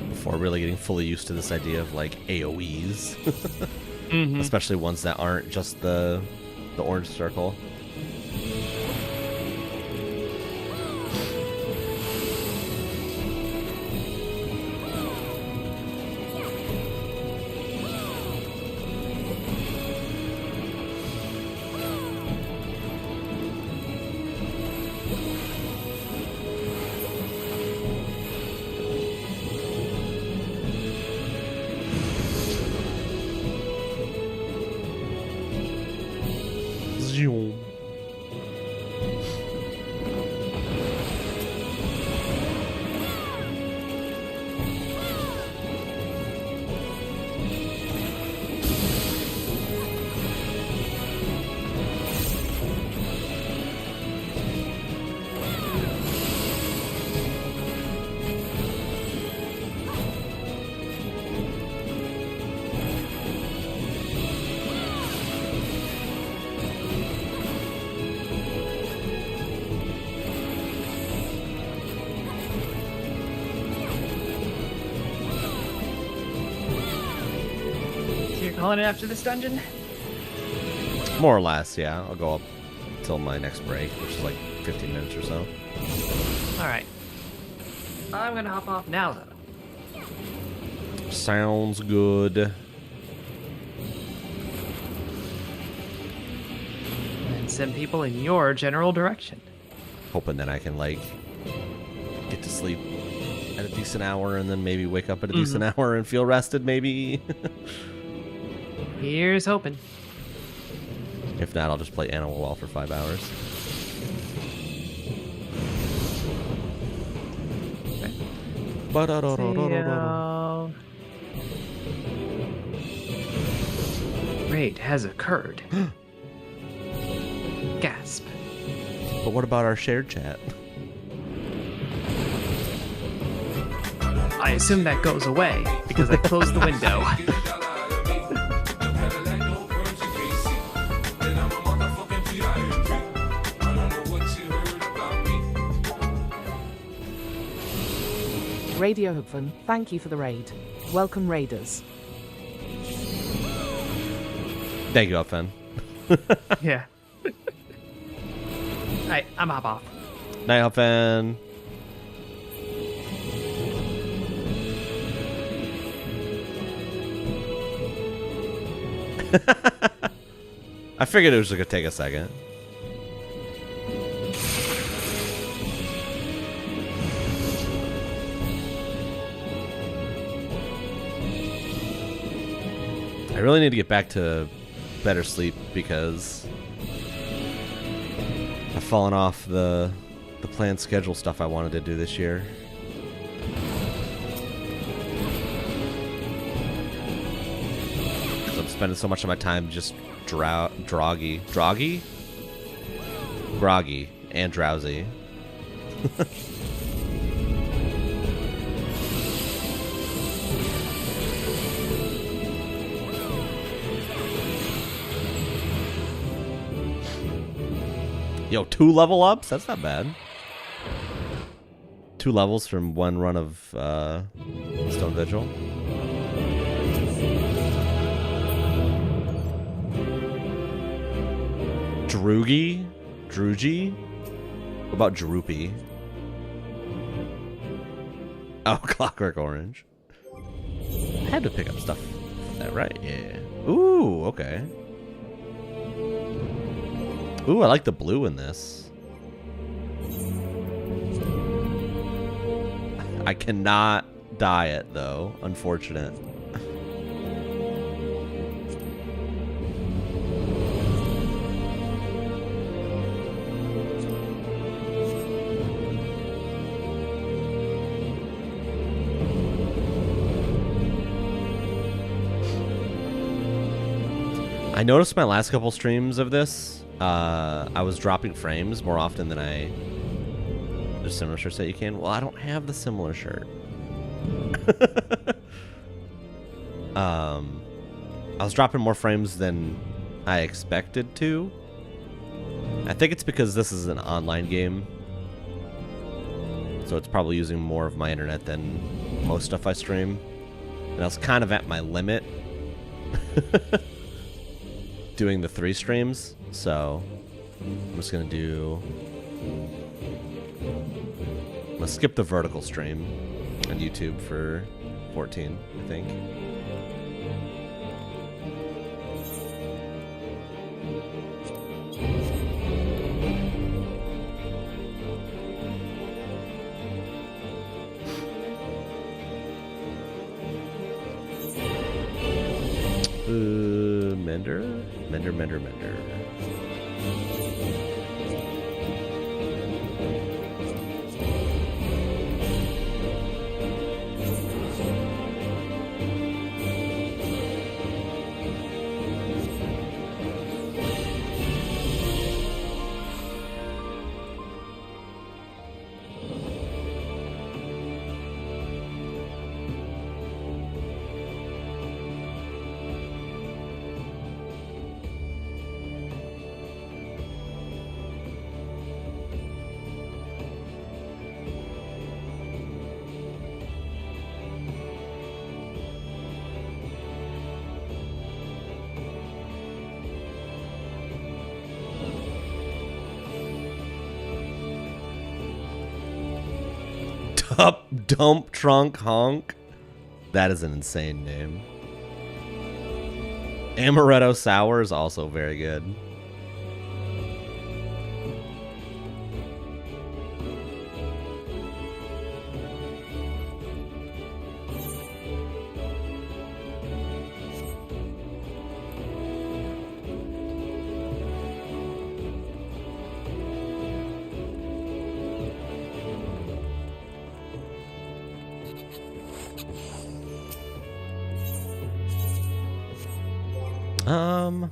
Before really getting fully used to this idea of like AoEs. Mm-hmm. Especially ones that aren't just the orange circle. calling it after this dungeon? More or less, yeah. I'll go up till my next break, which is like 15 minutes or so. Alright. I'm gonna hop off now, though. Sounds good. And send people in your general direction. Hoping that I can, like, get to sleep at a decent hour and then maybe wake up at a decent hour and feel rested, maybe. Here's hoping. If not, I'll just play Animal Wall for 5 hours. Raid has occurred. Gasp. But what about our shared chat? I assume that goes away because I closed the window. Radio Hoopfun, thank you for the raid. Welcome, Raiders. Thank you, Upfen. Yeah. Alright, I'm hop off. Night, Upfen. I figured it was going to take a second. I really need to get back to better sleep because I've fallen off the planned schedule stuff I wanted to do this year. Because I'm spending so much of my time just groggy and drowsy. Yo, 2 level ups? That's not bad. 2 levels from 1 run of Stone Vigil. Droogy? What about Droopy? Oh, Clockwork Orange. I had to pick up stuff. Is that right? Yeah. Ooh, okay. Ooh, I like the blue in this. I cannot dye it, though. Unfortunate. I noticed my last couple streams of this, I was dropping frames more often than there's similar shirts that you can. Well, I don't have the similar shirt. I was dropping more frames than I expected to. I think it's because this is an online game. So it's probably using more of my internet than most stuff I stream. And I was kind of at my limit. Doing the 3 streams, so I'm just gonna skip the vertical stream on YouTube for 14, I think. Mender. Up, dump, trunk, honk. That is an insane name. Amaretto sour is also very good.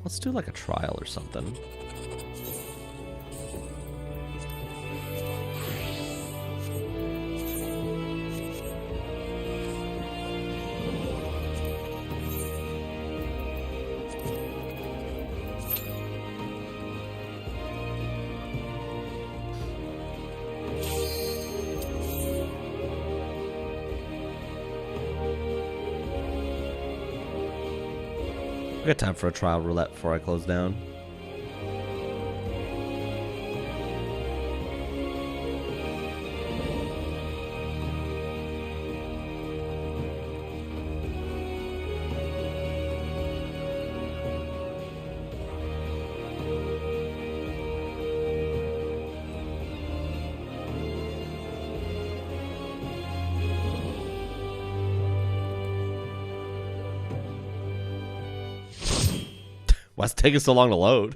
Let's do like a trial or something. I got time for a trial roulette before I close down. Why's it taking so long to load?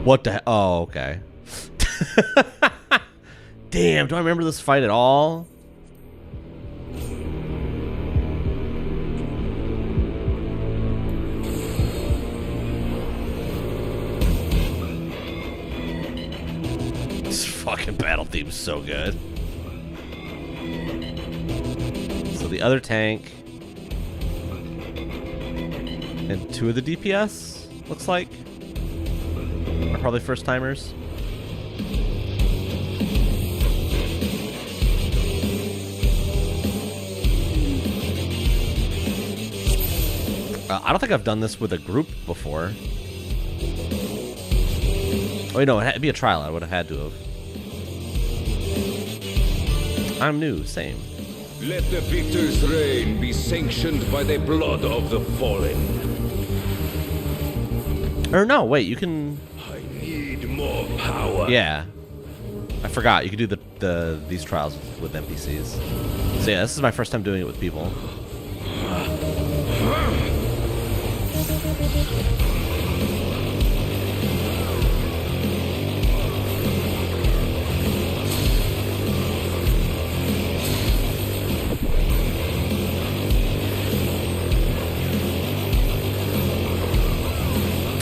What the? Oh, okay. Damn, do I remember this fight at all? This fucking battle theme's so good. So the other tank and 2 of the DPS, looks like, are probably first timers. I don't think I've done this with a group before. Oh, wait, no, it'd be a trial. I would have had to have. I'm new, same. Let the victor's reign be sanctioned by the blood of the fallen. Or no, wait, you can... I need more power. Yeah. I forgot, you can do these trials with NPCs. So yeah, this is my first time doing it with people.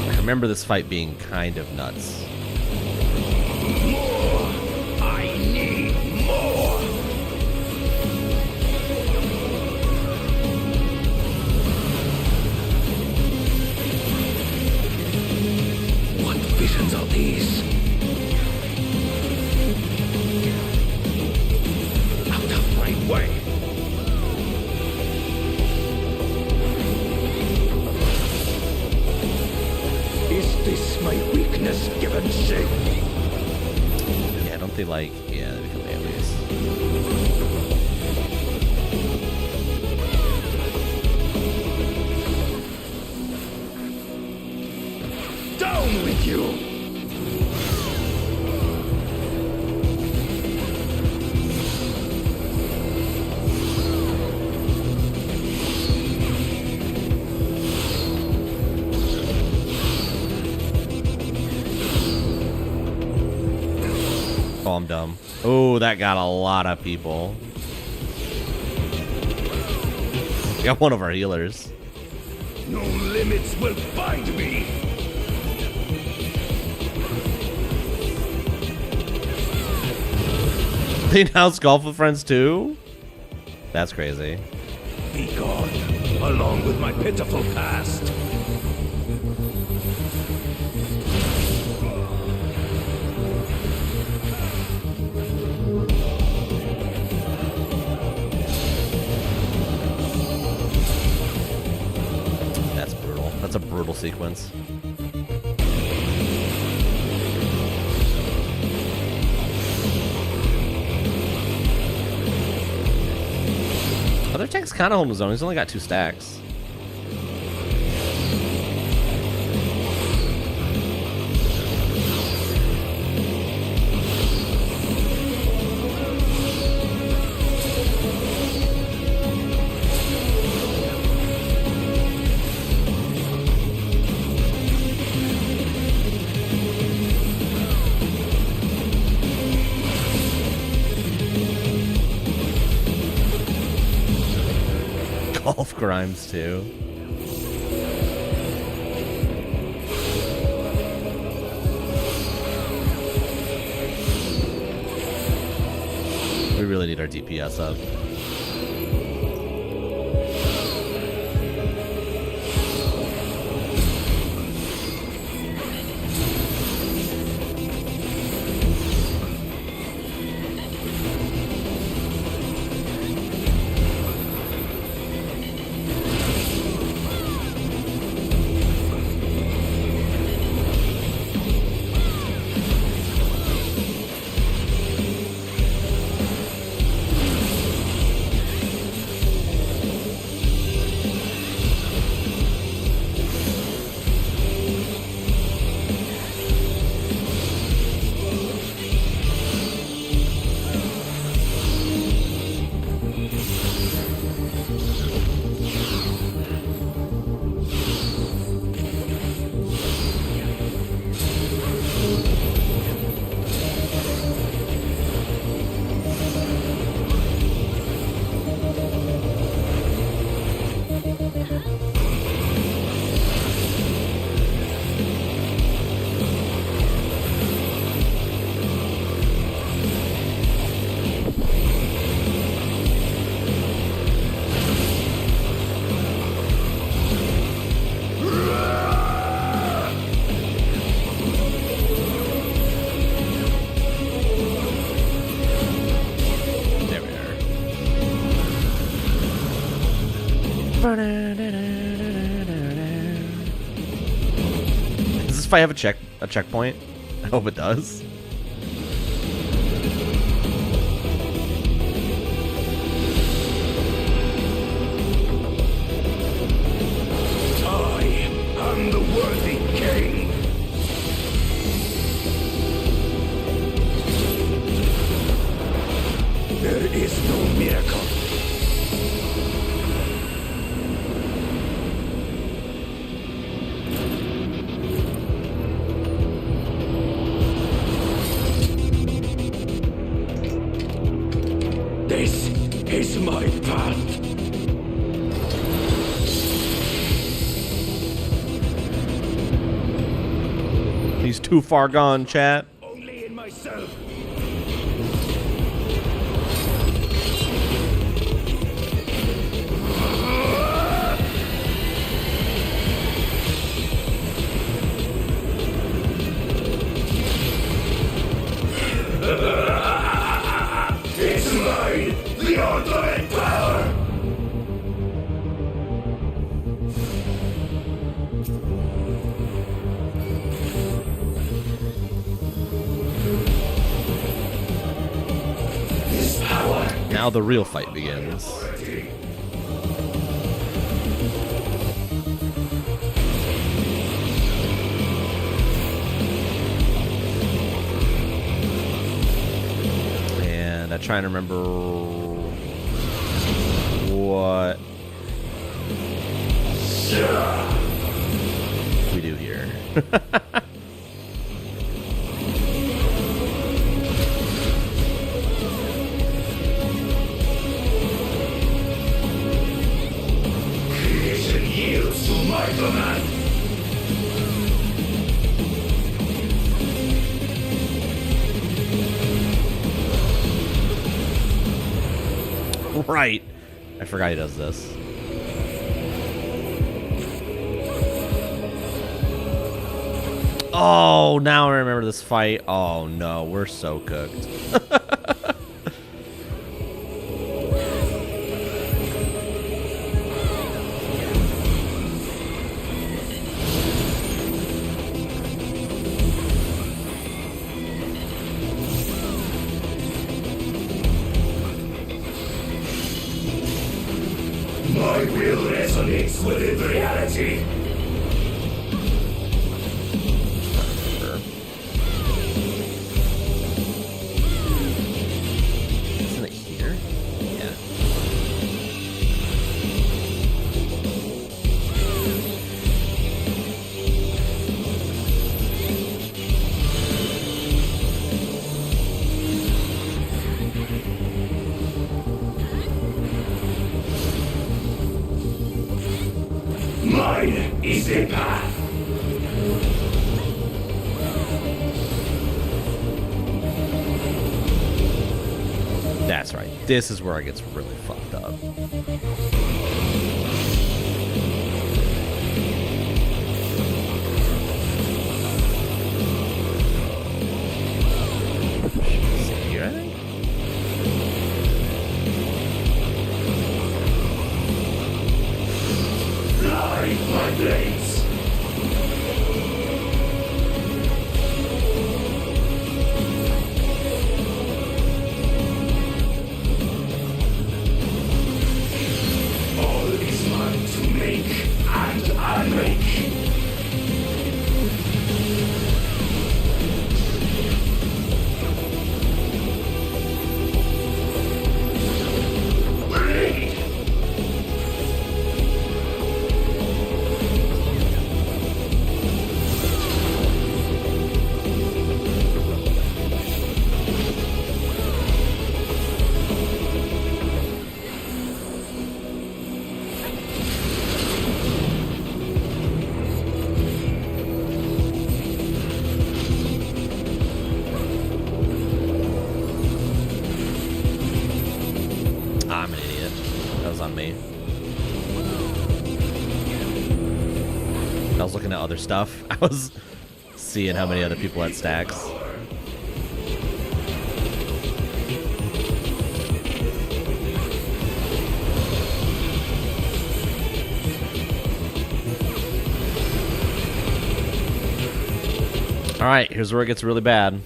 I remember this fight being kind of nuts. More! I need more! What visions are these? Out of my way! Is this my weakness given shape? Yeah, don't they like... Yeah, they become aliens. Down with you! Oh, I'm dumb. Oh, that got a lot of people. Got one of our healers. No limits will bind me! They announced Golf with Friends too? That's crazy. Be gone, along with my pitiful past. That's brutal. That's a brutal sequence. Other tank's kind of holding his own. He's only got 2 stacks. Golf Grimes too. We really need our DPS up. Does this fight have a checkpoint? I hope it does. I am the worthy king. There is no miracle. This is my path. He's too far gone, chat. Only in myself. It's mine, the ultimate power. This power. Now the real fight begins. And I'm trying to remember what we do here. Creation yields to my command. Right. I forgot he does this. Oh, now I remember this fight. Oh no, we're so cooked. lives within reality. Isn't it here? Yeah. Mine is the path. That's right. This is where it gets really fucked up. Is it here, I think? Fly my blades. All is mine to make and unmake. Blade. I'm an idiot. That was on me. I was looking at other stuff. I was seeing how many other people had stacks. All right, here's where it gets really bad.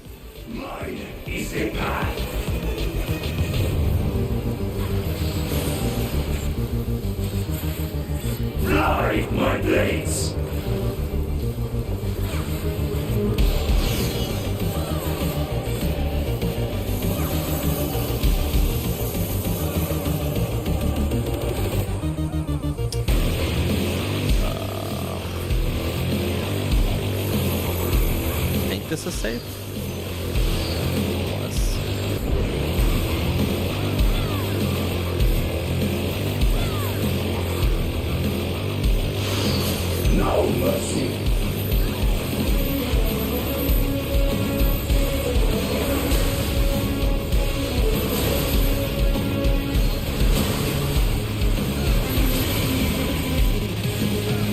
Mine is the path. Fly my blades. I think this is safe. Was. No mercy.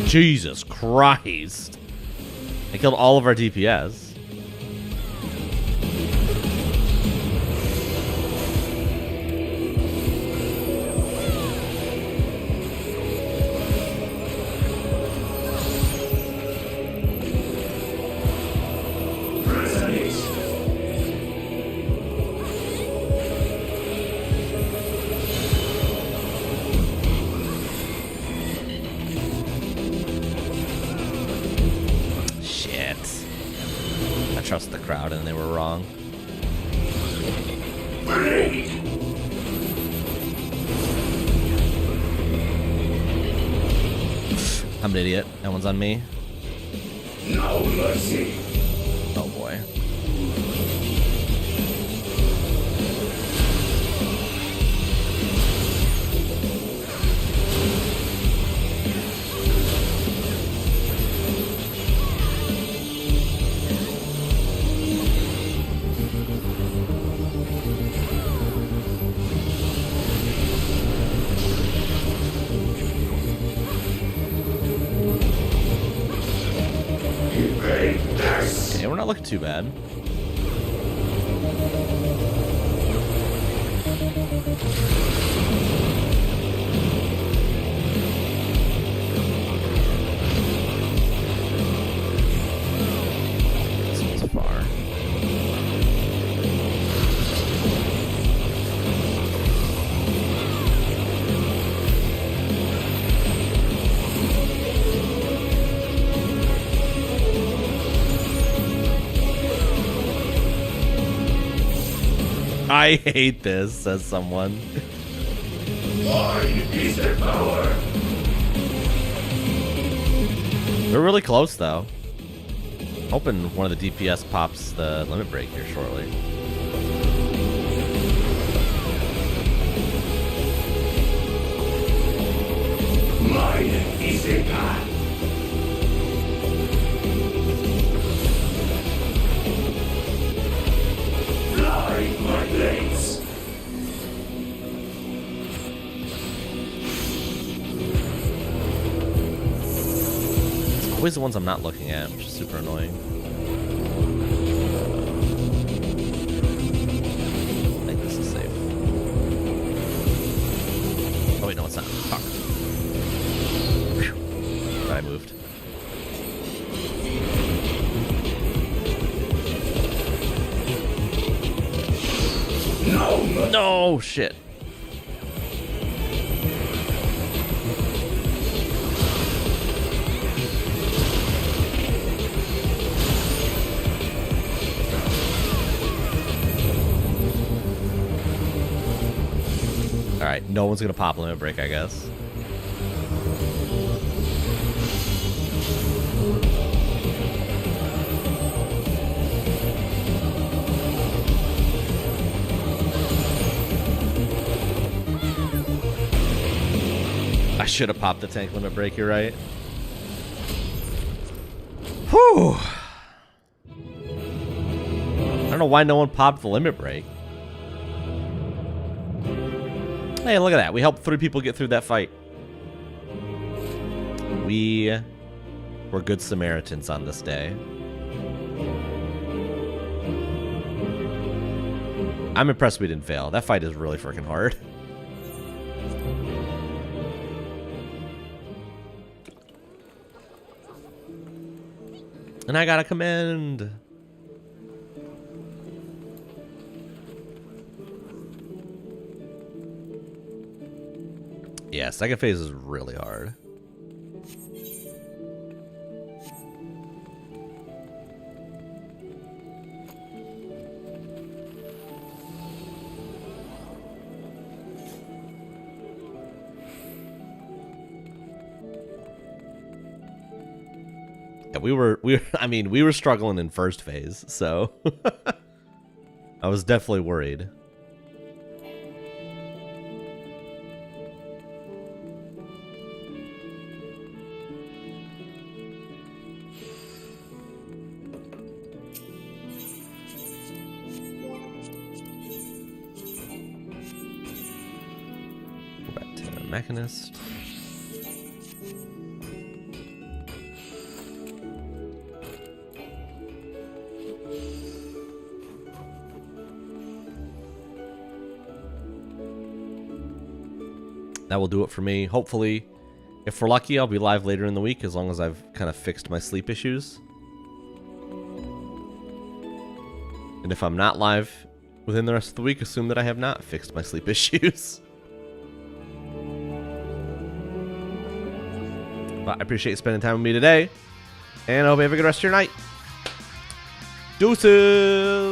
Jesus Christ. I killed all of our DPS. Resonate. Shit. I trust the crowd and they were wrong. Blade. I'm an idiot. That one's on me. No mercy. Oh boy. Okay, we're not looking too bad. This one's far. I hate this, says someone. Mine is the power. We're really close, though. Hoping one of the DPS pops the limit break here shortly. Mine is the path. Fly, my blades. It's always the ones I'm not looking at, which is super annoying. I think this is safe. Oh wait, no, it's not. Fuck. Phew. Thought I moved. No, No, shit. Alright, no one's gonna pop limit break, I guess. I should have popped the tank limit break, you're right. Whew. I don't know why no one popped the limit break. Hey, look at that. We helped 3 people get through that fight. We were good Samaritans on this day. I'm impressed we didn't fail. That fight is really freaking hard. And I got a commend. Yeah, second phase is really hard. Yeah, we were struggling in first phase, so I was definitely worried. Go back to Machinist. That will do it for me. Hopefully, if we're lucky, I'll be live later in the week as long as I've kind of fixed my sleep issues. And if I'm not live within the rest of the week, assume that I have not fixed my sleep issues. But I appreciate you spending time with me today. And I hope you have a good rest of your night. Deuces!